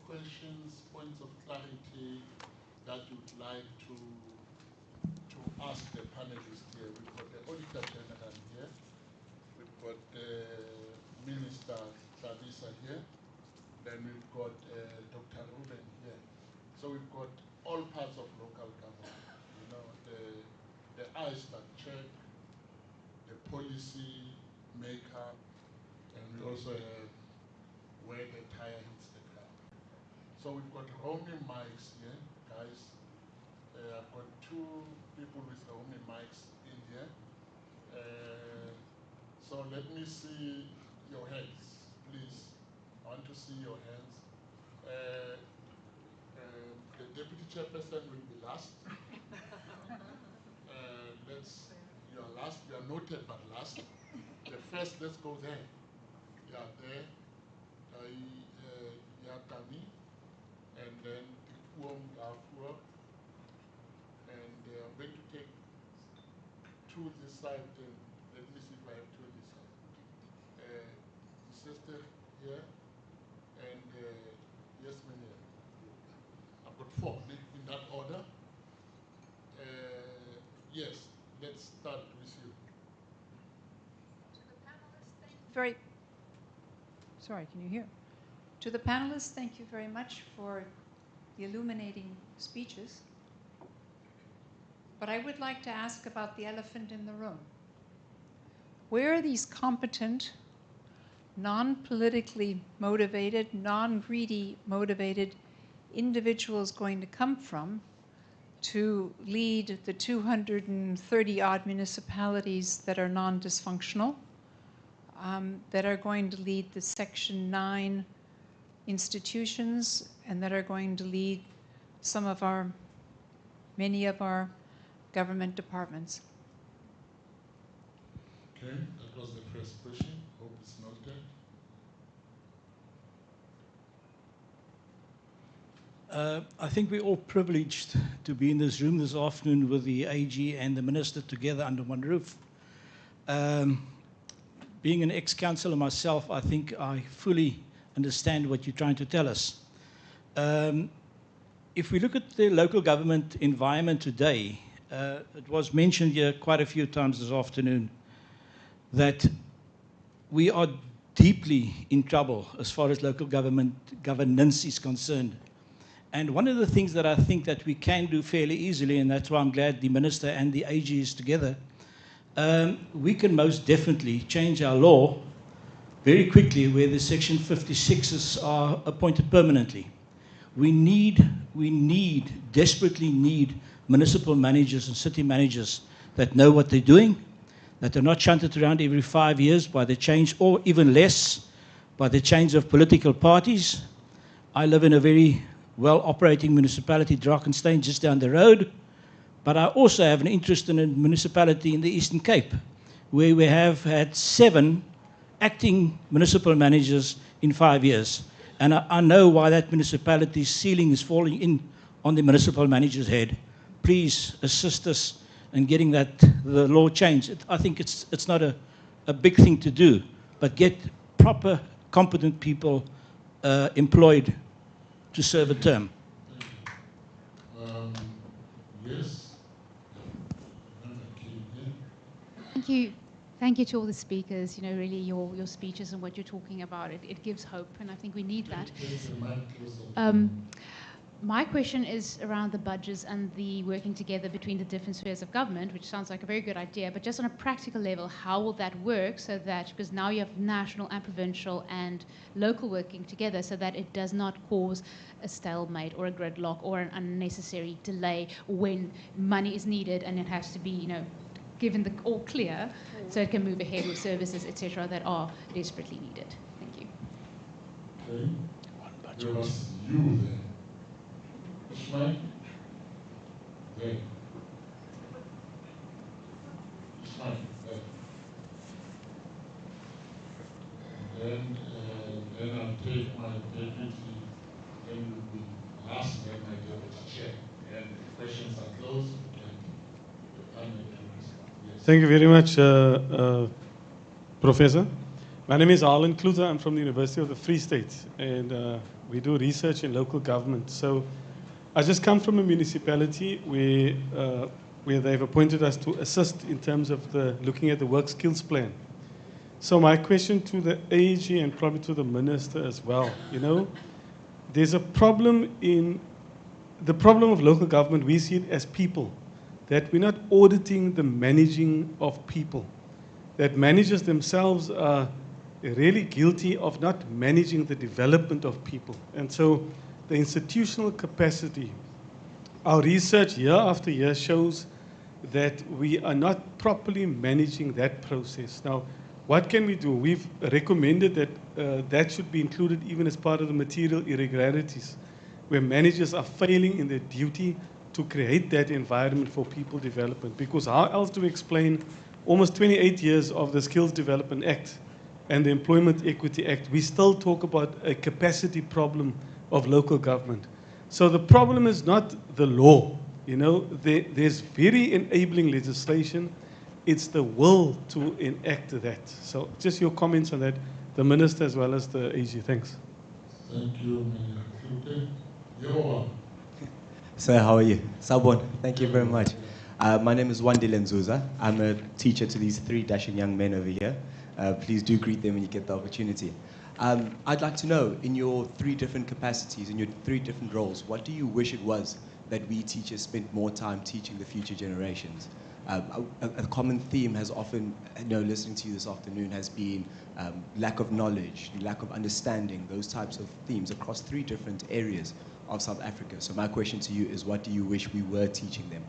questions, points of clarity that you'd like to ask the panelists here. We've got the Auditor General here. We've got Minister Hlabisa here. Then we've got Dr. Ruben here. So we've got all parts of local government. You know, the eyes that check, the policy maker, and we also have where the tire hits the ground. So we've got roaming mics here, guys. I've got 2 people with roaming mics in here. So let me see your hands, please. I want to see your hands. The Deputy Chairperson will be last. You are last, you are noted but last. The first, let's go there. Yeah, there. Yakami. And then Ipuom Gafua. And I'm going to take 2 this side, and let me see if I have 2 this side. Sister here, and yes, many. I've got 4 in that order. Yes, let's start with you. Sorry, can you hear? To the panelists, thank you very much for the illuminating speeches. But I would like to ask about the elephant in the room. Where are these competent, non-politically motivated, non-greedy motivated individuals going to come from to lead the 230-odd municipalities that are non-dysfunctional, that are going to lead the Section 9 institutions, and that are going to lead many of our government departments? Okay, that was the first question. Hope it's noted. I think we're all privileged to be in this room this afternoon with the AG and the Minister together under one roof. Being an ex-councillor myself, I think I fully understand what you're trying to tell us. If we look at the local government environment today, it was mentioned here quite a few times this afternoon that we are deeply in trouble as far as local government governance is concerned. And one of the things that I think that we can do fairly easily, and that's why I'm glad the Minister and the AG is together, we can most definitely change our law very quickly where the Section 56s are appointed permanently. We desperately need municipal managers and city managers that know what they're doing, that are not shunted around every 5 years by the change, or even less, by the change of political parties. I live in a very well-operating municipality, Drakenstein, just down the road, but I also have an interest in a municipality in the Eastern Cape, where we have had 7 acting municipal managers in 5 years. And I know why that municipality's ceiling is falling in on the municipal manager's head. Please assist us in getting the law changed. I think it's not a big thing to do, but get proper, competent people employed to serve a term. Yes. Thank you. Thank you to all the speakers. You know, really your speeches and what you're talking about, it gives hope, and I think we need that. My question is around the budgets and the working together between the different spheres of government, which sounds like a very good idea, but just on a practical level, how will that work so that, because now you have national and provincial and local working together, so that it does not cause a stalemate or a gridlock or an unnecessary delay when money is needed and it has to be, you know, given the all clear so it can move ahead with services, etc., that are desperately needed. Thank you. Okay. There was you there. Which mic? There. Which mic? There. Then I'll take my deputy, then will be last, then my deputy chair. And if questions are closed, Thank you very much, Professor. My name is Arlen Kluter. I'm from the University of the Free State, and we do research in local government. So I just come from a municipality where they've appointed us to assist in terms of looking at the work skills plan. So my question to the AG and probably to the Minister as well, you know, there's a problem in the problem of local government. We see it as people, that we're not auditing the managing of people, that managers themselves are really guilty of not managing the development of people. And so the institutional capacity, our research year after year shows that we are not properly managing that process. Now, what can we do? We've recommended that that should be included even as part of the material irregularities, where managers are failing in their duty to create that environment for people development. Because how else do we explain almost 28 years of the Skills Development Act and the Employment Equity Act? We still talk about a capacity problem of local government. So the problem is not the law. You know, there's very enabling legislation. It's the will to enact that. So just your comments on that, the Minister as well as the AG. Thanks. Thank you, Mayor. You're Sir, how are you? Sabon, thank you very much. My name is Wandile Nzuza. I'm a teacher to these 3 dashing young men over here. Please do greet them when you get the opportunity. I'd like to know, in your 3 different capacities, in your 3 different roles, what do you wish it was that we teachers spent more time teaching the future generations? A common theme has often, listening to you this afternoon, has been lack of knowledge, lack of understanding, those types of themes across 3 different areas of South Africa. So my question to you is, what do you wish we were teaching them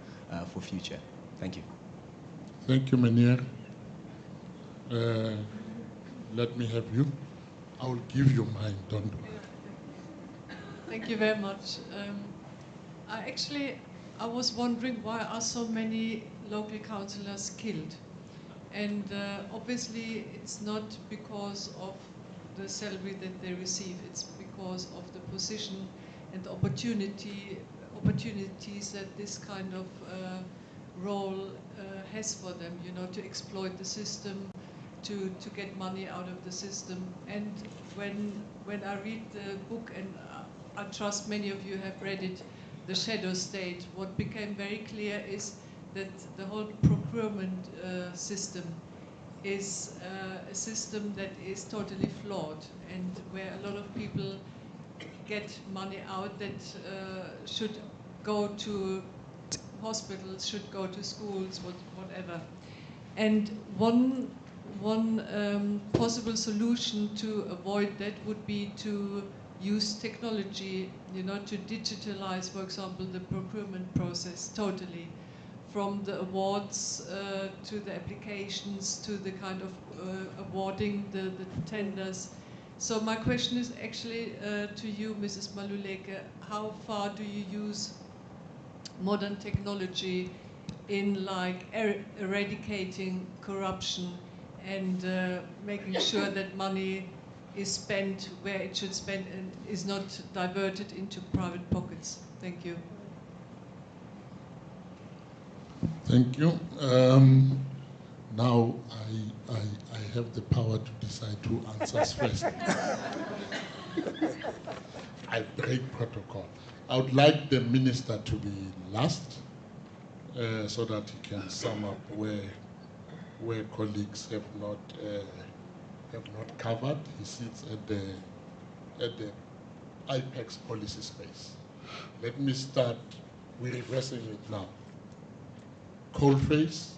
for future? Thank you. Thank you, Meneer. Let me have you. I will give you mine, don't worry. Thank you very much. I was wondering, why are so many local councillors killed? And obviously it's not because of the salary that they receive, it's because of the position and the opportunities that this kind of role has for them, to exploit the system, to get money out of the system. And when I read the book, and I trust many of you have read it, The Shadow State, what became very clear is that the whole procurement system is a system that is totally flawed, and where a lot of people get money out that should go to hospitals, should go to schools, whatever. And one possible solution to avoid that would be to use technology, to digitalize, for example, the procurement process totally, from the awards to the applications to the kind of awarding the tenders. So my question is actually to you, Mrs. Maluleke, how far do you use modern technology in like eradicating corruption and making sure that money is spent where it should spend and is not diverted into private pockets? Thank you. Thank you. Now I have the power to decide who answers first. I break protocol. I would like the minister to be last, so that he can sum up where colleagues have not covered. He sits at the IPEX policy space. Let me start. We're reversing it now. Coalface.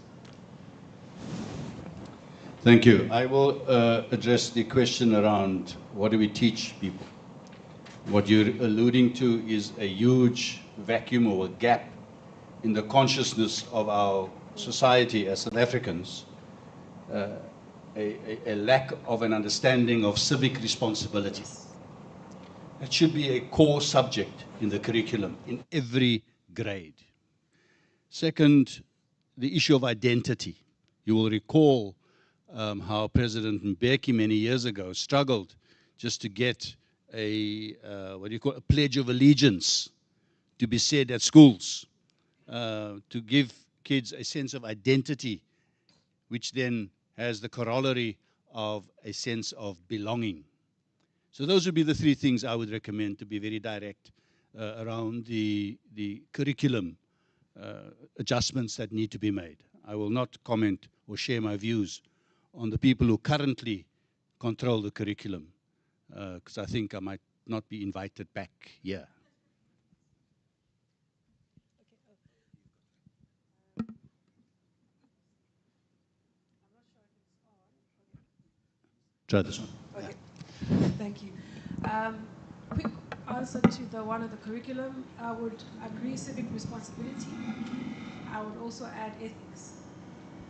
Thank you. I will address the question around what do we teach people. What you're alluding to is a huge vacuum or a gap in the consciousness of our society as South Africans, a lack of an understanding of civic responsibility. It should be a core subject in the curriculum in every grade. Second, the issue of identity. You will recall how President Mbeki many years ago struggled just to get a pledge of allegiance to be said at schools, to give kids a sense of identity, which then has the corollary of a sense of belonging. So those would be the three things I would recommend, to be very direct around the curriculum adjustments that need to be made. I will not comment or share my views on the people who currently control the curriculum, because I think I might not be invited back here. Try this one. Okay. Thank you. Quick answer to the one of the curriculum. I would agree civic responsibility. I would also add ethics.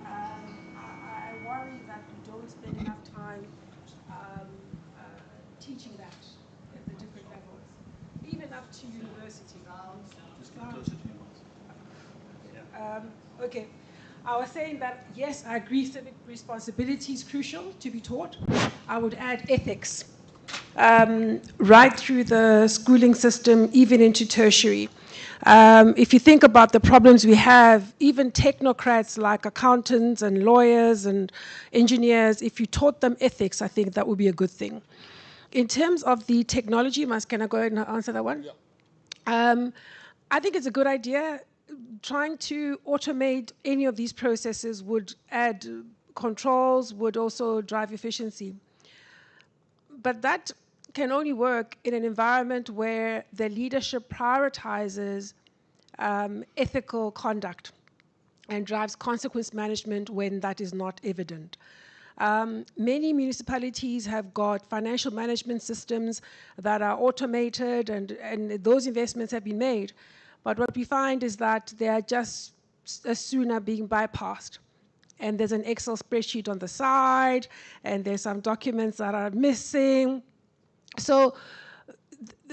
I worry that we don't spend enough time teaching that at the different levels, even up to university. Okay. I was saying that, yes, I agree civic responsibility is crucial to be taught. I would add ethics right through the schooling system, even into tertiary. If you think about the problems we have, even technocrats like accountants and lawyers and engineers, if you taught them ethics, I think that would be a good thing. In terms of the technology, can I go ahead and answer that one? Yeah. I think it's a good idea. Trying to automate any of these processes would add controls, would also drive efficiency. But that can only work in an environment where the leadership prioritizes ethical conduct and drives consequence management when that is not evident. Many municipalities have got financial management systems that are automated, and those investments have been made. But what we find is that they are just as soon are being bypassed. And there's an Excel spreadsheet on the side, and there's some documents that are missing. So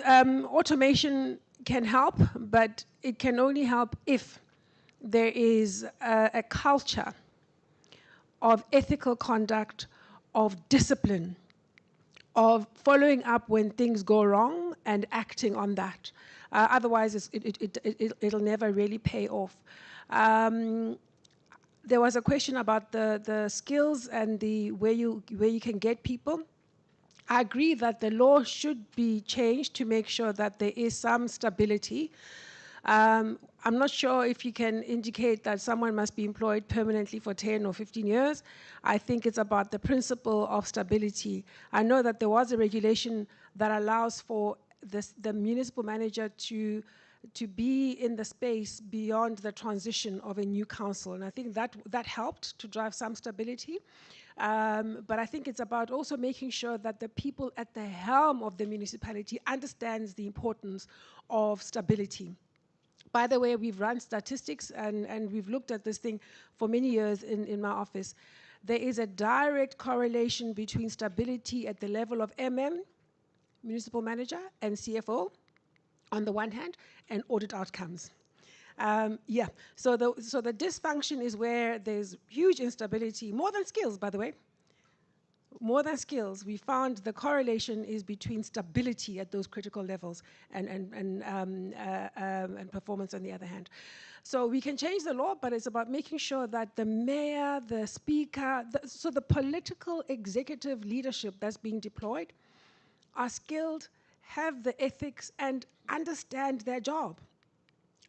automation can help, but it can only help if there is a culture of ethical conduct, of discipline, of following up when things go wrong and acting on that. Otherwise, it'll never really pay off. There was a question about the skills and where you can get people. I agree that the law should be changed to make sure that there is some stability. I'm not sure if you can indicate that someone must be employed permanently for 10 or 15 years. I think it's about the principle of stability. I know that there was a regulation that allows for the municipal manager to be in the space beyond the transition of a new council. And I think that helped to drive some stability. But I think it's about also making sure that the people at the helm of the municipality understands the importance of stability. By the way, we've run statistics and we've looked at this thing for many years in my office. There is a direct correlation between stability at the level of municipal manager, and CFO, on the one hand, and audit outcomes. So the dysfunction is where there's huge instability, more than skills, by the way. More than skills, we found the correlation is between stability at those critical levels and performance on the other hand. So we can change the law, but it's about making sure that the mayor, the speaker, so the political executive leadership that's being deployed are skilled, have the ethics, and understand their job.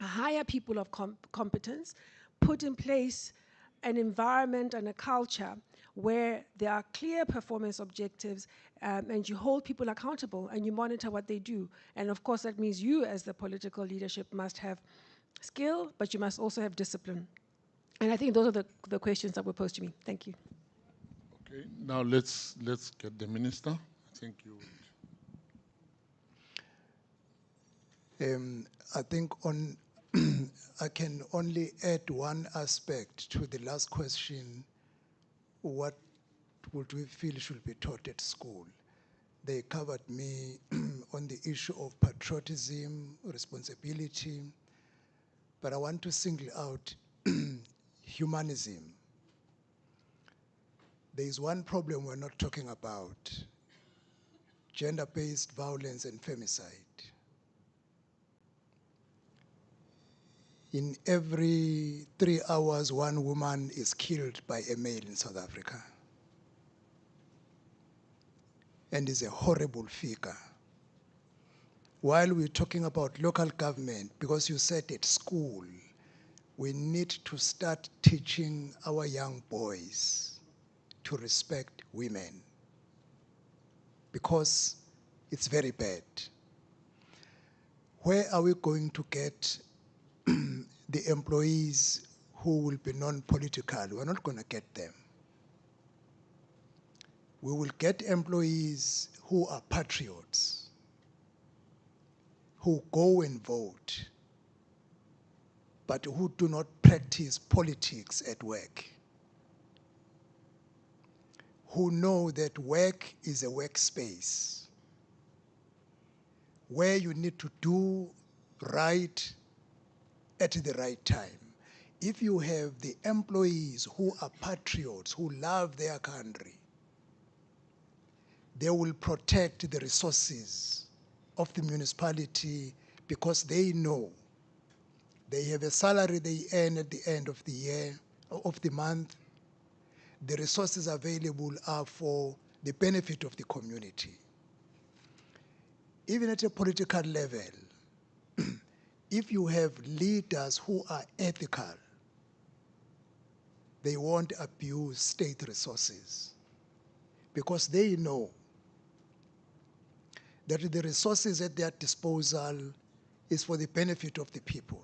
Hire people of competence, put in place an environment and a culture where there are clear performance objectives, and you hold people accountable and you monitor what they do. And of course, that means you as the political leadership must have skill, but you must also have discipline. And I think those are the questions that were posed to me. Thank you. Okay, now let's get the minister. I think you. I think I can only add one aspect to the last question. What would we feel should be taught at school? They covered me on the issue of patriotism, responsibility, but I want to single out humanism. There is one problem we're not talking about: gender-based violence and femicide. In every 3 hours, one woman is killed by a male in South Africa. And it's a horrible figure. While we're talking about local government, because you said at school, we need to start teaching our young boys to respect women, because it's very bad. Where are we going to get the employees who will be non-political? We're not going to get them. We will get employees who are patriots, who go and vote, but who do not practice politics at work, who know that work is a workspace where you need to do right at the right time. If you have the employees who are patriots, who love their country, they will protect the resources of the municipality, because they know they have a salary they earn at the end of the year, of the month. The resources available are for the benefit of the community. Even at a political level, if you have leaders who are ethical, they won't abuse state resources, because they know that the resources at their disposal is for the benefit of the people.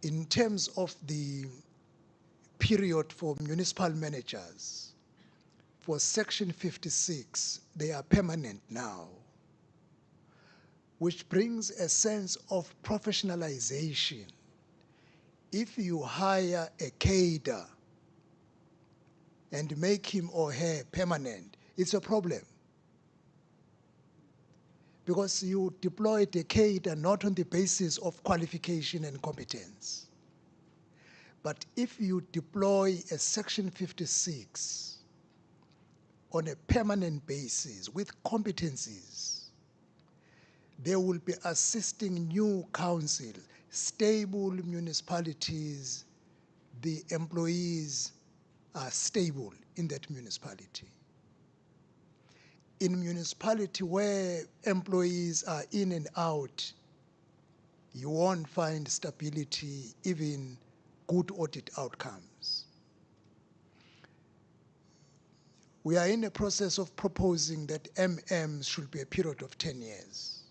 In terms of the period for municipal managers, for Section 56, they are permanent now, which brings a sense of professionalization. If you hire a cadre and make him or her permanent, it's a problem. Because you deployed a cadre not on the basis of qualification and competence. But if you deploy a Section 56 on a permanent basis with competencies, they will be assisting new councils, stable municipalities. The employees are stable in that municipality. In a municipality where employees are in and out, you won't find stability, even good audit outcomes. we are in a process of proposing that MMs should be a period of 10 years.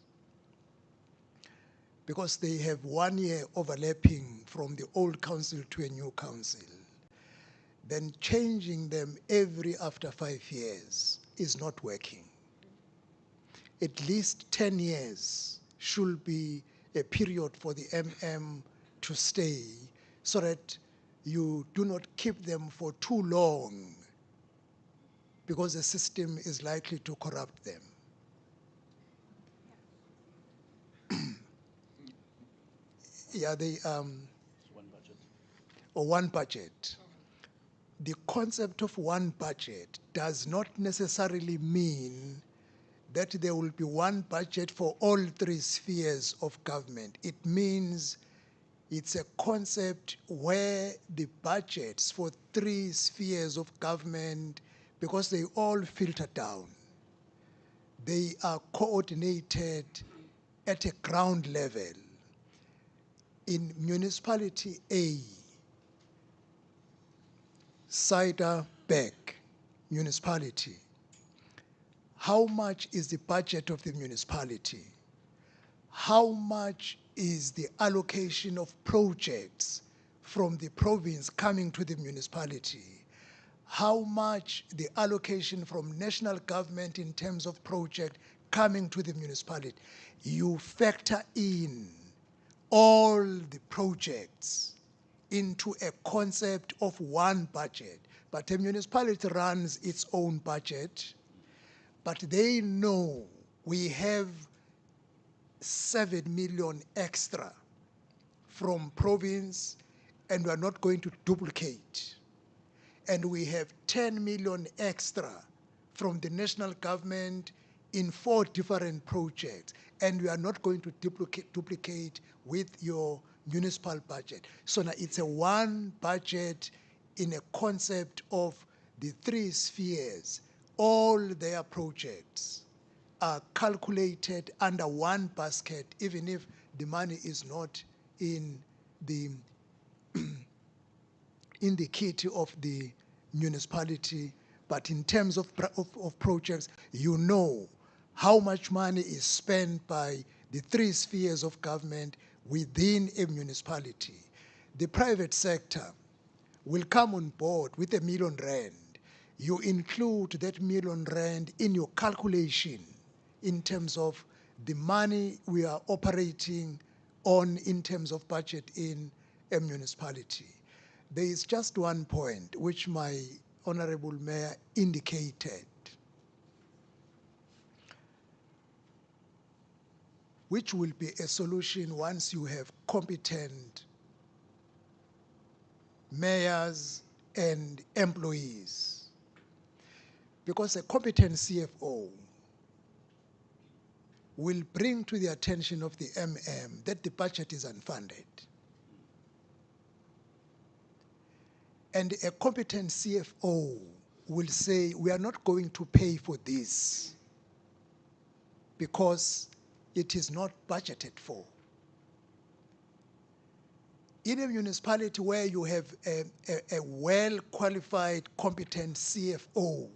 Because they have 1 year overlapping from the old council to a new council, then changing them every after 5 years is not working. At least 10 years should be a period for the MM to stay so that you do not keep them for too long because the system is likely to corrupt them. Yeah, one budget. The concept of one budget does not necessarily mean that there will be one budget for all 3 spheres of government. It means it's a concept where the budgets for 3 spheres of government, because they all filter down, they are coordinated at a ground level. In Municipality A, Cederberg Municipality, how much is the budget of the municipality? How much is the allocation of projects from the province coming to the municipality? How much the allocation from national government in terms of project coming to the municipality? You factor in all the projects into a concept of one budget. But a municipality runs its own budget, but they know we have 7 million extra from province and we are not going to duplicate. And we have 10 million extra from the national government in 4 different projects, and we are not going to duplicate with your municipal budget. So now it's a one budget in a concept of the 3 spheres. All their projects are calculated under one basket, even if the money is not in the in the kit of the municipality, but in terms of projects, you know how much money is spent by the 3 spheres of government within a municipality. The private sector will come on board with R1 million. You include that R1 million in your calculation in terms of the money we are operating on in terms of budget in a municipality. There is just one point which my Honorable Mayor indicated, which will be a solution once you have competent mayors and employees. Because a competent CFO will bring to the attention of the MM that the budget is unfunded. And a competent CFO will say, we are not going to pay for this because it is not budgeted for. In a municipality where you have a well-qualified, competent CFO,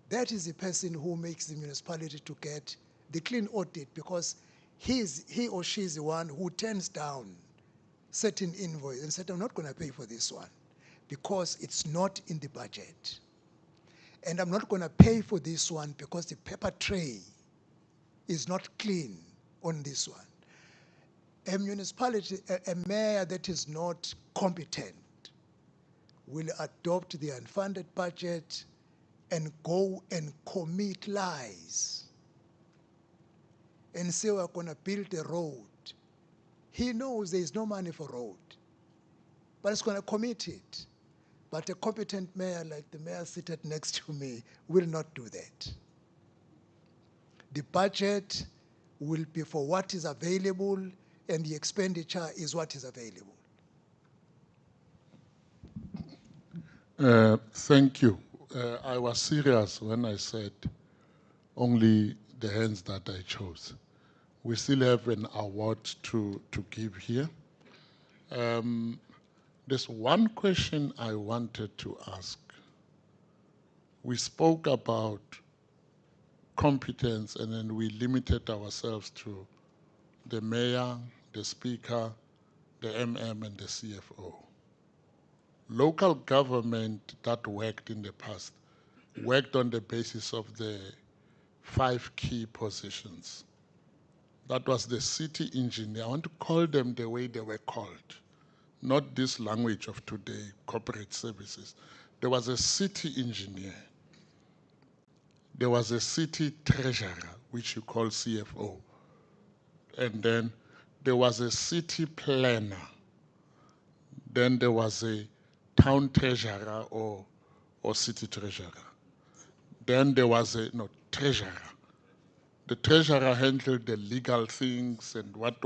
that is the person who makes the municipality to get the clean audit, because he or she is the one who turns down certain invoice and said, I'm not going to pay for this one because it's not in the budget. And I'm not going to pay for this one because the paper tray is not clean on this one. A municipality, a mayor that is not competent will adopt the unfunded budget and go and commit lies and say we're going to build a road. He knows there is no money for road, but he's going to commit it. But a competent mayor like the mayor seated next to me will not do that. The budget will be for what is available, and the expenditure is what is available. Thank you. I was serious when I said only the hands that I chose. We still have an award to give here. There's one question I wanted to ask. we spoke about competence, and then we limited ourselves to the mayor, the speaker, the MM, and the CFO. Local government that worked in the past worked on the basis of the 5 key positions. That was the city engineer. I want to call them the way they were called, not this language of today, corporate services. There was a city engineer. There was a city treasurer, which you call CFO. And then there was a city planner. Then there was a town treasurer or city treasurer. Then there was a treasurer. The treasurer handled the legal things and what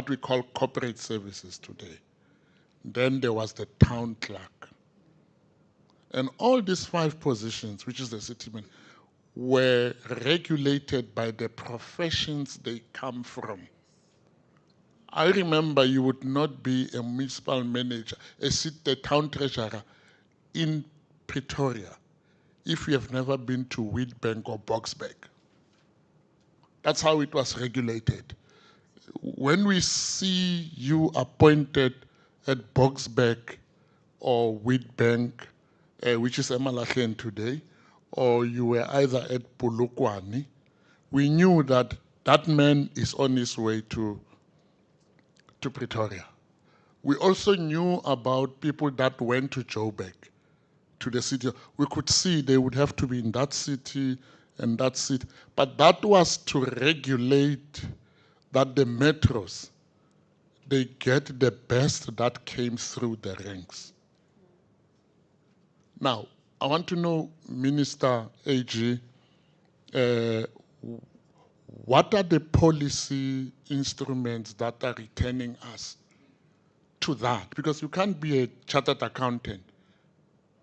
we call corporate services today. Then there was the town clerk. And all these 5 positions, which is the city man, were regulated by the professions they come from. I remember you would not be a municipal manager, a town treasurer in Pretoria if you have never been to Wheatbank or Boksburg. That's how it was regulated. When we see you appointed at Boksburg or Wheatbank, which is Emalahleni today, or you were either at Polokwane, we knew that that man is on his way to Pretoria. We also knew about people that went to Joburg, to the city. We could see they would have to be in that city and that city. But that was to regulate that the metros, they get the best that came through the ranks. Now, I want to know, Minister AG, what are the policy instruments that are returning us to that? Because you can't be a chartered accountant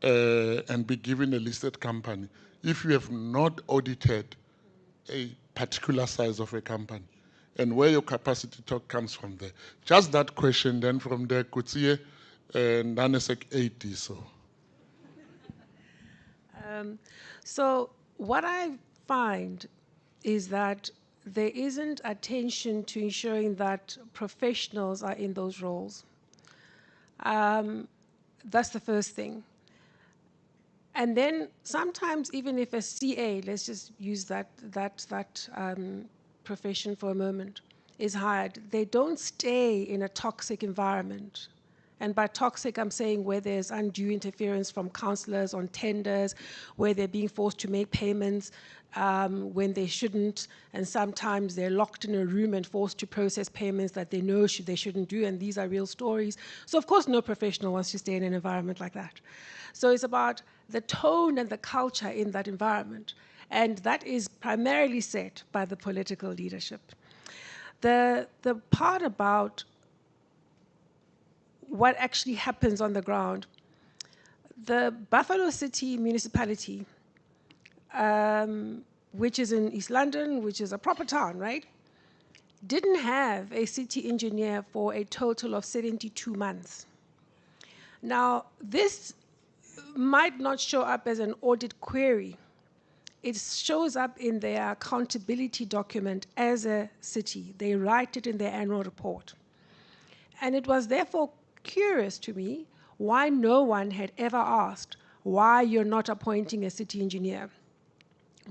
and be given a listed company if you have not audited a particular size of a company and where your capacity talk comes from there. Just that question, then from there, could see Nanesek 80 so. So what I find is that there isn't attention to ensuring that professionals are in those roles. That's the first thing. And then sometimes even if a CA, let's just use that profession for a moment, is hired, they don't stay in a toxic environment. And by toxic, I'm saying where there's undue interference from councillors on tenders, where they're being forced to make payments when they shouldn't, and sometimes they're locked in a room and forced to process payments that they know they shouldn't do, and these are real stories. So of course no professional wants to stay in an environment like that. So it's about the tone and the culture in that environment, and that is primarily set by the political leadership. The part about what actually happens on the ground. The Buffalo City Municipality, which is in East London, which is a proper town, right, didn't have a city engineer for a total of 72 months. Now, this might not show up as an audit query. It shows up in their accountability document as a city. They write it in their annual report. And it was therefore curious to me why no one had ever asked why you're not appointing a city engineer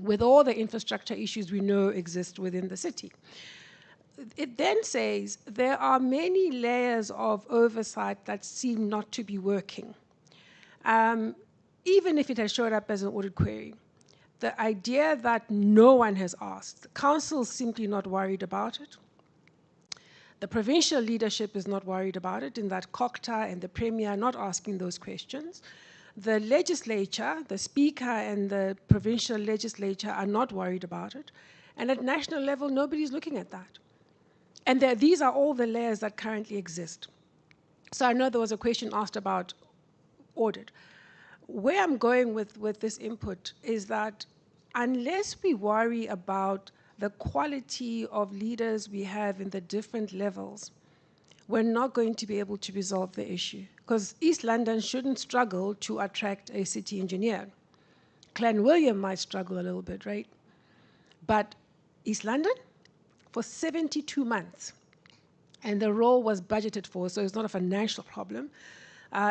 with all the infrastructure issues we know exist within the city. It then says there are many layers of oversight that seem not to be working. Even if it has showed up as an audit query, the idea that no one has asked, the council's simply not worried about it. The provincial leadership is not worried about it, in that COCTA and the Premier are not asking those questions. The legislature, the Speaker and the provincial legislature are not worried about it. And at national level, nobody's looking at that. And these are all the layers that currently exist. So I know there was a question asked about audit. Where I'm going with this input is that unless we worry about the quality of leaders we have in the different levels, we're not going to be able to resolve the issue. Because East London shouldn't struggle to attract a city engineer. Clan William might struggle a little bit, right? But East London, for 72 months, and the role was budgeted for, so it's not a financial problem.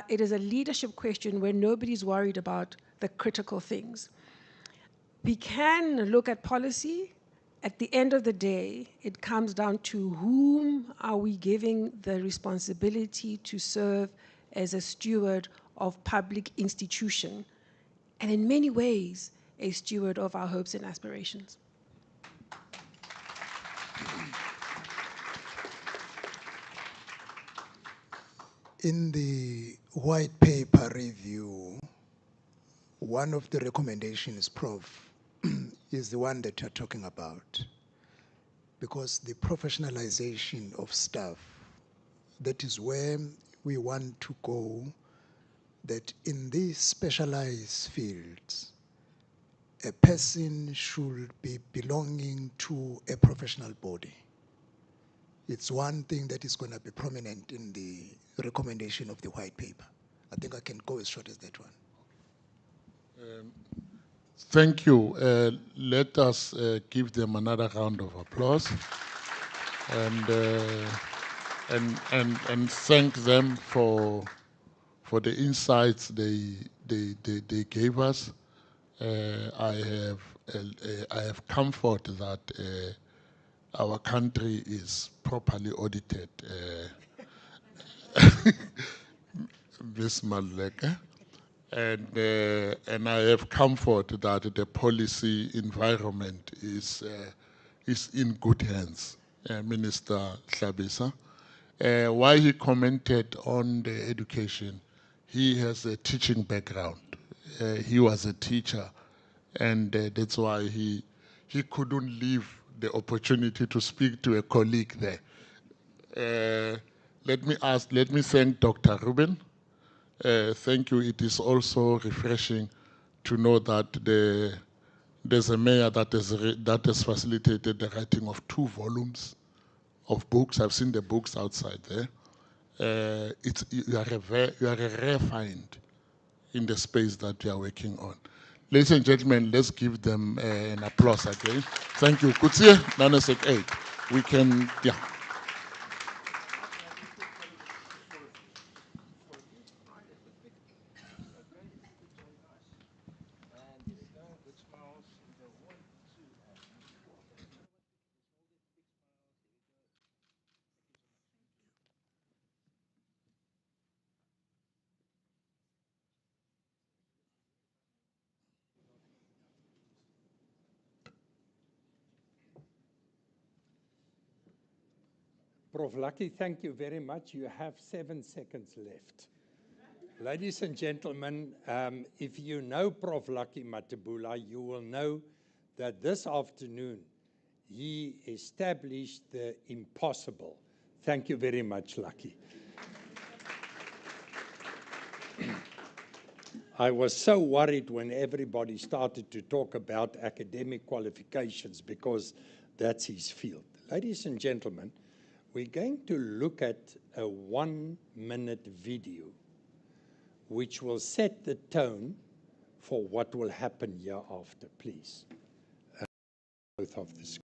It is a leadership question where nobody's worried about the critical things. We can look at policy. At the end of the day, it comes down to whom are we giving the responsibility to serve as a steward of public institution, and in many ways, a steward of our hopes and aspirations. In the white paper review, one of the recommendations, Prof, is the one that you're talking about, because the professionalization of staff, that is where we want to go, that in these specialized fields, a person should be belonging to a professional body. It's one thing that is going to be prominent in the recommendation of the white paper. I think I can go as short as that one. Thank you. Let us give them another round of applause and thank them for the insights they gave us. I have comfort that our country is properly audited, Ms. Maluleke. And I have comfort that the policy environment is in good hands, Minister Hlabisa. While he commented on the education, he has a teaching background. He was a teacher, and that's why he couldn't leave the opportunity to speak to a colleague there. Let me thank Dr. Ruben. Thank you. It is also refreshing to know that there's a mayor that has facilitated the writing of 2 volumes of books. I've seen the books outside there. You are a rare find in the space that you are working on. Ladies and gentlemen, let's give them an applause again. Thank you. Kutsie, Nanosek 8. We can, yeah. Prof. Lucky, thank you very much. You have 7 seconds left. Ladies and gentlemen, if you know Prof. Lucky Matabula, you will know that this afternoon he established the impossible. Thank you very much, Lucky. I was so worried when everybody started to talk about academic qualifications because that's his field. Ladies and gentlemen, we're going to look at a 1-minute video which will set the tone for what will happen hereafter, please. Both of the screens.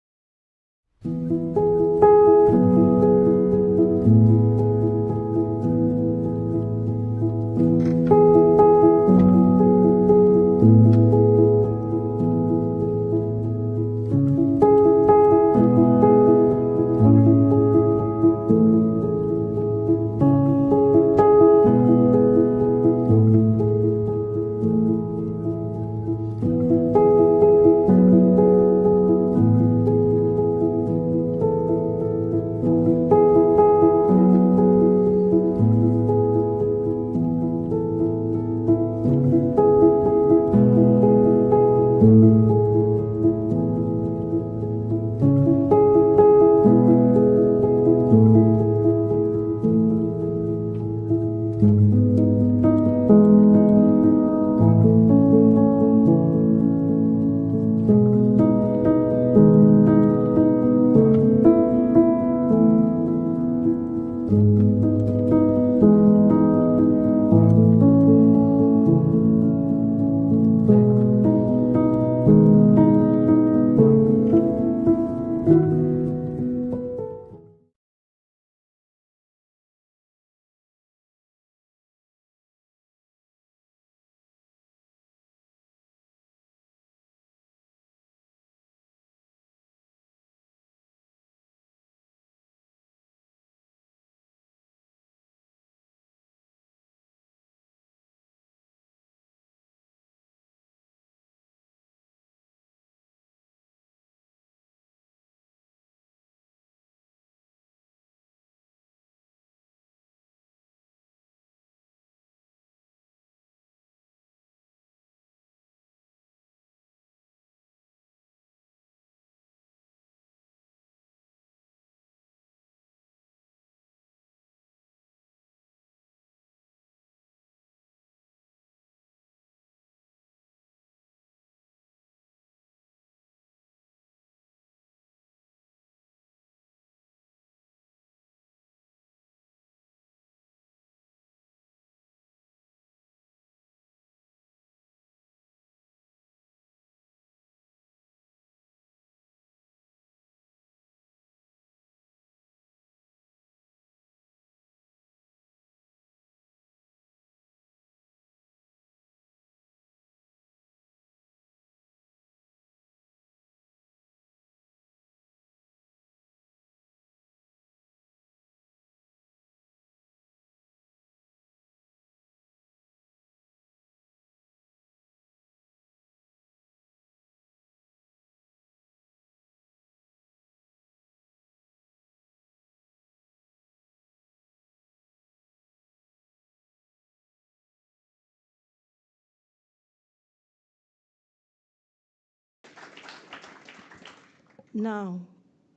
Now,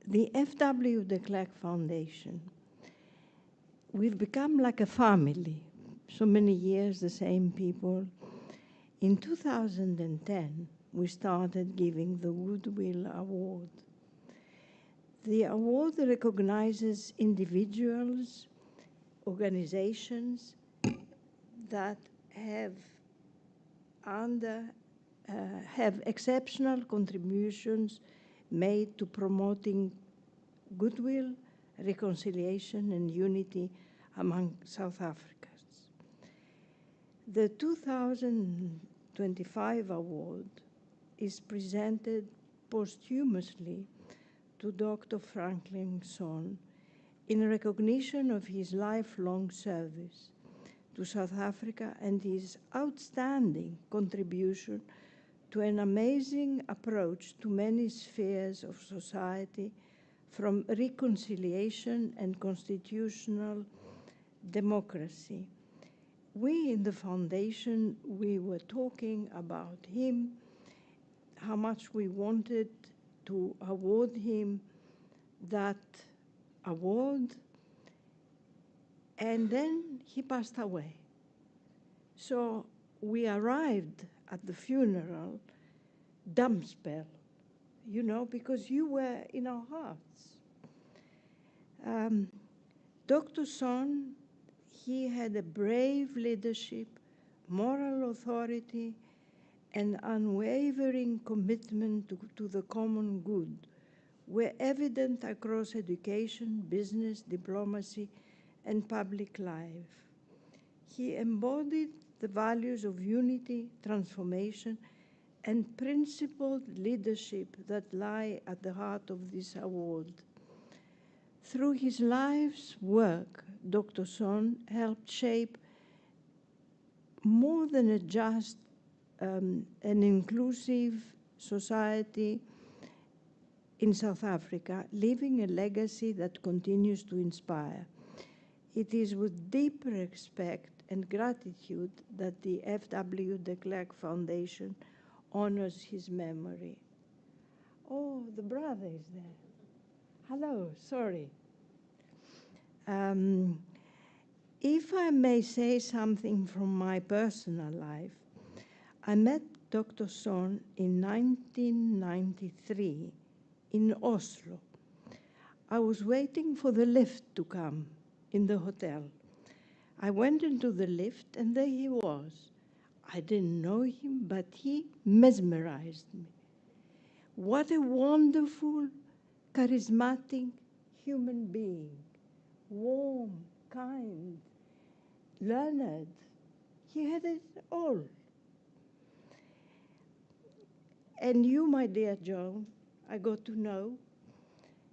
the FW de Klerk Foundation, we've become like a family. So many years, the same people. In 2010, we started giving the Goodwill Award. The award recognizes individuals, organizations that have exceptional contributions made to promoting goodwill, reconciliation, and unity among South Africans. The 2025 award is presented posthumously to Dr. Franklin Sonn in recognition of his lifelong service to South Africa and his outstanding contribution to an amazing approach to many spheres of society, from reconciliation and constitutional democracy. We in the foundation, we were talking about him, how much we wanted to award him that award, and then he passed away. So we arrived at the funeral, dumb spell, you know, because you were in our hearts. Dr. Sonn, he had a brave leadership, moral authority, and unwavering commitment to the common good were evident across education, business, diplomacy, and public life. He embodied the values of unity, transformation, and principled leadership that lie at the heart of this award. Through his life's work, Dr. Sonn helped shape more than a just an inclusive society in South Africa, leaving a legacy that continues to inspire. It is with deep respect and gratitude that the FW de Klerk Foundation honors his memory. Oh, the brother is there. Hello, sorry. If I may say something from my personal life, I met Dr. Sonn in 1993 in Oslo. I was waiting for the lift to come in the hotel. I went into the lift and there he was. I didn't know him, but he mesmerized me. What a wonderful, charismatic human being. Warm, kind, learned. He had it all. And you, my dear Joan, I got to know,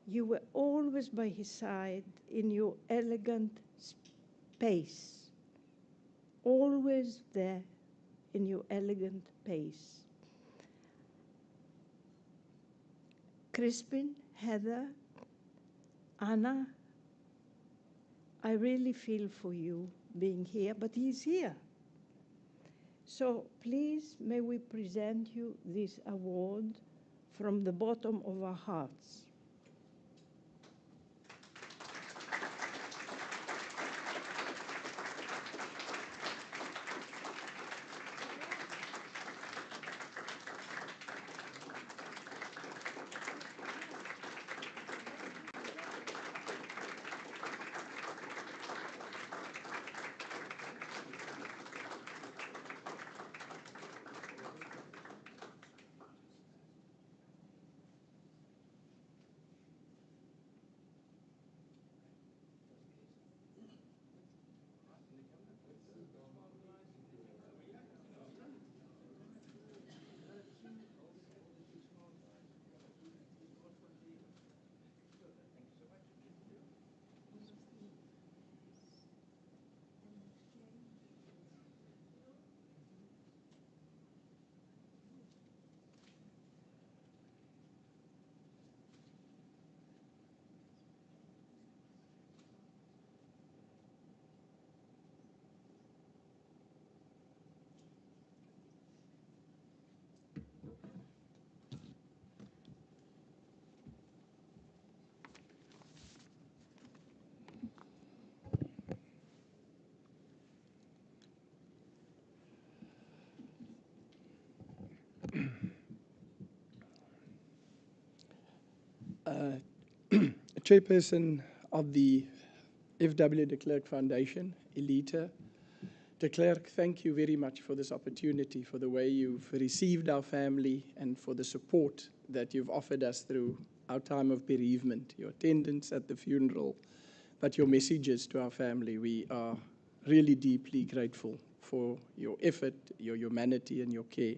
you were always by his side in your elegant pace, always there in your elegant pace. Chrispin, Heather, Anna, I really feel for you being here, but he's here. So please, may we present you this award from the bottom of our hearts. Chairperson of the FW de Klerk Foundation, Elita de Klerk, thank you very much for this opportunity, for the way you've received our family and for the support that you've offered us through our time of bereavement, your attendance at the funeral, but your messages to our family. We are really deeply grateful for your effort, your humanity and your care.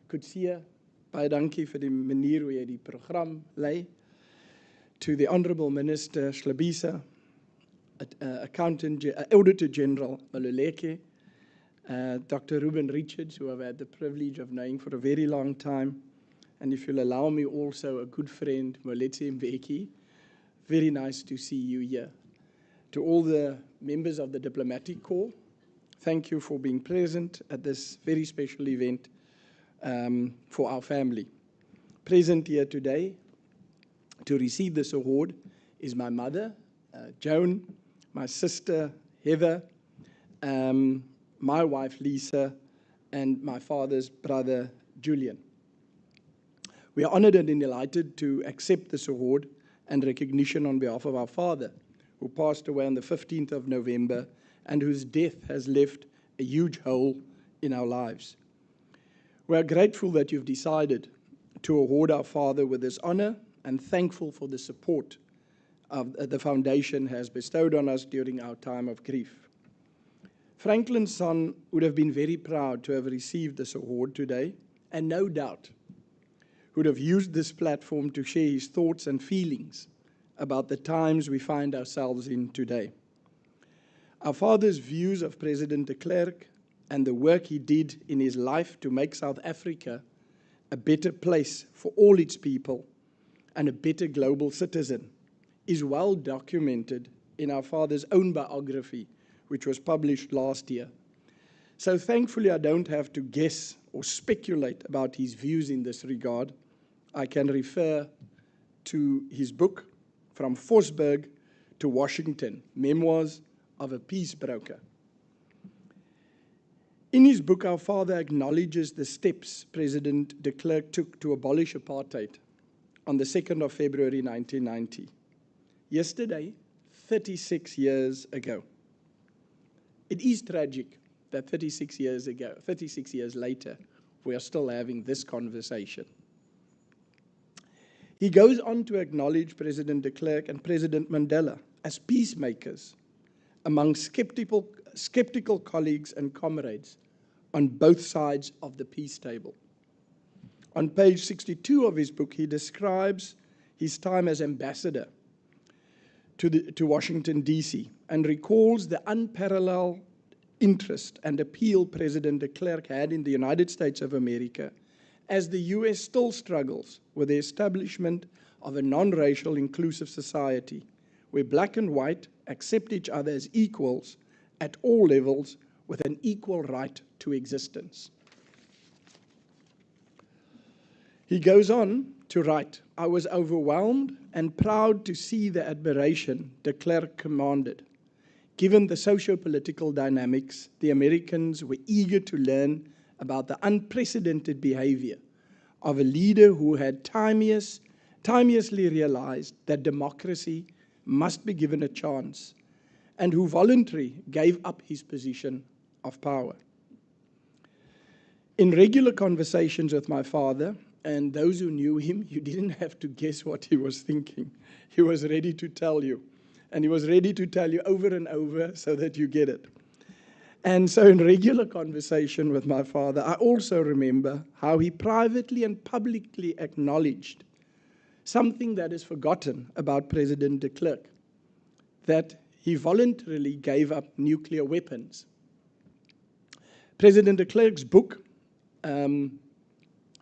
Kutsia, baie dankie vir die manier hoe jy die program lei. To the Honourable Minister Hlabisa, Auditor General Maluleke, Dr Ruben Richards, who I've had the privilege of knowing for a very long time, and if you'll allow me also a good friend, Moletse Mbeki, very nice to see you here. To all the members of the Diplomatic Corps, thank you for being present at this very special event for our family. Present here today to receive this award is my mother, Joan, my sister, Heather, my wife, Lisa, and my father's brother, Julian. We are honored and delighted to accept this award and recognition on behalf of our father, who passed away on the 15th of November and whose death has left a huge hole in our lives. We are grateful that you've decided to award our father with this honor and thankful for the support the foundation has bestowed on us during our time of grief. Franklin Sonn would have been very proud to have received this award today, and no doubt would have used this platform to share his thoughts and feelings about the times we find ourselves in today. Our father's views of President de Klerk and the work he did in his life to make South Africa a better place for all its people and a better global citizen is well documented in our father's own biography, which was published last year. So thankfully, I don't have to guess or speculate about his views in this regard. I can refer to his book, From Forsberg to Washington, Memoirs of a Peace Broker. In his book, our father acknowledges the steps President de Klerk took to abolish apartheid on the 2nd of February 1990. Yesterday, 36 years ago. It is tragic that 36 years later, we are still having this conversation. He goes on to acknowledge President de Klerk and President Mandela as peacemakers among skeptical colleagues and comrades on both sides of the peace table. On page 62 of his book, he describes his time as ambassador to Washington, D.C., and recalls the unparalleled interest and appeal President de Klerk had in the United States of America as the U.S. still struggles with the establishment of a non-racial inclusive society where black and white accept each other as equals at all levels with an equal right to existence. He goes on to write, I was overwhelmed and proud to see the admiration de Klerk commanded. Given the socio-political dynamics, the Americans were eager to learn about the unprecedented behavior of a leader who had timeously realized that democracy must be given a chance and who voluntarily gave up his position of power. In regular conversations with my father, and those who knew him, you didn't have to guess what he was thinking. He was ready to tell you. And he was ready to tell you over and over so that you get it. And so in regular conversation with my father, I also remember how he privately and publicly acknowledged something that is forgotten about President de Klerk, that he voluntarily gave up nuclear weapons. President de Klerk's book,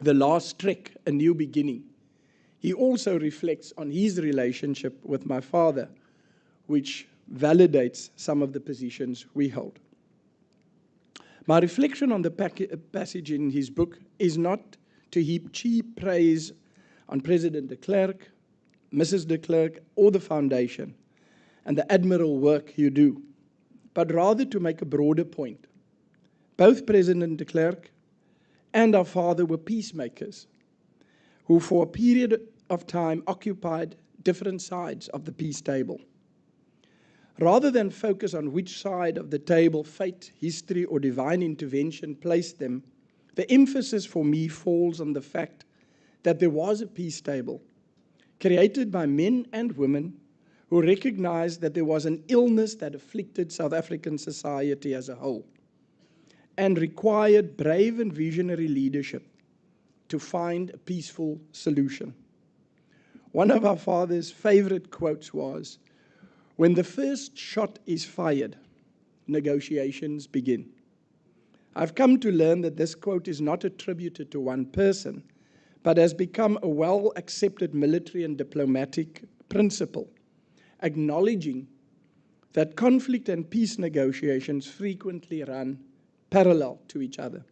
The Last Trek, A New Beginning, he also reflects on his relationship with my father, which validates some of the positions we hold. My reflection on the passage in his book is not to heap cheap praise on President de Klerk, Mrs. de Klerk, or the foundation, and the admirable work you do, but rather to make a broader point. Both President de Klerk and our father were peacemakers who for a period of time occupied different sides of the peace table. Rather than focus on which side of the table fate, history, or divine intervention placed them, the emphasis for me falls on the fact that there was a peace table created by men and women who recognized that there was an illness that afflicted South African society as a whole and required brave and visionary leadership to find a peaceful solution. One of our father's favorite quotes was, "When the first shot is fired, negotiations begin." I've come to learn that this quote is not attributed to one person, but has become a well-accepted military and diplomatic principle, acknowledging that conflict and peace negotiations frequently run parallel to each other.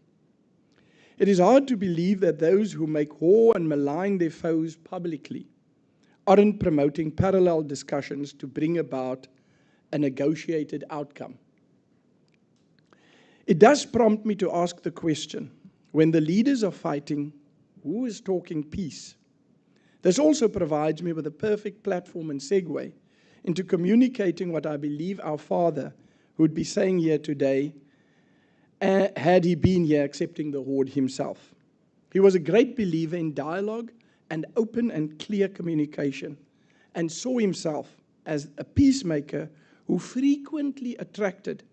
It is hard to believe that those who make war and malign their foes publicly aren't promoting parallel discussions to bring about a negotiated outcome. It does prompt me to ask the question, when the leaders are fighting, who is talking peace? This also provides me with a perfect platform and segue into communicating what I believe our father would be saying here today, had he been here accepting the award himself. He was a great believer in dialogue and open and clear communication, and saw himself as a peacemaker who frequently attracted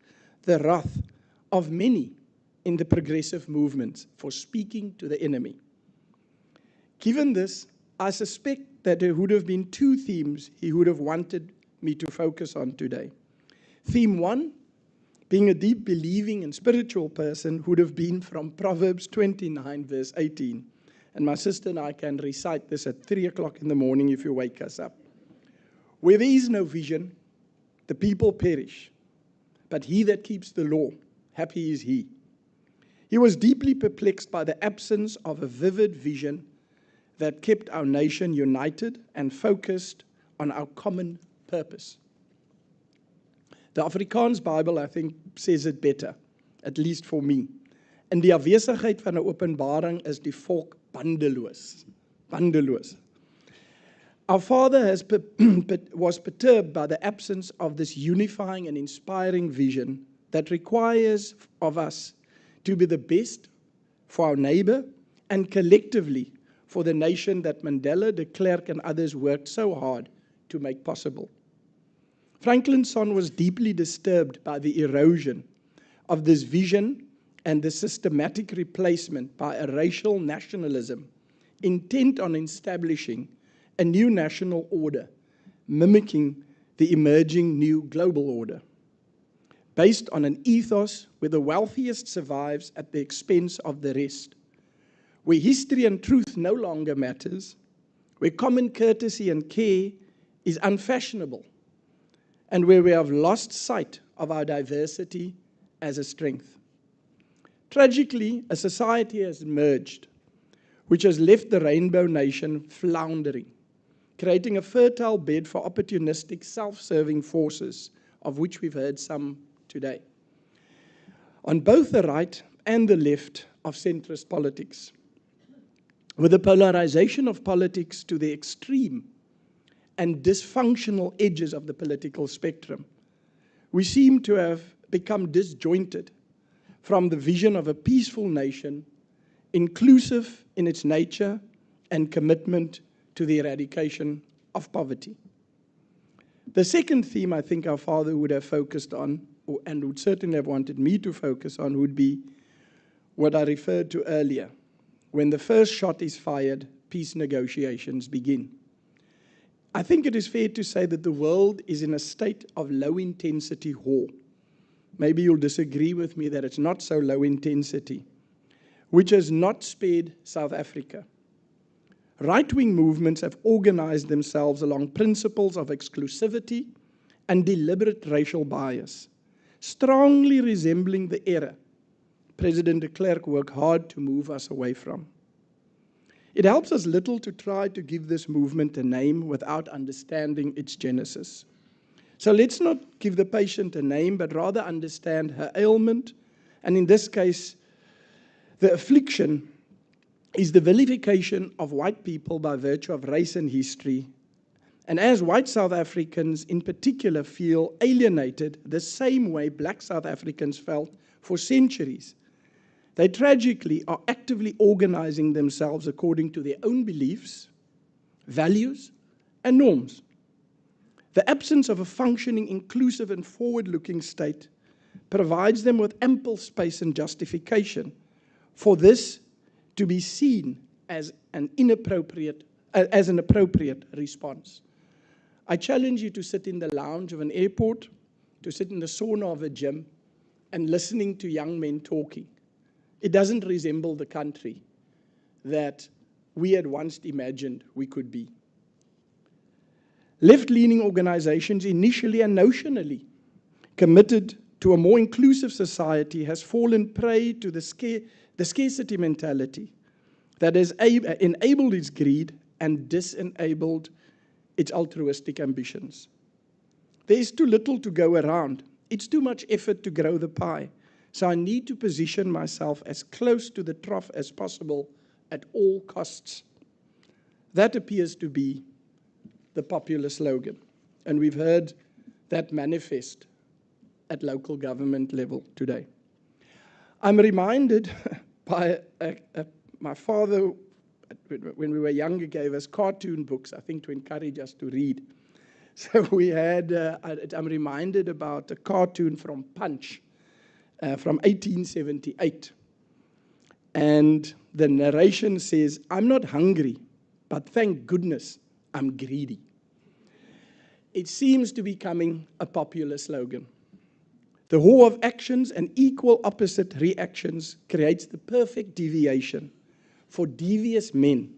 the wrath of many in the progressive movements for speaking to the enemy. Given this, I suspect that there would have been two themes he would have wanted me to focus on today. Theme one, being a deep believing and spiritual person, would have been from Proverbs 29, verse 18. And my sister and I can recite this at 3 o'clock in the morning if you wake us up. Where there is no vision, the people perish. But he that keeps the law, happy is he. He was deeply perplexed by the absence of a vivid vision that kept our nation united and focused on our common purpose. The Afrikaans Bible, I think, says it better, at least for me. In die afwesigheid van 'n openbaring is die volk bandeloos. Bandeloos. Our father was perturbed by the absence of this unifying and inspiring vision that requires of us to be the best for our neighbor and collectively for the nation that Mandela, de Klerk, and others worked so hard to make possible. Franklin Sonn was deeply disturbed by the erosion of this vision and the systematic replacement by a racial nationalism intent on establishing a new national order, mimicking the emerging new global order, based on an ethos where the wealthiest survives at the expense of the rest, where history and truth no longer matters, where common courtesy and care is unfashionable, and where we have lost sight of our diversity as a strength. Tragically, a society has emerged which has left the rainbow nation floundering, creating a fertile bed for opportunistic, self-serving forces, of which we've heard some today, on both the right and the left of centrist politics. With the polarization of politics to the extreme and dysfunctional edges of the political spectrum, we seem to have become disjointed from the vision of a peaceful nation, inclusive in its nature and commitment to the eradication of poverty. The second theme I think our father would have focused on, and would certainly have wanted me to focus on, would be what I referred to earlier. When the first shot is fired, peace negotiations begin. I think it is fair to say that the world is in a state of low-intensity war. Maybe you'll disagree with me that it's not so low intensity, which has not spared South Africa. Right-wing movements have organized themselves along principles of exclusivity and deliberate racial bias, strongly resembling the era President de Klerk worked hard to move us away from. It helps us little to try to give this movement a name without understanding its genesis. So let's not give the patient a name, but rather understand her ailment, and in this case, the affliction is the vilification of white people by virtue of race and history, And as white South Africans in particular feel alienated the same way black South Africans felt for centuries, they tragically are actively organizing themselves according to their own beliefs, values, and norms. The absence of a functioning, inclusive, and forward-looking state provides them with ample space and justification for this to be seen as an appropriate response. I challenge you to sit in the lounge of an airport, to sit in the sauna of a gym, and listening to young men talking. It doesn't resemble the country that we had once imagined we could be. Left-leaning organizations, initially and notionally committed to a more inclusive society, has fallen prey to the scarcity mentality that has enabled its greed and disenabled its altruistic ambitions. There is too little to go around. It's too much effort to grow the pie. So I need to position myself as close to the trough as possible at all costs. That appears to be the popular slogan. And we've heard that manifest at local government level today. I'm reminded by my father, when we were younger, gave us cartoon books, I think to encourage us to read. So we had, I'm reminded about a cartoon from Punch from 1878. And the narration says, "I'm not hungry, but thank goodness I'm greedy." It seems to be becoming a popular slogan. The whore of actions and equal opposite reactions creates the perfect deviation for devious men,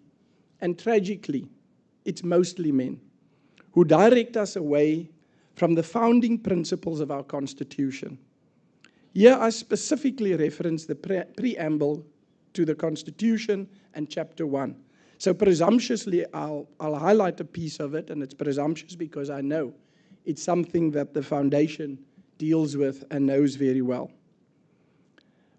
and tragically, it's mostly men, who direct us away from the founding principles of our Constitution. Here I specifically reference the preamble to the Constitution and Chapter 1. So presumptuously, I'll highlight a piece of it, and it's presumptuous because I know it's something that the Foundation deals with and knows very well.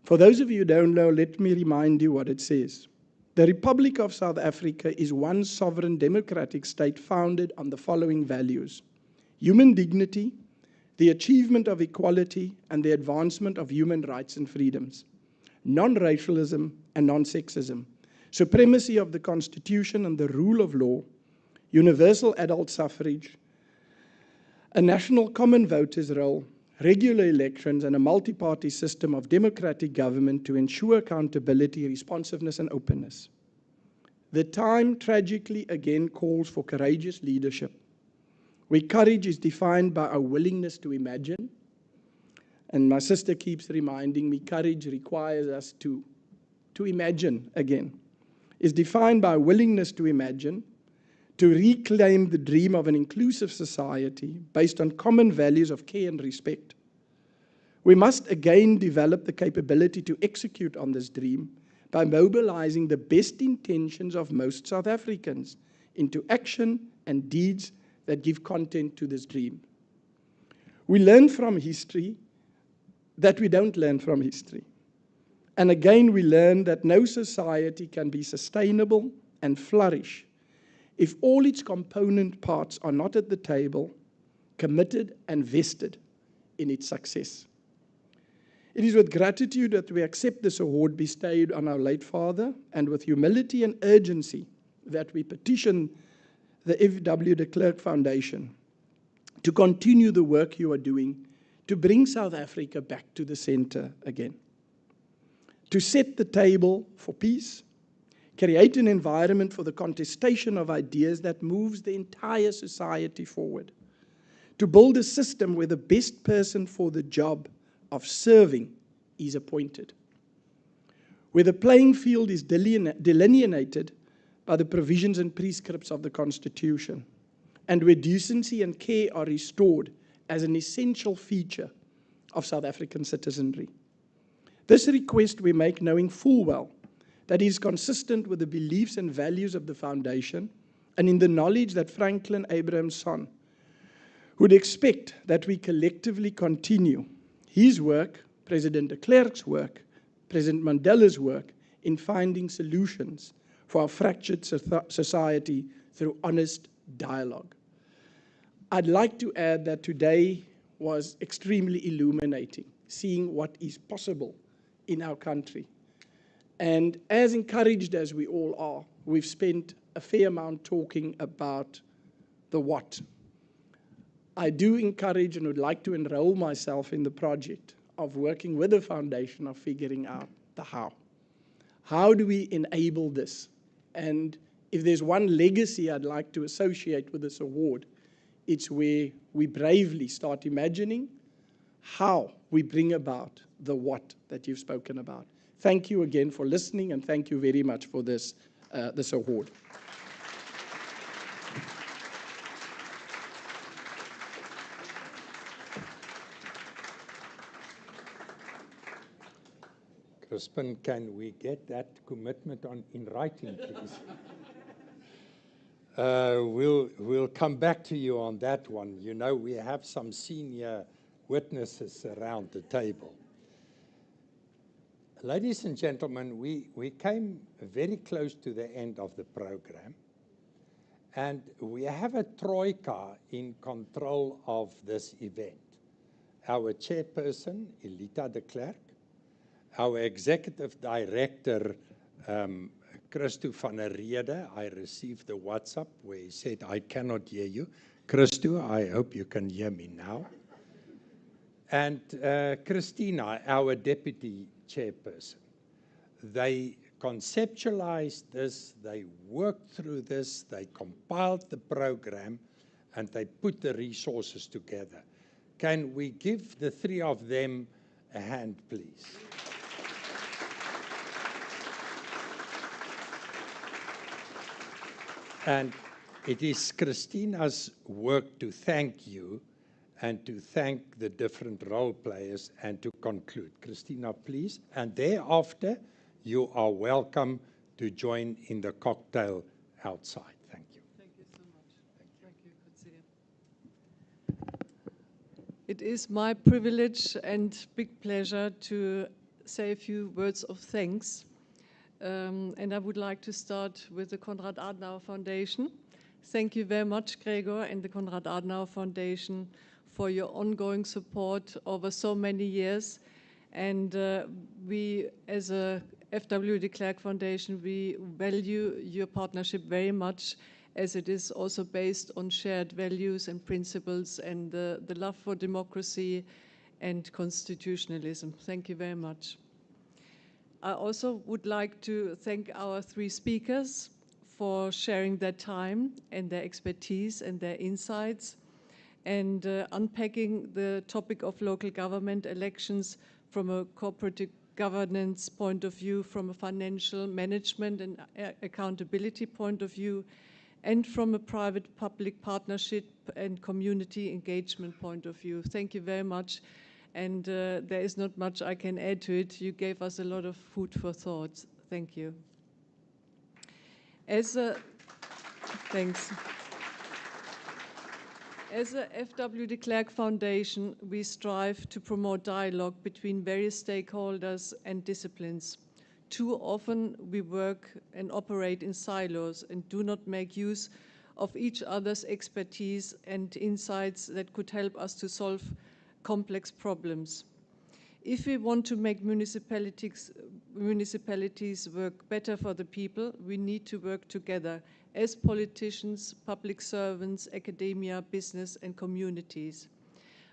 For those of you who don't know, let me remind you what it says. The Republic of South Africa is one sovereign democratic state founded on the following values: human dignity, the achievement of equality, and the advancement of human rights and freedoms, non-racialism and non-sexism, supremacy of the Constitution and the rule of law, universal adult suffrage, a national common voters' roll, regular elections, and a multi-party system of democratic government to ensure accountability, responsiveness, and openness. The time tragically again calls for courageous leadership, where courage is defined by our willingness to imagine. And my sister keeps reminding me, courage requires us to imagine again. Is defined by a willingness to imagine, to reclaim the dream of an inclusive society based on common values of care and respect. We must again develop the capability to execute on this dream by mobilizing the best intentions of most South Africans into action and deeds that give content to this dream. We learn from history that we don't learn from history. And again, we learn that no society can be sustainable and flourish if all its component parts are not at the table, committed and vested in its success. It is with gratitude that we accept this award bestowed on our late father, and with humility and urgency that we petition the FW de Klerk Foundation to continue the work you are doing to bring South Africa back to the center again. To set the table for peace, create an environment for the contestation of ideas that moves the entire society forward, to build a system where the best person for the job of serving is appointed, where the playing field is delineated by the provisions and prescripts of the Constitution, and where decency and care are restored as an essential feature of South African citizenry. This request we make knowing full well that it is consistent with the beliefs and values of the Foundation, and in the knowledge that Franklin Sonn would expect that we collectively continue his work, President de Klerk's work, President Mandela's work, in finding solutions for our fractured society through honest dialogue. I'd like to add that today was extremely illuminating, seeing what is possible in our country. And as encouraged as we all are, we've spent a fair amount talking about the what. I do encourage and would like to enroll myself in the project of working with the foundation of figuring out the how. How do we enable this? And if there's one legacy I'd like to associate with this award, it's where we bravely start imagining how we bring about the what that you've spoken about. Thank you again for listening, and thank you very much for this award. Chrispin, can we get that commitment in writing, please? We'll come back to you on that one. You know, we have some senior witnesses around the table. Ladies and gentlemen, we came very close to the end of the program, and we have a troika in control of this event. Our chairperson, Elita de Klerk, our executive director, Christo van der Rede. I received a WhatsApp where he said, I cannot hear you. Christo, I hope you can hear me now. And Christina, our deputy chairperson. They conceptualized this, they worked through this, they compiled the program, and they put the resources together. Can we give the three of them a hand, please? And it is Christina's work to thank you and to thank the different role players and to conclude. Christina, please. And thereafter, you are welcome to join in the cocktail outside. Thank you. Thank you so much. Thank you, Coetzee. It is my privilege and big pleasure to say a few words of thanks. And I would like to start with the Konrad-Adenauer Foundation. Thank you very much, Gregor, and the Konrad-Adenauer Foundation for your ongoing support over so many years. And we, as a FW de Klerk Foundation, we value your partnership very much, as it is also based on shared values and principles and the love for democracy and constitutionalism. Thank you very much. I also would like to thank our three speakers for sharing their time and their expertise and their insights and unpacking the topic of local government elections from a cooperative governance point of view, from a financial management and accountability point of view, and from a private-public partnership and community engagement point of view. Thank you very much. And there is not much I can add to it. You gave us a lot of food for thought. Thank you. Thanks. As a FW de Klerk Foundation, we strive to promote dialogue between various stakeholders and disciplines. Too often we work and operate in silos and do not make use of each other's expertise and insights that could help us to solve complex problems. If we want to make municipalities work better for the people, we need to work together as politicians, public servants, academia, business, and communities.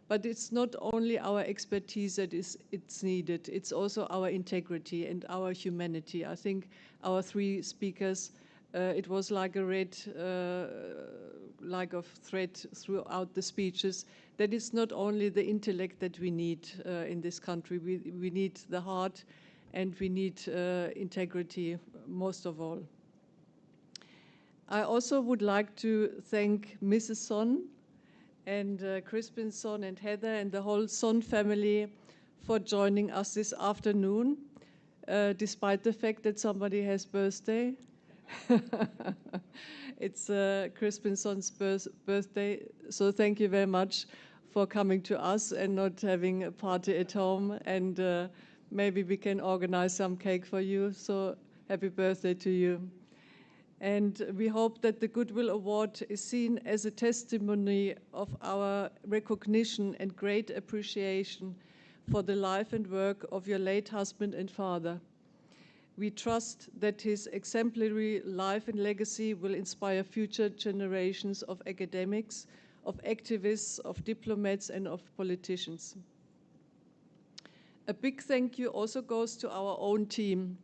But it's not only our expertise that it's needed, it's also our integrity and our humanity. I think our three speakers, it was like a red like of thread throughout the speeches, that it's not only the intellect that we need in this country, we need the heart and we need integrity most of all. I also would like to thank Mrs. Sonn and Chrispin Sonn and Heather and the whole Sonn family for joining us this afternoon, despite the fact that somebody has birthday. It's Chrispin Sonn's birthday, so thank you very much for coming to us and not having a party at home, and maybe we can organize some cake for you, so happy birthday to you. And we hope that the Goodwill Award is seen as a testimony of our recognition and great appreciation for the life and work of your late husband and father. We trust that his exemplary life and legacy will inspire future generations of academics, of activists, of diplomats, and of politicians. A big thank you also goes to our own team,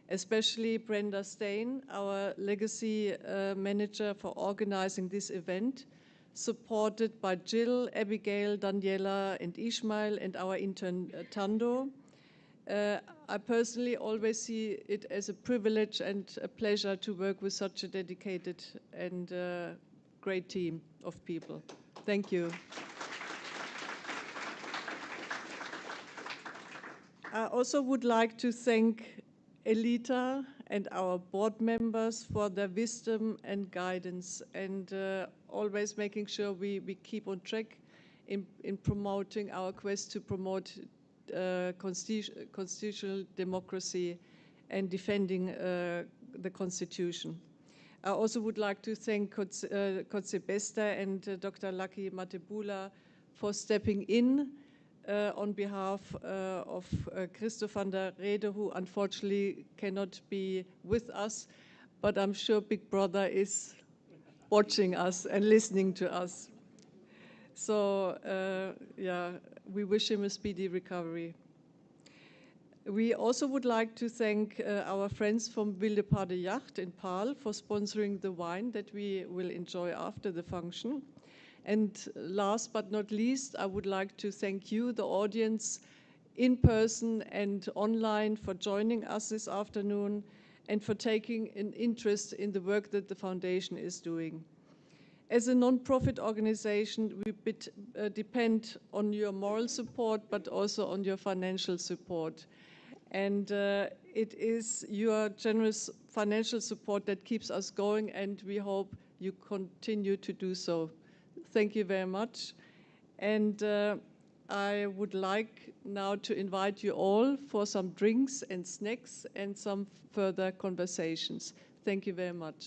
especially Brenda Stein, our legacy manager for organizing this event, supported by Jill, Abigail, Daniela, and Ishmael, and our intern Tando. I personally always see it as a privilege and a pleasure to work with such a dedicated and great team of people. Thank you. I also would like to thank Elita and our board members for their wisdom and guidance, and always making sure we keep on track in promoting our quest to promote constitutional democracy and defending the Constitution. I also would like to thank Kotse Bester and Dr. Lucky Matebula for stepping in on behalf of Christo van der Rede, who unfortunately cannot be with us, but I'm sure Big Brother is watching us and listening to us. So yeah, we wish him a speedy recovery. We also would like to thank our friends from Wilde Paarde Yacht in Paarl for sponsoring the wine that we will enjoy after the function. And last but not least, I would like to thank you, the audience, in person and online, for joining us this afternoon and for taking an interest in the work that the Foundation is doing. As a non-profit organization, we depend on your moral support, but also on your financial support. And it is your generous financial support that keeps us going, and we hope you continue to do so. Thank you very much. And I would like now to invite you all for some drinks and snacks and some further conversations. Thank you very much.